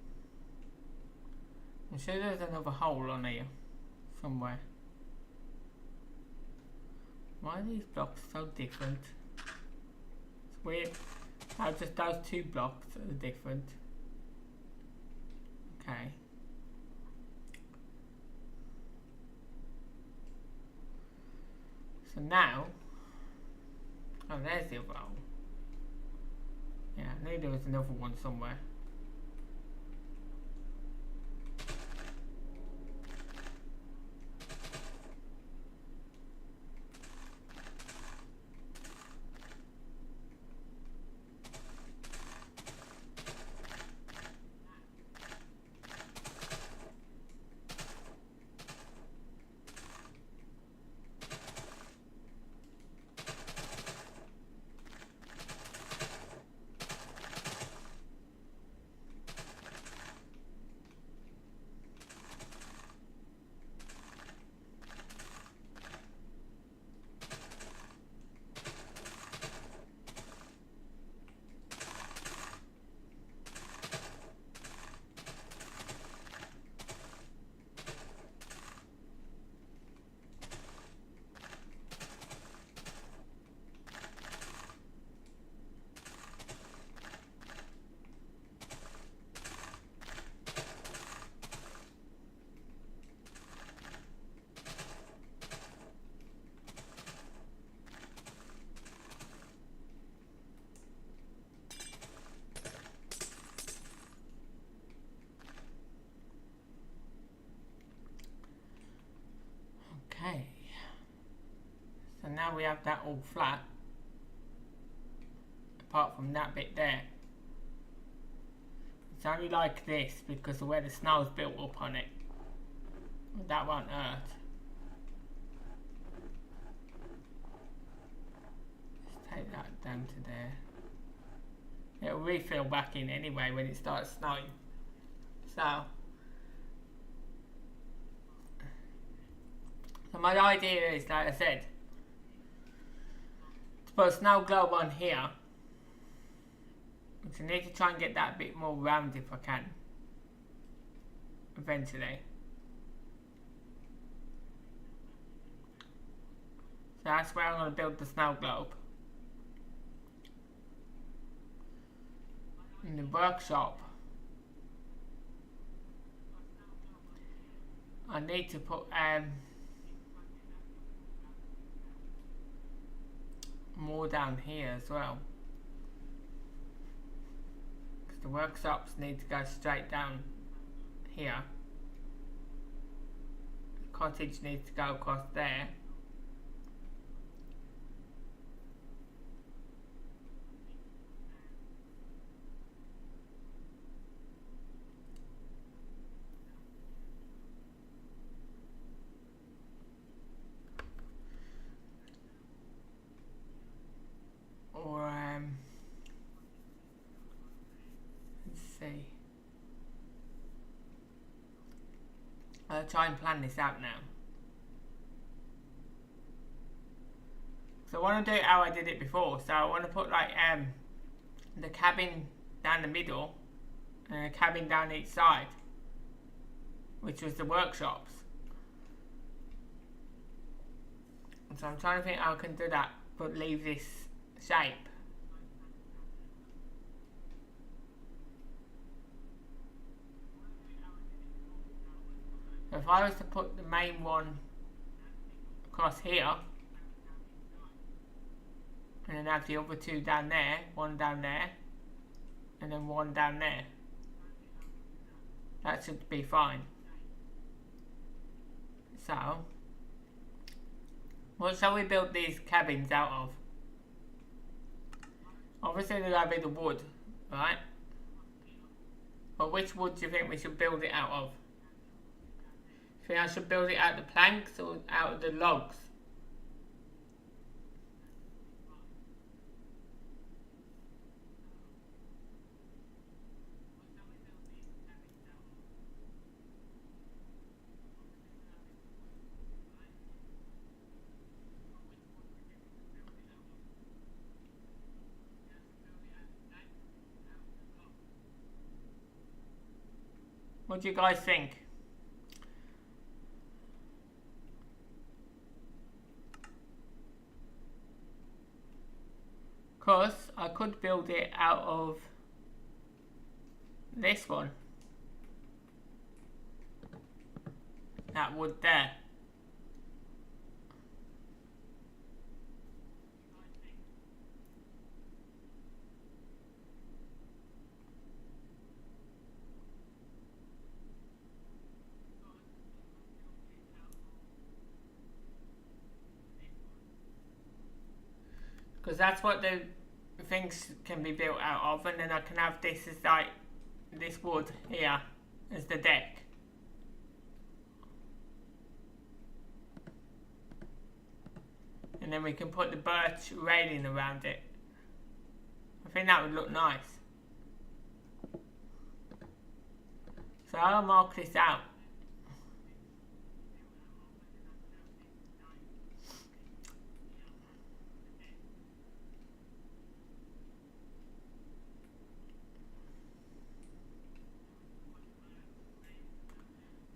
I'm sure there's another hole on here somewhere. Why are these blocks so different? It's weird how just those two blocks are different. Okay. So now, oh, there's the other hole. Yeah, I knew there was another one somewhere. Okay. So now we have that all flat. Apart from that bit there. It's only like this because of where the snow's built up on it. But that won't hurt. Let's take that down to there. It'll refill back in anyway when it starts snowing. So my idea is, like I said, to put a snow globe on here. Which I need to try and get that a bit more round if I can. Eventually. So that's where I'm going to build the snow globe. In the workshop, I need to put more down here as well. Because the workshops need to go straight down here. The cottage needs to go across there. Or let's see. I'll try and plan this out now. So I want to do it how I did it before. So I want to put like the cabin down the middle and a cabin down each side, which was the workshops. And so I'm trying to think how I can do that but leave this shape. So if I was to put the main one across here and then have the other two down there, one down there and then one down there, that should be fine. So what shall we build these cabins out of? Obviously they're going to be the wood, right? But which wood do you think we should build it out of? Do you think I should build it out of the planks or out of the logs? What do you guys think? Because I could build it out of this one. That wood there. Because that's what the things can be built out of, and then I can have this as like this wood here as the deck. And then we can put the birch railing around it. I think that would look nice. So I'll mark this out.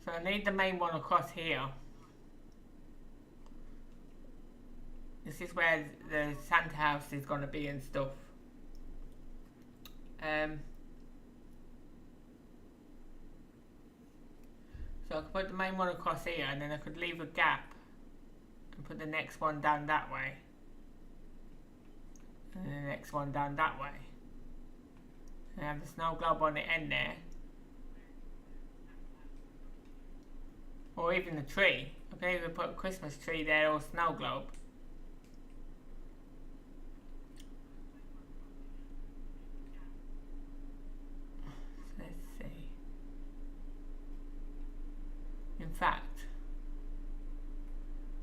So I need the main one across here. This is where the Santa house is going to be and stuff. So I could put the main one across here, and then I could leave a gap and put the next one down that way. And then the next one down that way. And have the snow globe on the end there. Or even the tree. I can even put a Christmas tree there or snow globe. Let's see. In fact,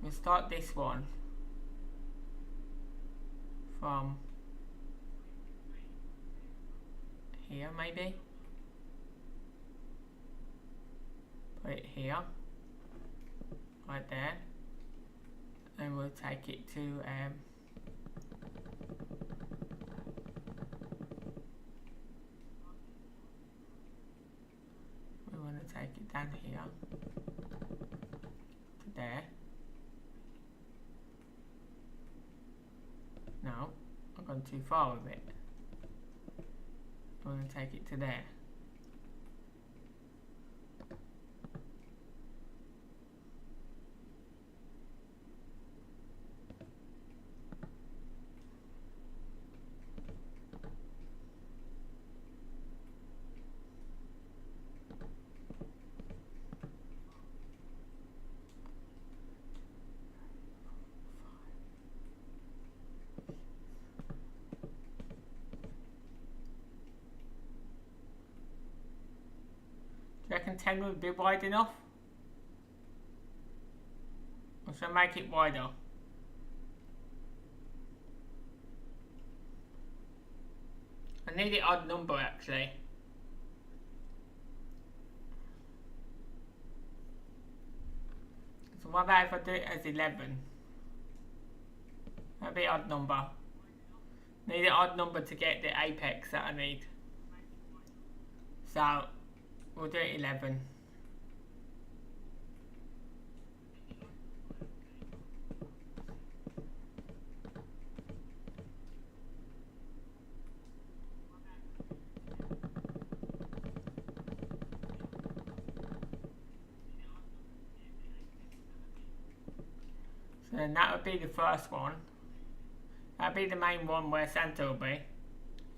we'll start this one from here maybe. Put it here. Right there, and we'll take it to we want to take it down here to there. No, I've gone too far with it. I want to take it to there. Do you reckon 10 would be wide enough? Or should I make it wider? I need it odd number actually. So what about if I do it as 11? That'd be odd number. Need an odd number to get the apex that I need. So we'll do it 11. So then that would be the first one. That'd be the main one where Santa will be.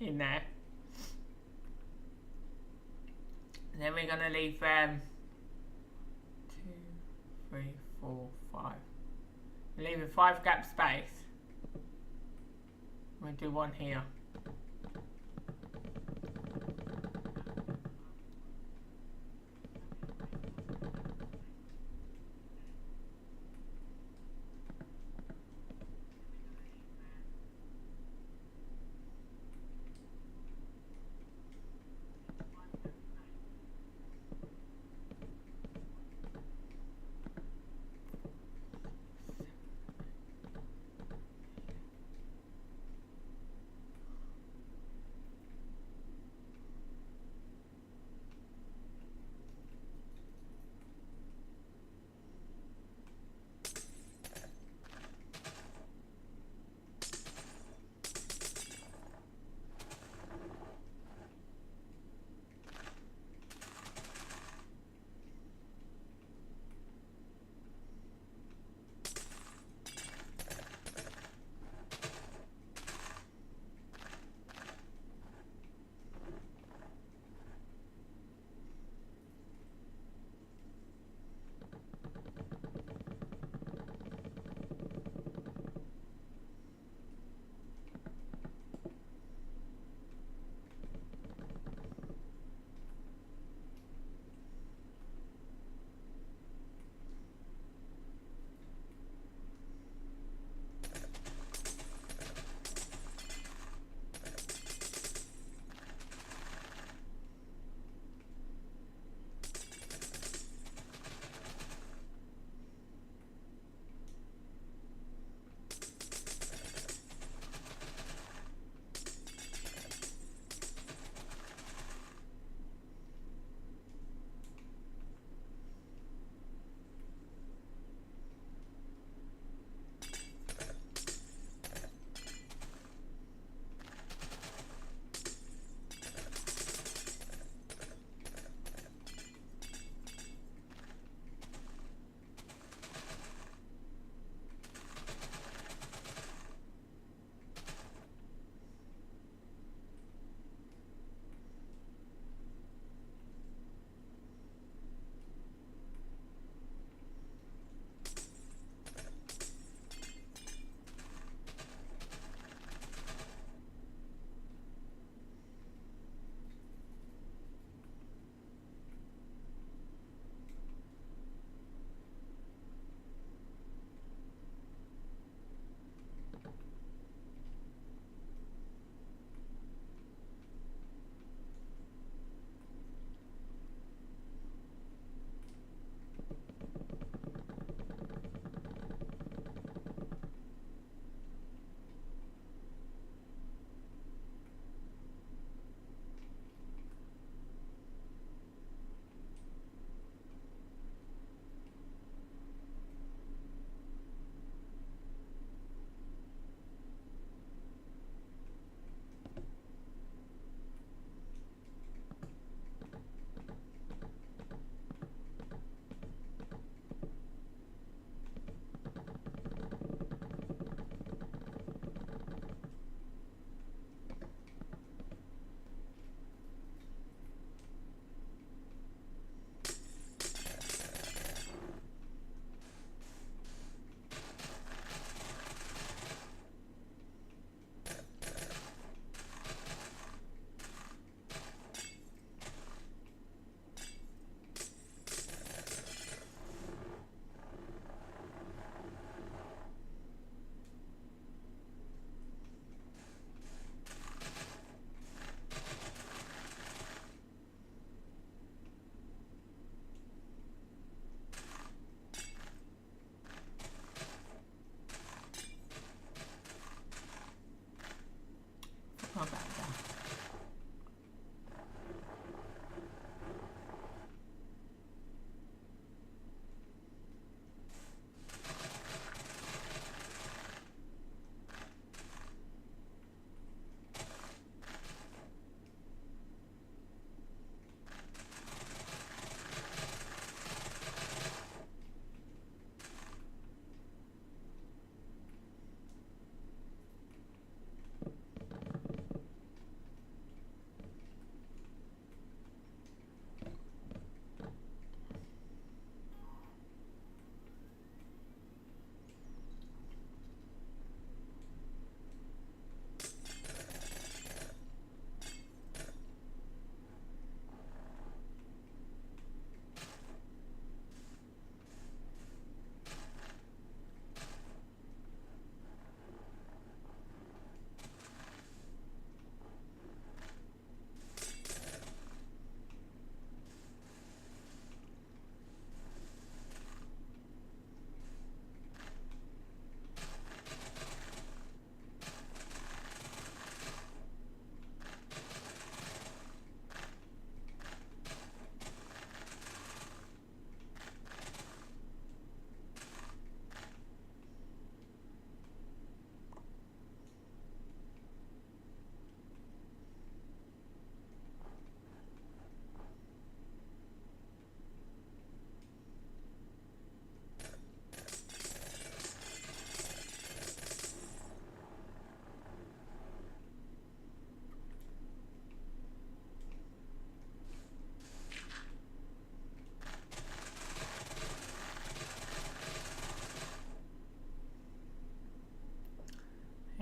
In there. And then we're going to leave 2, 3, 4, 5. We'll leave a 5 gap space. We'll do one here.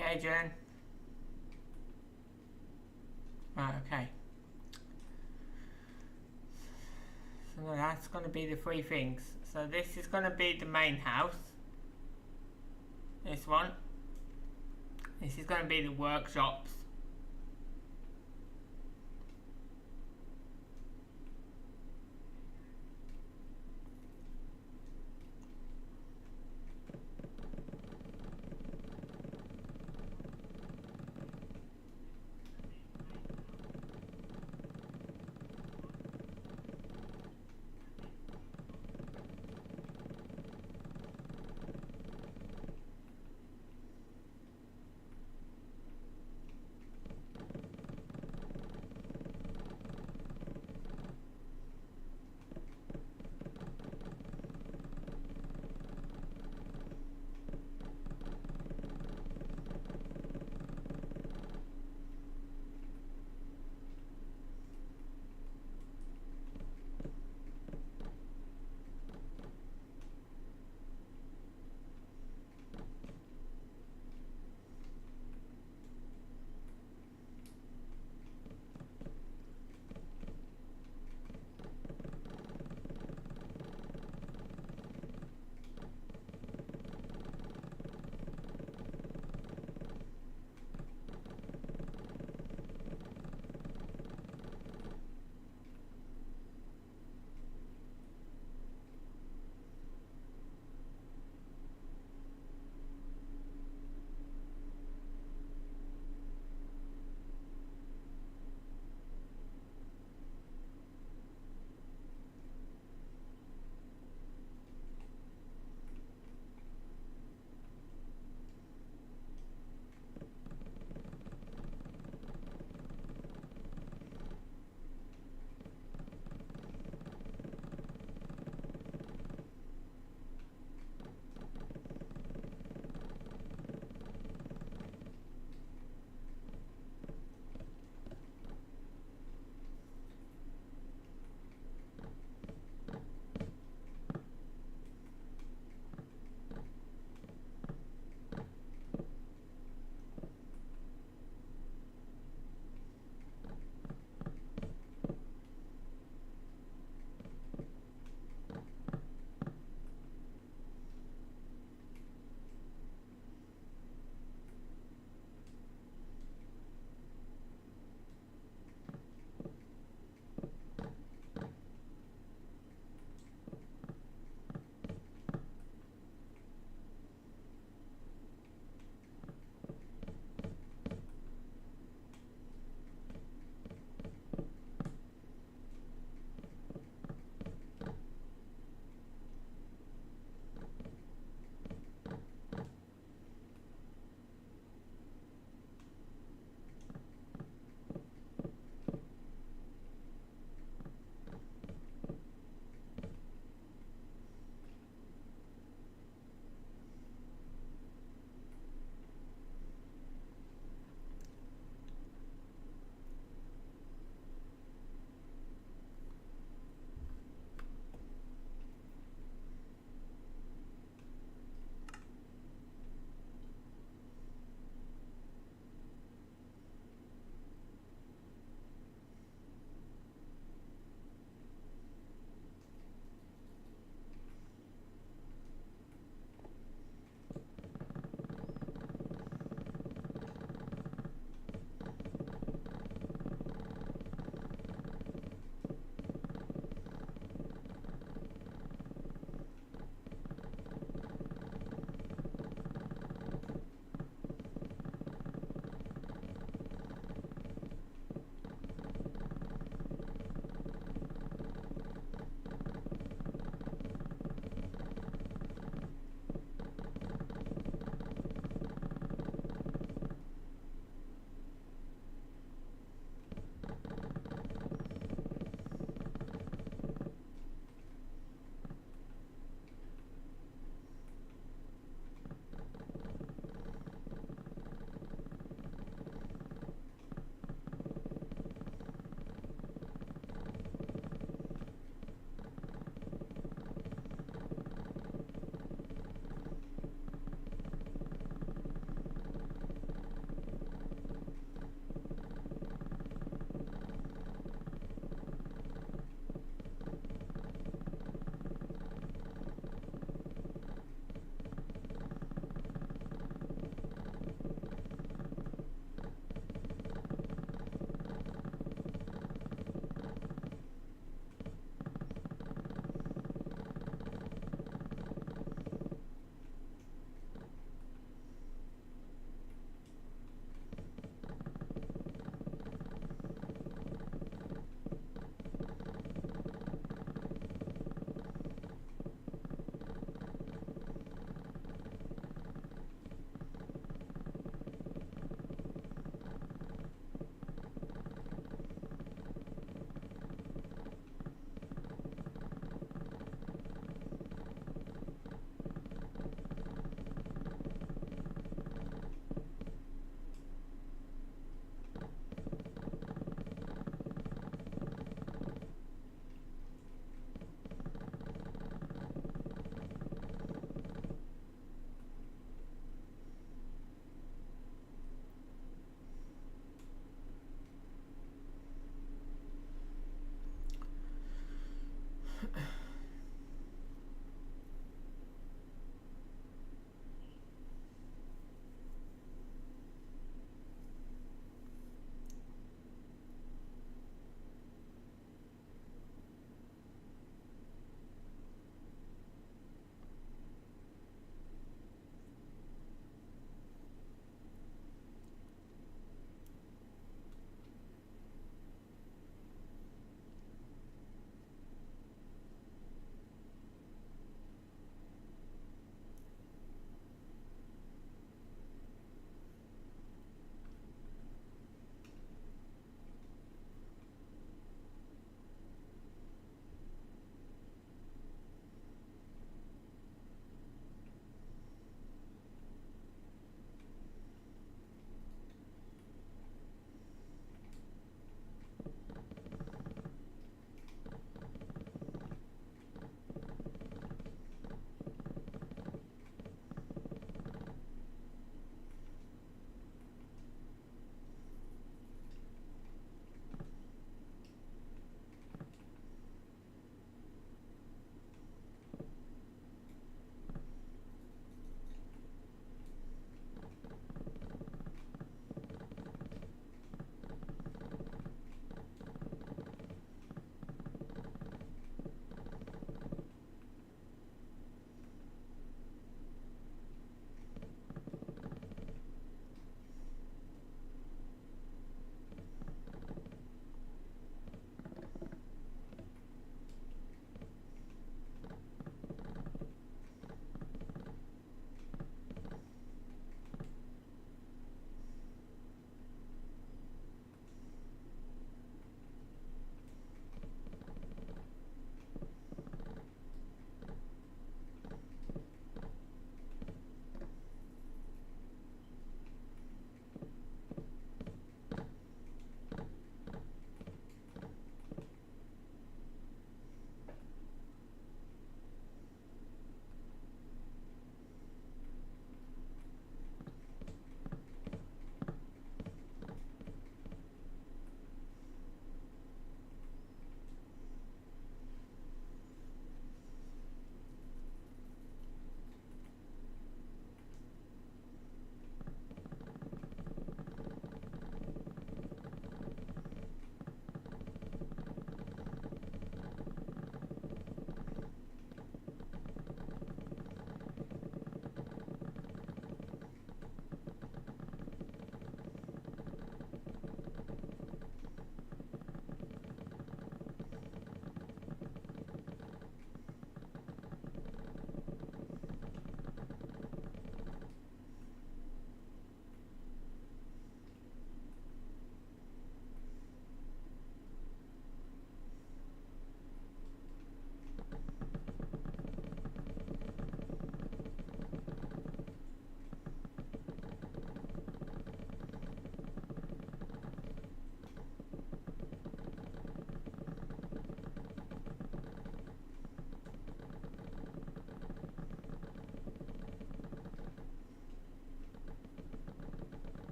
Hey, Adrian. Right, okay. So now that's going to be the three things. So this is going to be the main house. This one. This is going to be the workshops.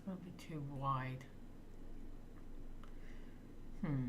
might be too wide. Hmm.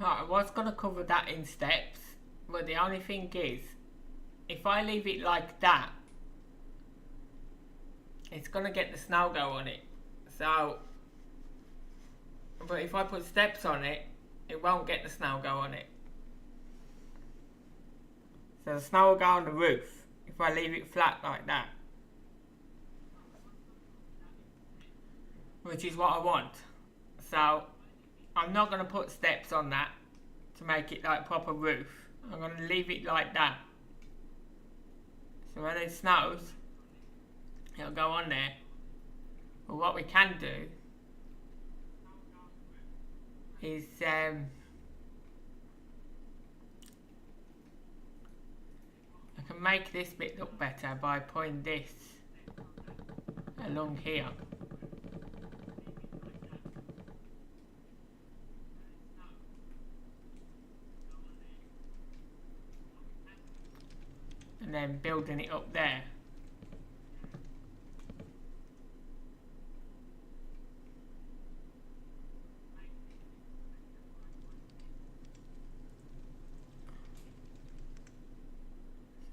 Right, I was going to cover that in steps, but the only thing is, if I leave it like that, it's going to get the snow go on it. So, but if I put steps on it, it won't get the snow go on it. So the snow will go on the roof if I leave it flat like that. Which is what I want. So I'm not going to put steps on that to make it like proper roof. I'm going to leave it like that. So when it snows, it'll go on there. But what we can do is I can make this bit look better by putting this along here. And then building it up there.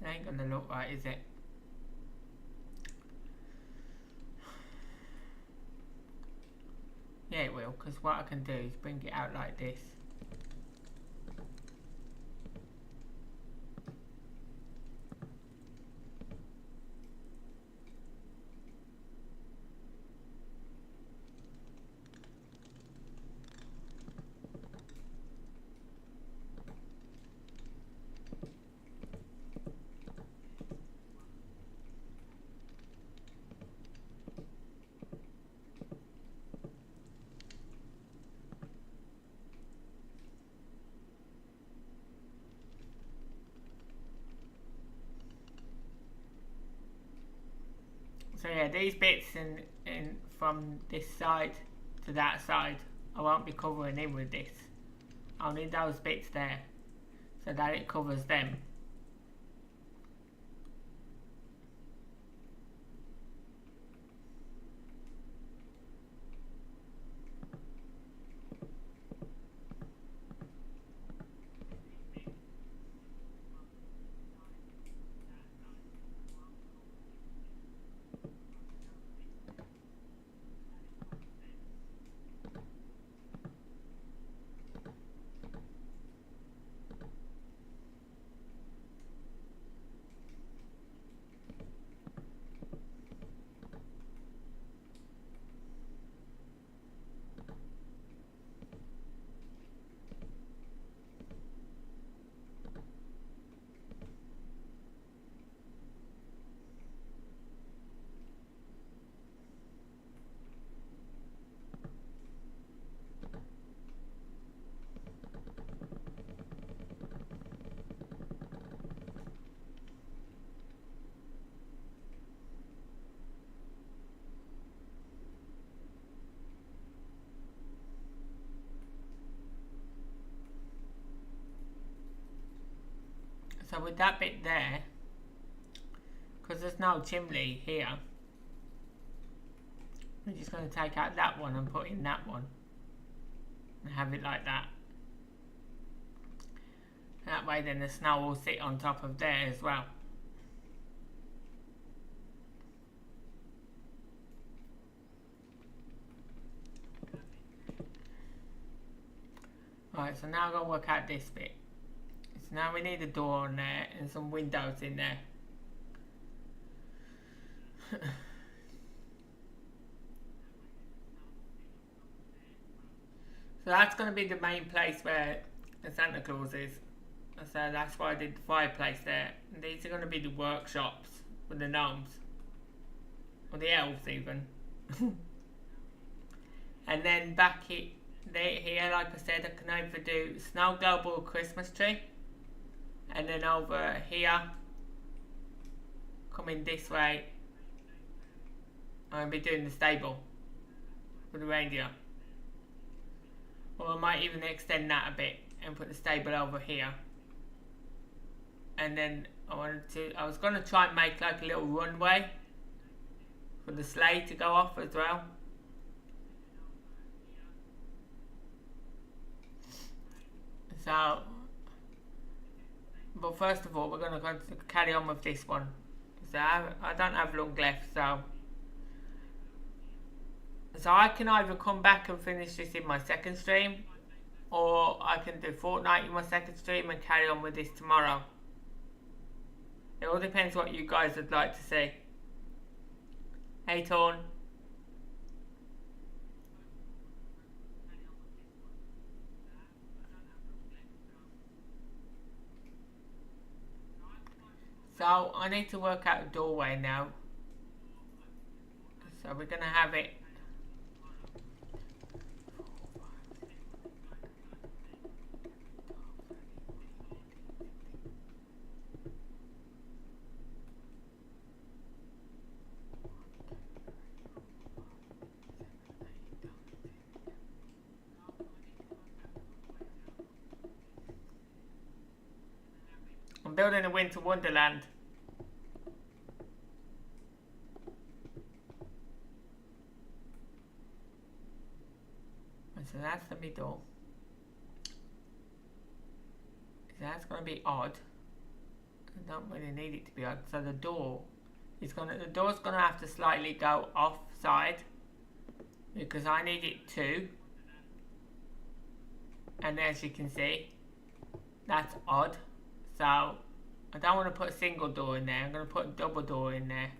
It ain't gonna look right, is it? Yeah, it will, because what I can do is bring it out like this. So yeah, these bits in from this side to that side, I won't be covering in with this. I'll need those bits there so that it covers them. So with that bit there, because there's no chimney here, we're just going to take out that one and put in that one and have it like that. That way then the snow will sit on top of there as well. Right, so now I'm going to work out this bit. So now we need a door on there and some windows in there. So that's going to be the main place where the Santa Claus is. So that's why I did the fireplace there. And these are going to be the workshops for the gnomes. Or the elves even. And then back here, like I said, I can either do snow globe or Christmas tree. And then over here, coming this way, I'm going to be doing the stable for the reindeer. Or I might even extend that a bit and put the stable over here. And then I was going to try and make like a little runway for the sleigh to go off as well. So, but first of all, we're going to carry on with this one. So I don't have long left, so I can either come back and finish this in my second stream, or I can do Fortnite in my second stream and carry on with this tomorrow. It all depends what you guys would like to see. Hey Torn. So I need to work out a doorway now. So we're gonna have it. I'm building a winter wonderland. So that's the middle. That's going to be odd. I don't really need it to be odd. So the door's gonna have to slightly go offside because I need it to. And as you can see, that's odd. So I don't want to put a single door in there. I'm going to put a double door in there.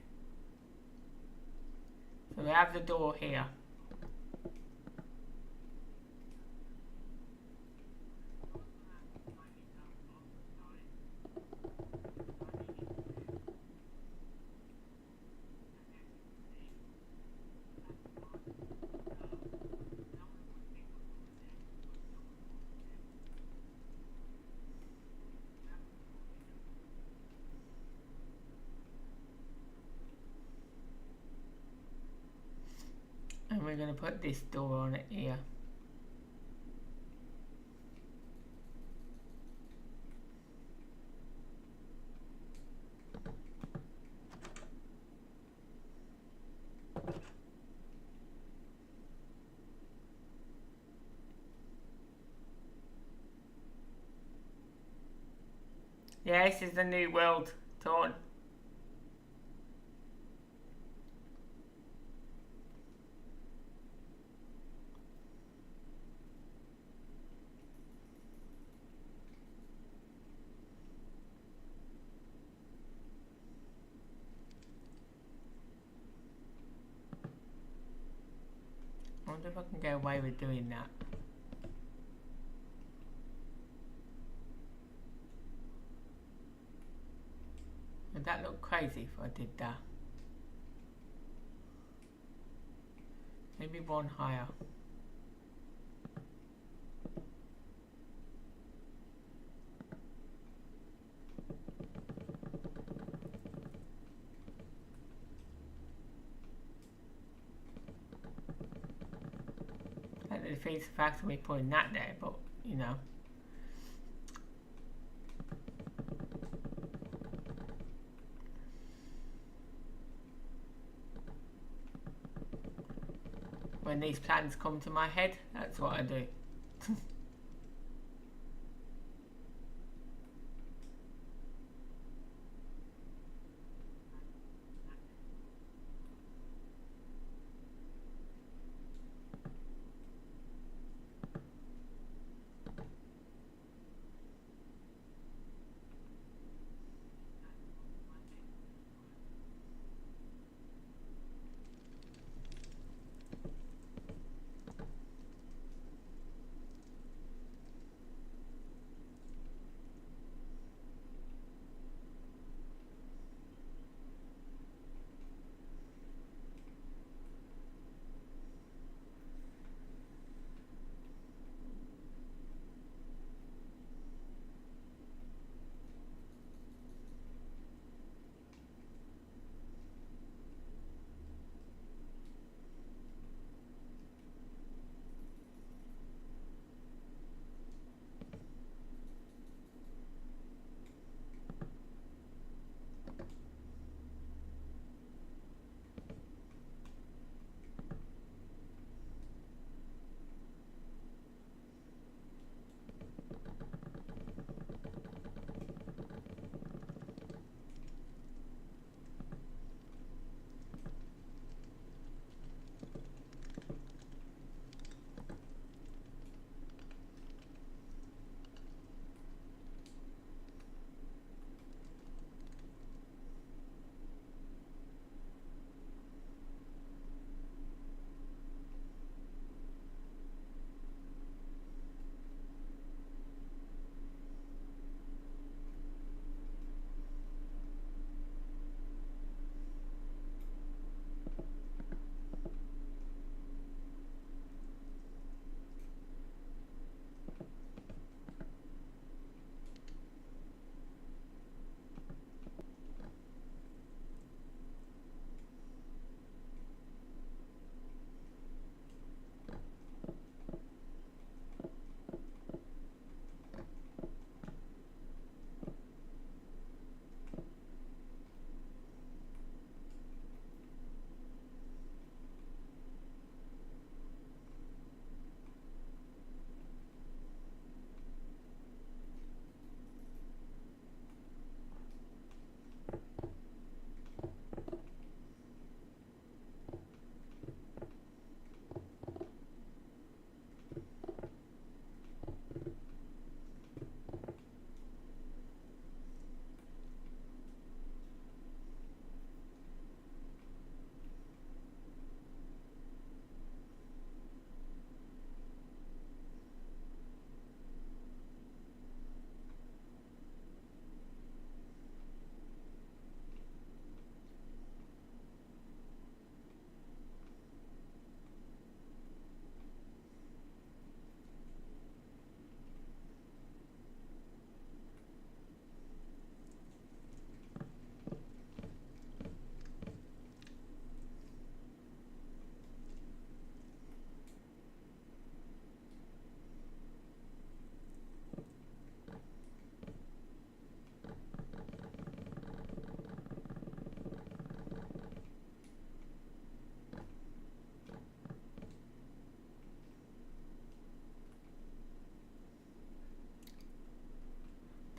So we have the door here. And we're going to put this door on it here. Yeah, this is the new world, Torn. I wonder if I can get away with doing that. Would that look crazy if I did that? Maybe one higher. That defeats the fact of me putting that there, but you know. When these plans come to my head, that's what I do.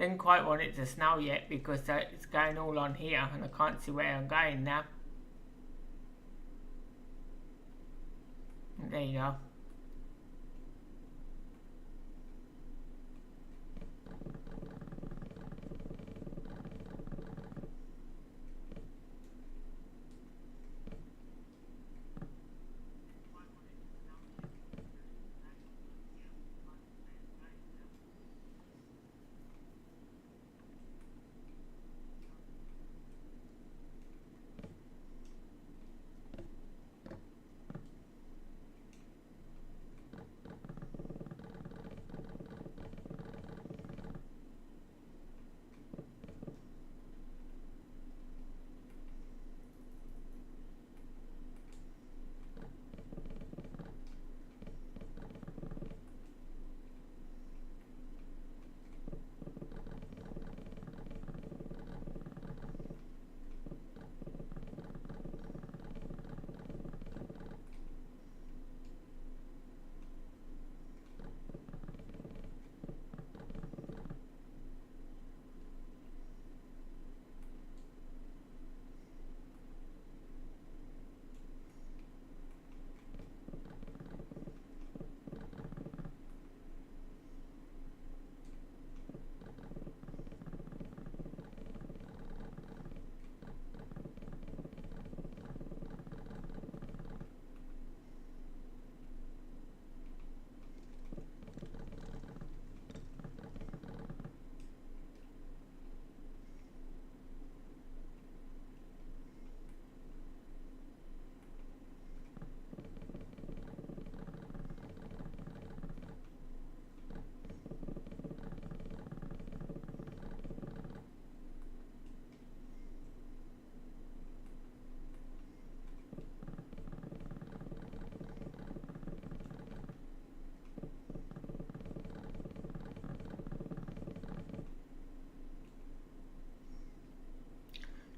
Didn't quite want it to snow yet because it's going all on here and I can't see where I'm going now. There you go.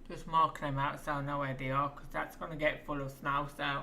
Just mark them out so I know where they are, because that's going to get full of snow, so...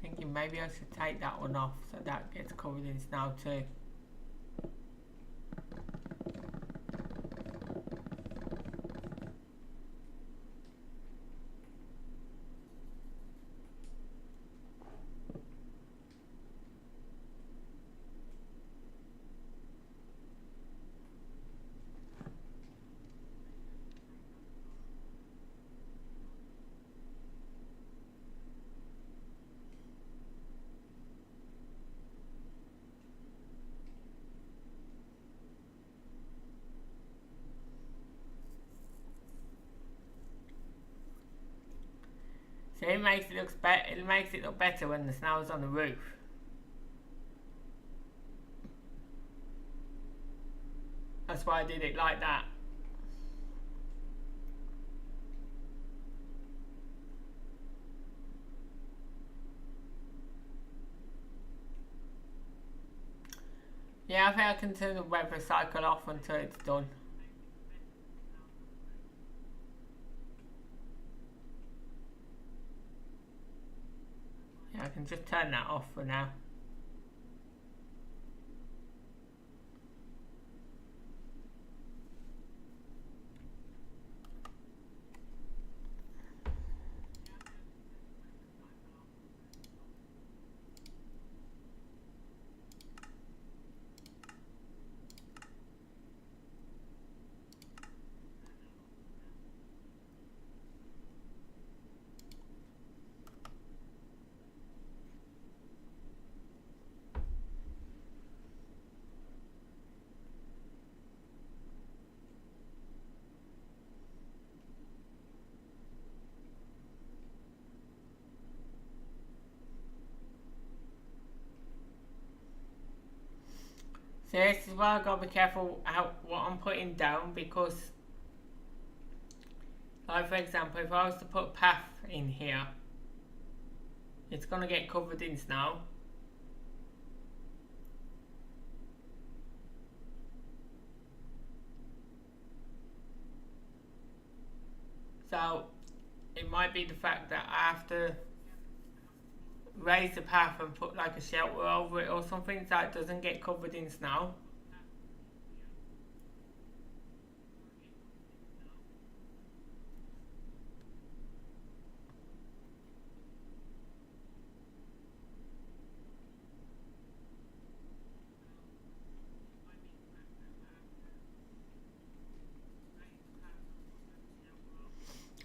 Thinking maybe I should take that one off so that gets covered in snow too. See, it makes it look it makes it look better when the snow's on the roof. That's why I did it like that. Yeah, I think I can turn the weather cycle off until it's done. Yeah, I can just turn that off for now. So this is why I gotta be careful what I'm putting down, because, like for example, if I was to put a path in here, it's gonna get covered in snow. So it might be the fact that I have to raise the path and put like a shelter over it or something so it doesn't get covered in snow.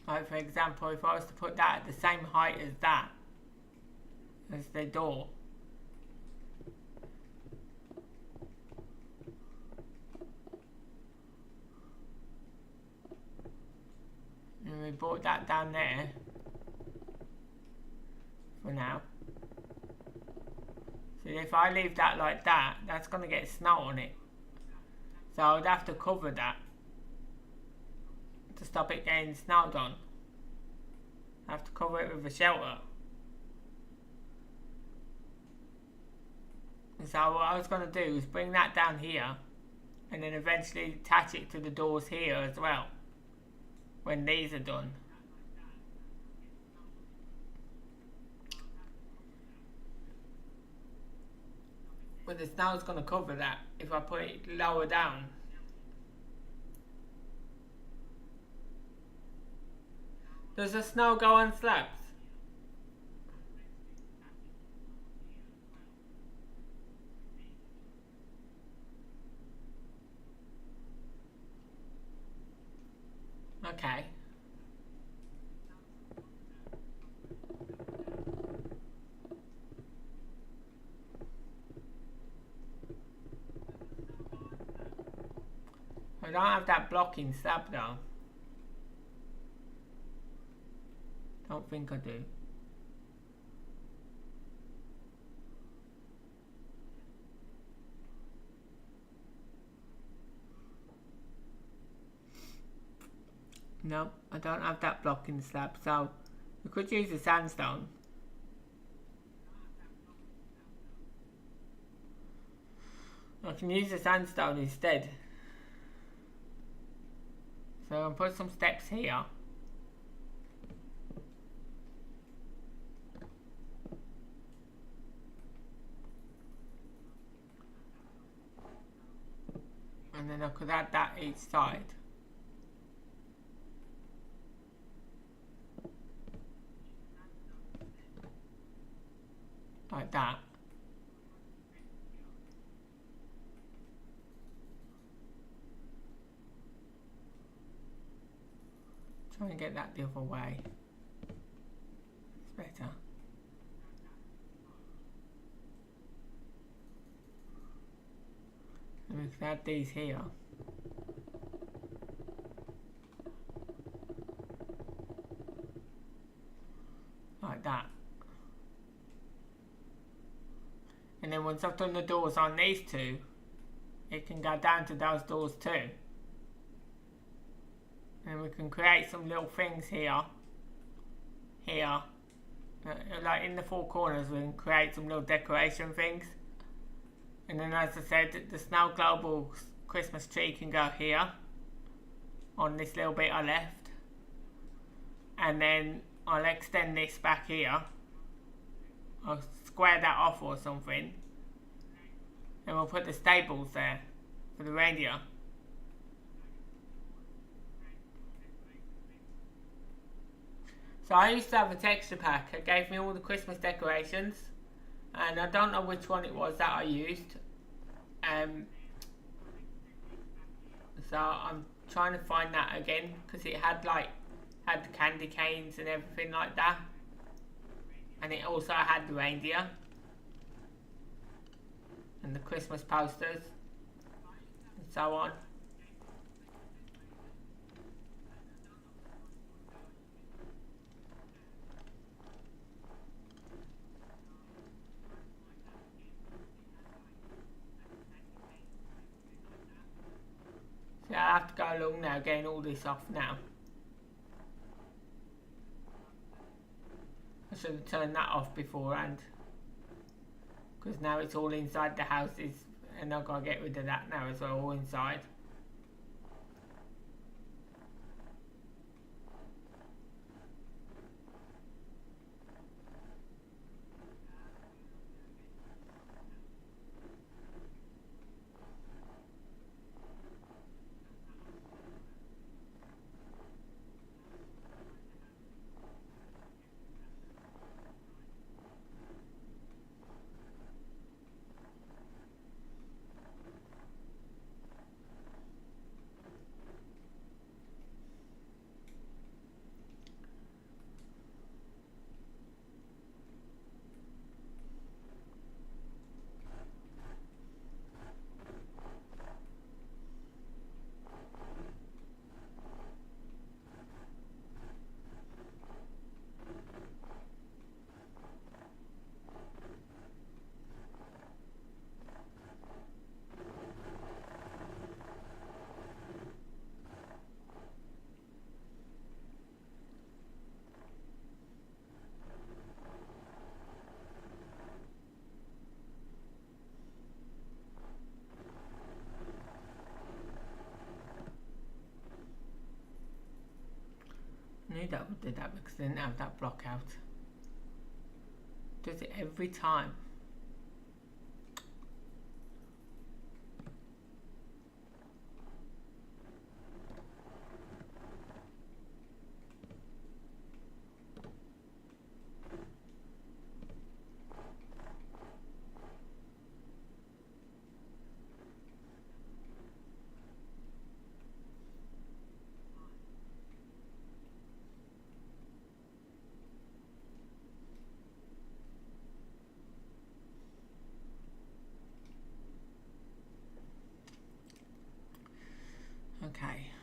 Like for example, if I was to put that at the same height as that, as the door, and we brought that down there for now. So if I leave that like that, that's going to get snow on it. So I would have to cover that to stop it getting snowed on. I have to cover it with a shelter. So what I was going to do is bring that down here and then eventually attach it to the doors here as well when these are done. But the snow's going to cover that if I put it lower down. Does the snow go on slabs? Okay. I don't have that blocking slab though. Don't think I do. No, I don't have that blocking slab, so we could use the sandstone. I can use the sandstone instead. So I'll put some steps here. And then I could add that each side. Like that. Try and get that the other way. It's better. And we can add these here. Like that. And then once I've done the doors on these two, it can go down to those doors too. And we can create some little things here. Like in the four corners we can create some little decoration things. And then as I said, the Snow Global Christmas tree can go here. On this little bit I left. And then I'll extend this back here. I'll square that off or something. And we'll put the stables there for the reindeer. So I used to have a texture pack that gave me all the Christmas decorations, and I don't know which one it was that I used. So I'm trying to find that again because it had had candy canes and everything like that, and it also had the reindeer and the Christmas posters and so on. have to go along now getting all this off now. I should have turned that off beforehand. Because now it's all inside the houses and I've got to get rid of that now as well, all inside. I knew that would do that because I didn't have that block out. Does it every time. Okay.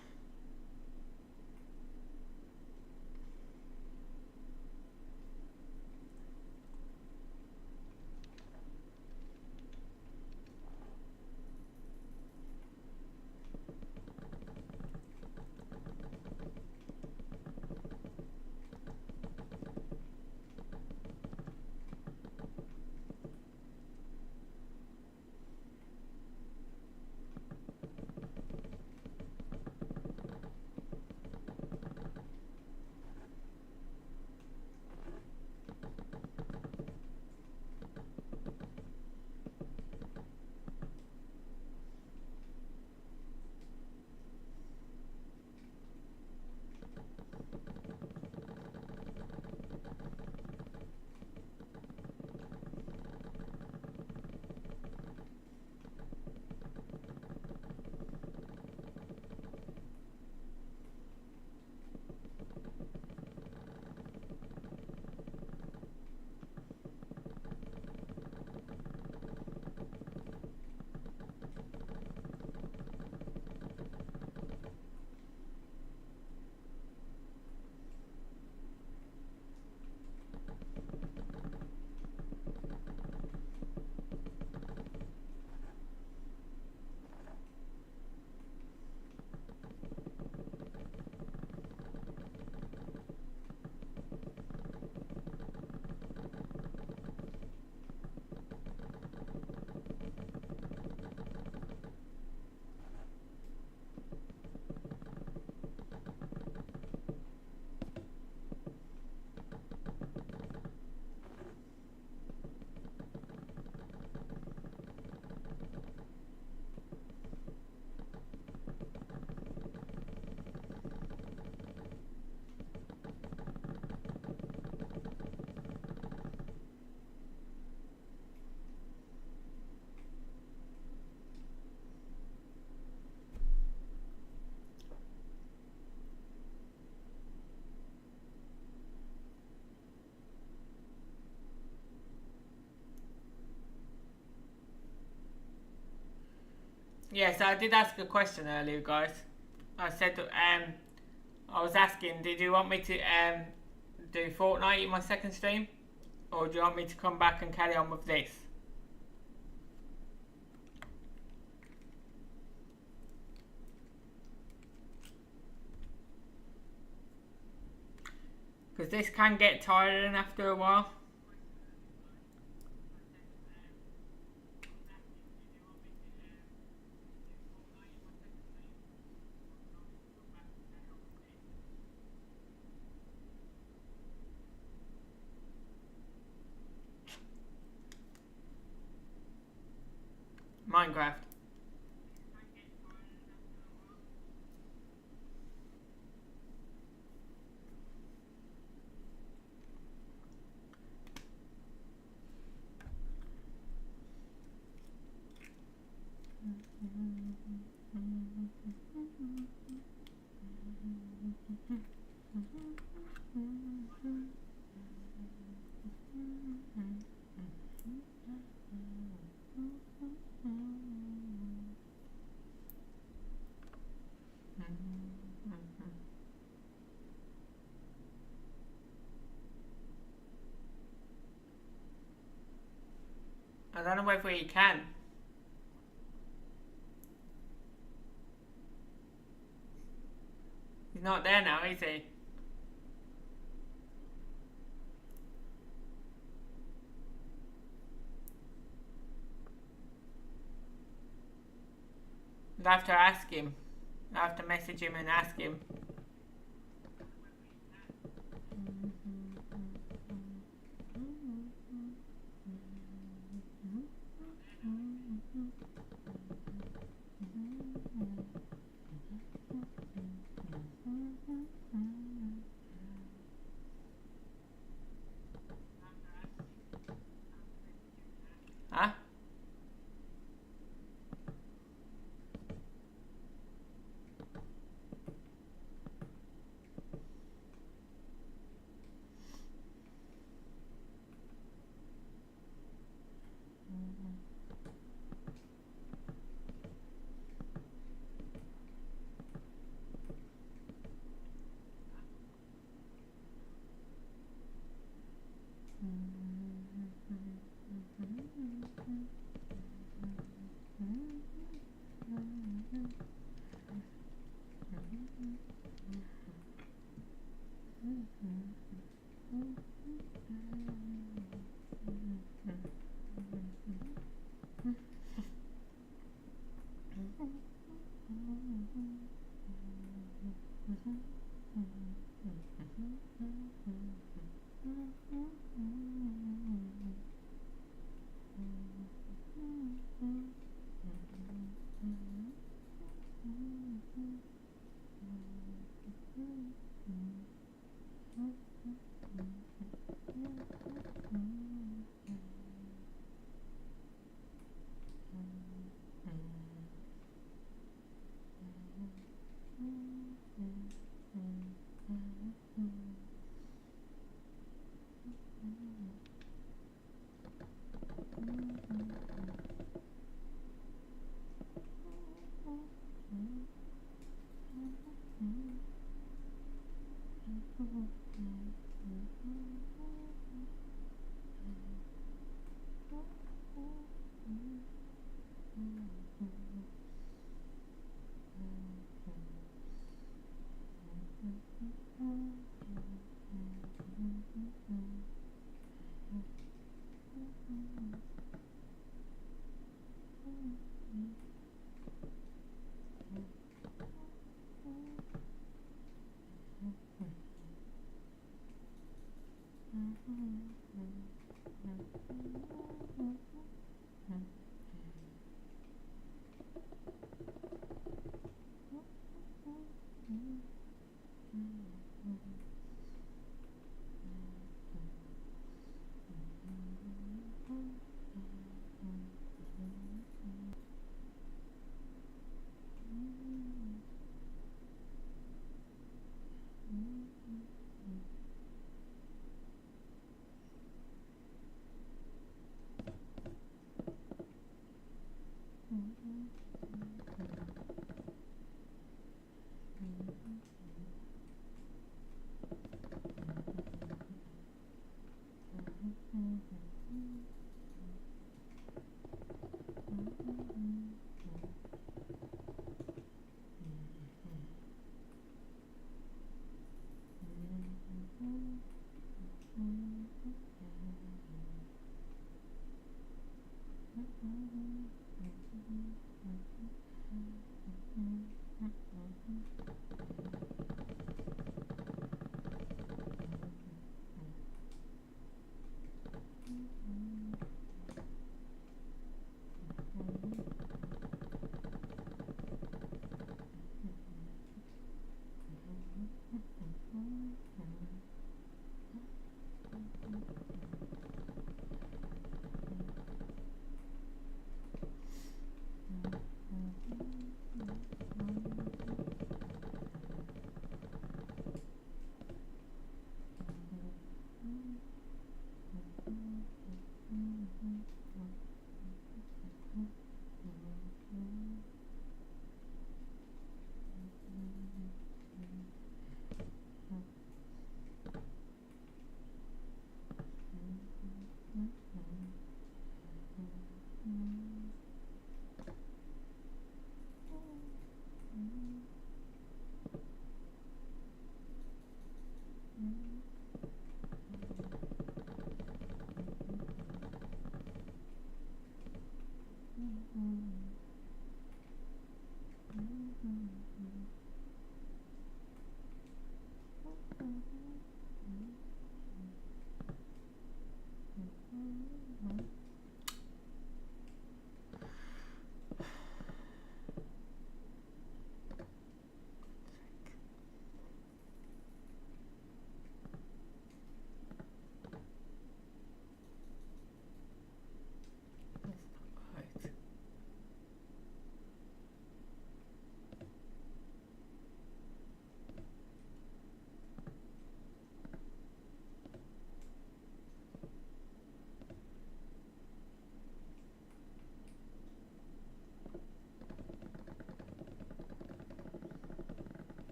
Yes, I did ask a question earlier, guys. I said, I was asking, did you want me to do Fortnite in my second stream? Or do you want me to come back and carry on with this? Because this can get tiring after a while. Minecraft. I don't know whether you can. He's not there now, is he? I'll have to ask him. I'll have to message him and ask him. Huh?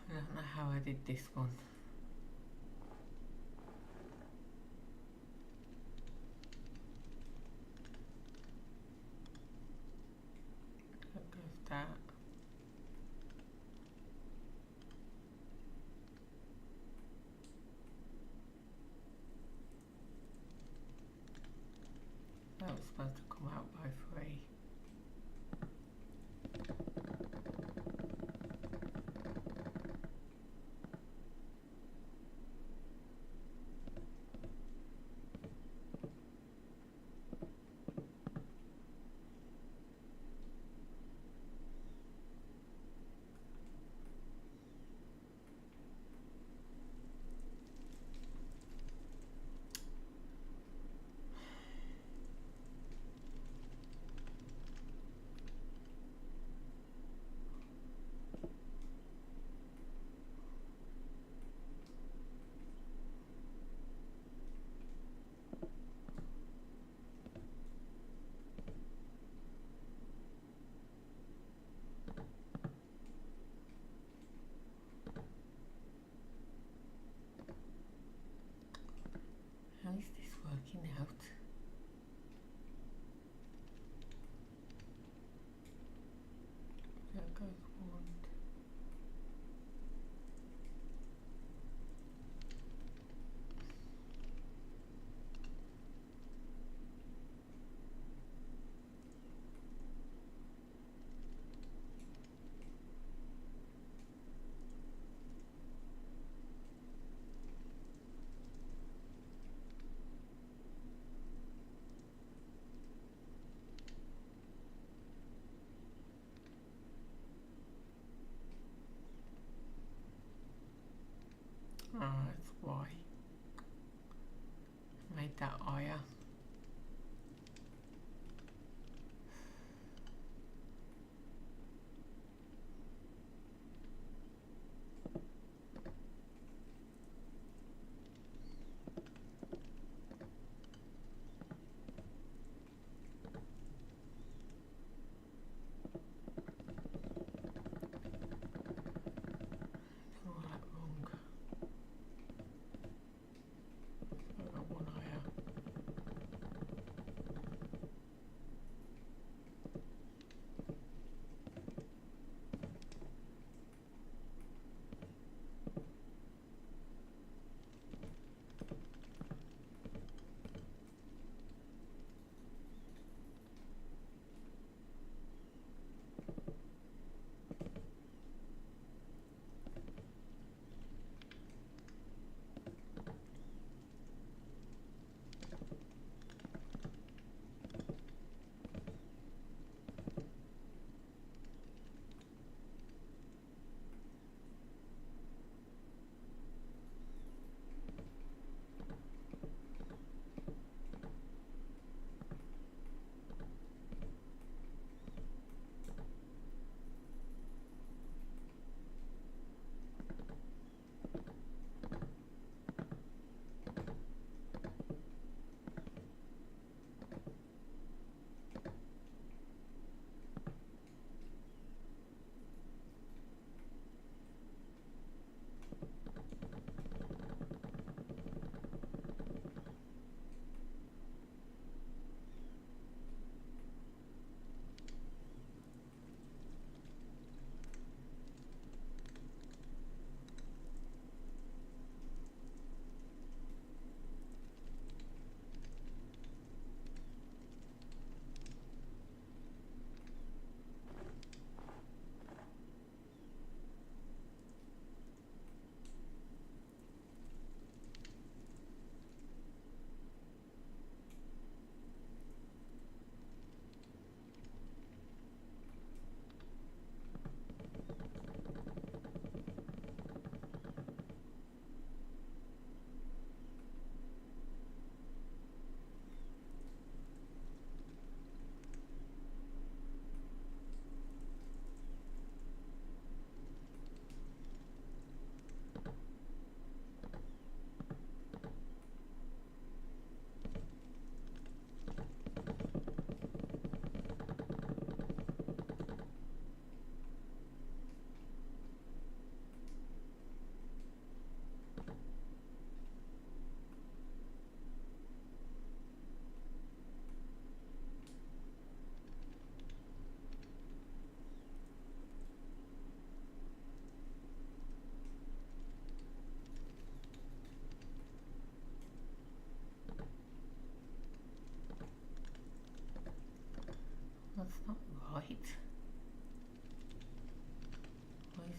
I don't know how I did this one. That goes that. That was supposed to come out by 3. How is this working out? That goes 1. Oh, that's why. Made that higher. All that wrong. Got 1 higher.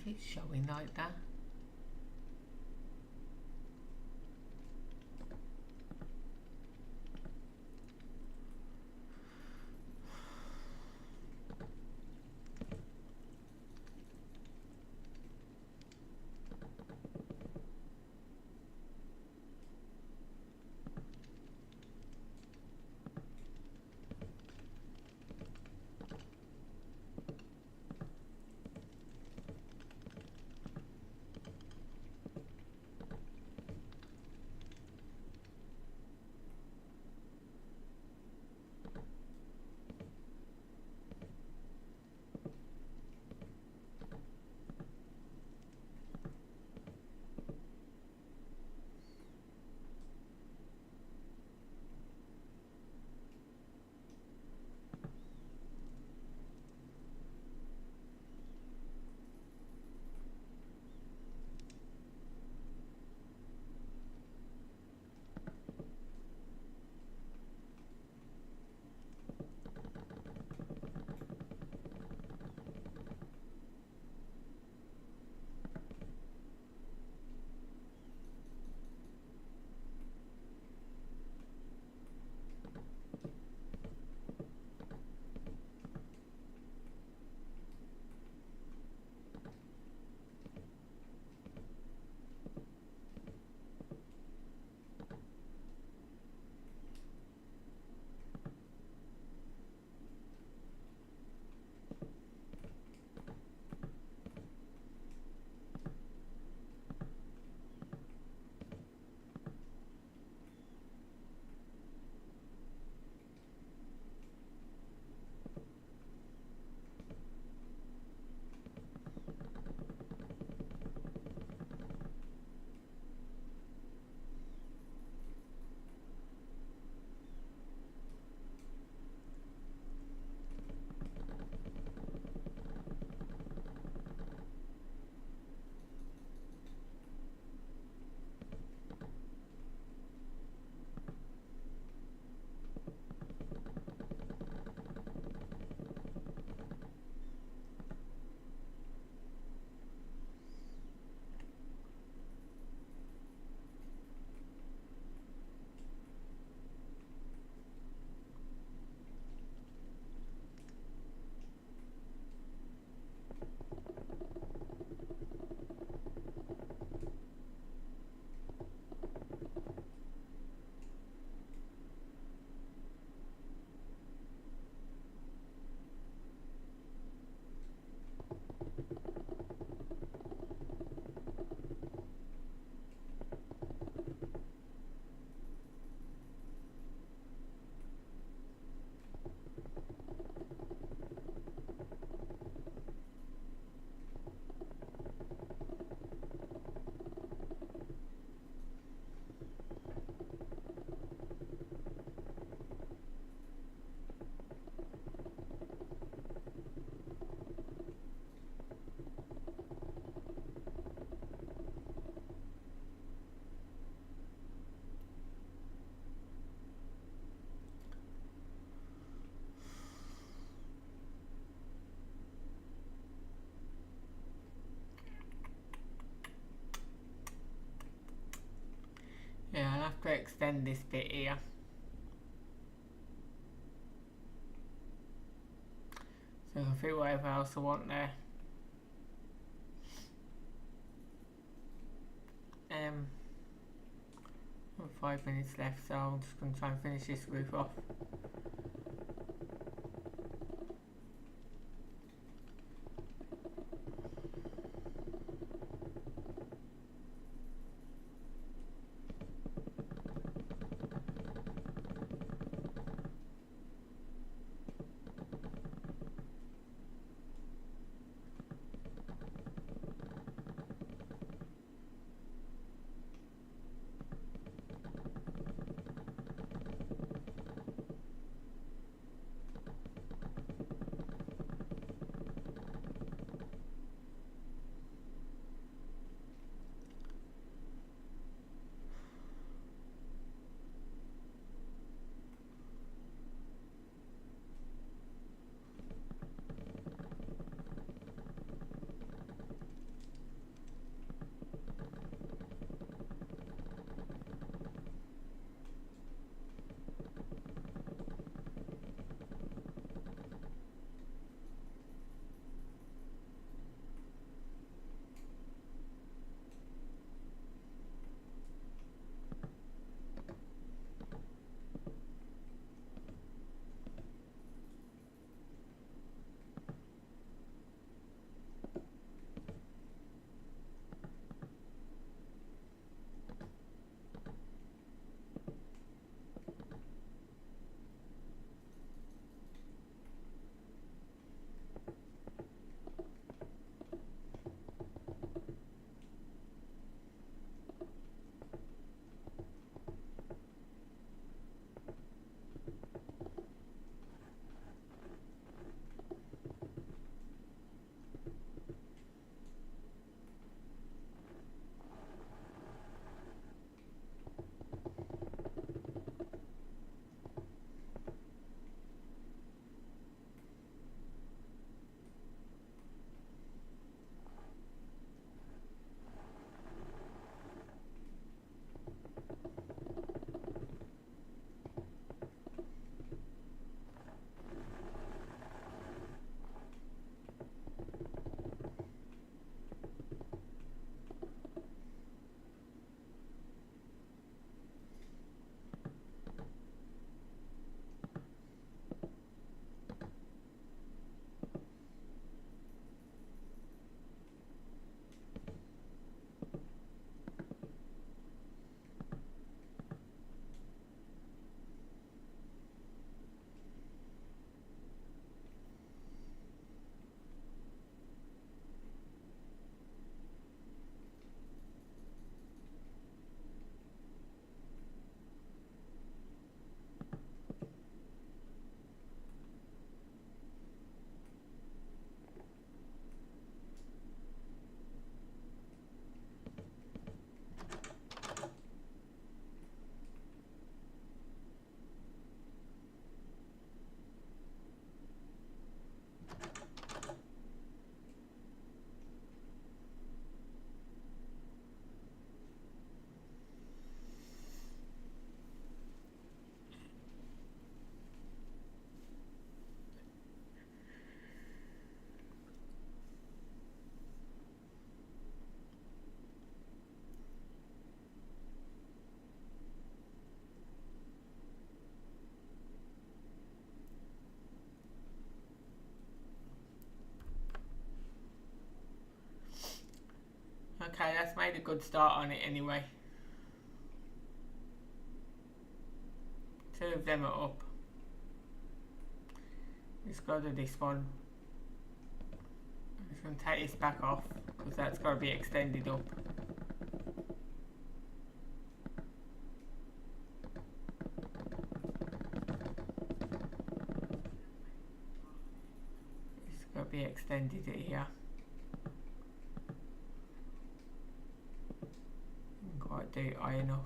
It's showing like that. Yeah, I'll have to extend this bit here. So I can fit whatever else I want there. 5 minutes left, so I'm just going to try and finish this roof off. Okay, that's made a good start on it anyway. 2 of them are up. Let's go to this one. I'm just going to take this back off because that's got to be extended up. It's got to be extended here. Quite do it high enough.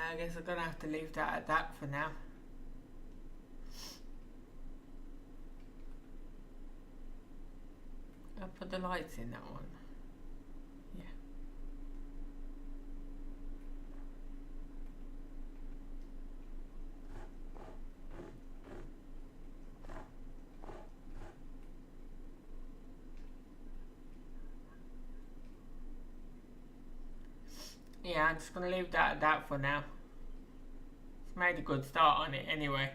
I guess I'm gonna have to leave that at that for now. I'll put the lights in that one. Yeah. Yeah, I'm just gonna leave that at that for now. It's made a good start on it anyway.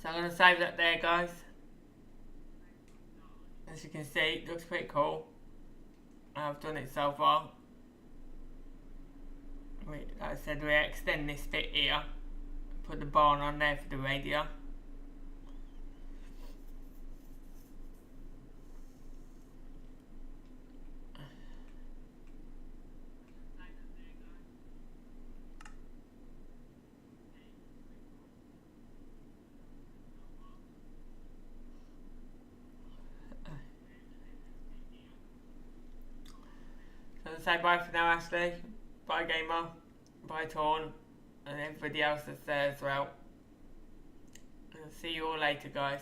So I'm going to save that there, guys. As you can see, it looks pretty cool. I've done it so far. Like I said, we extend this bit here. Put the barn on there for the radio. So say bye for now, Ashley. Bye, Gamer. Bye, Torn. And everybody else that's there as well. And I'll see you all later, guys.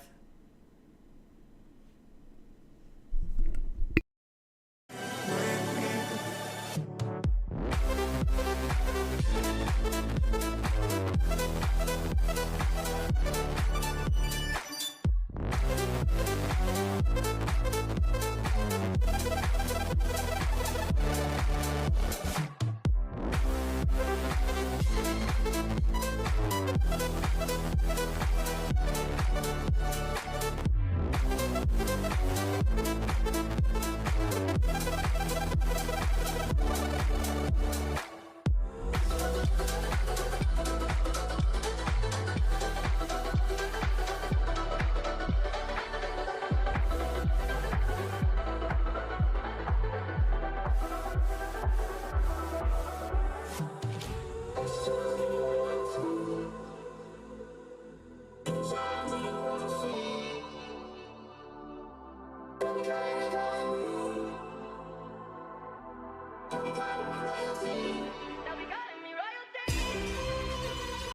Thank you.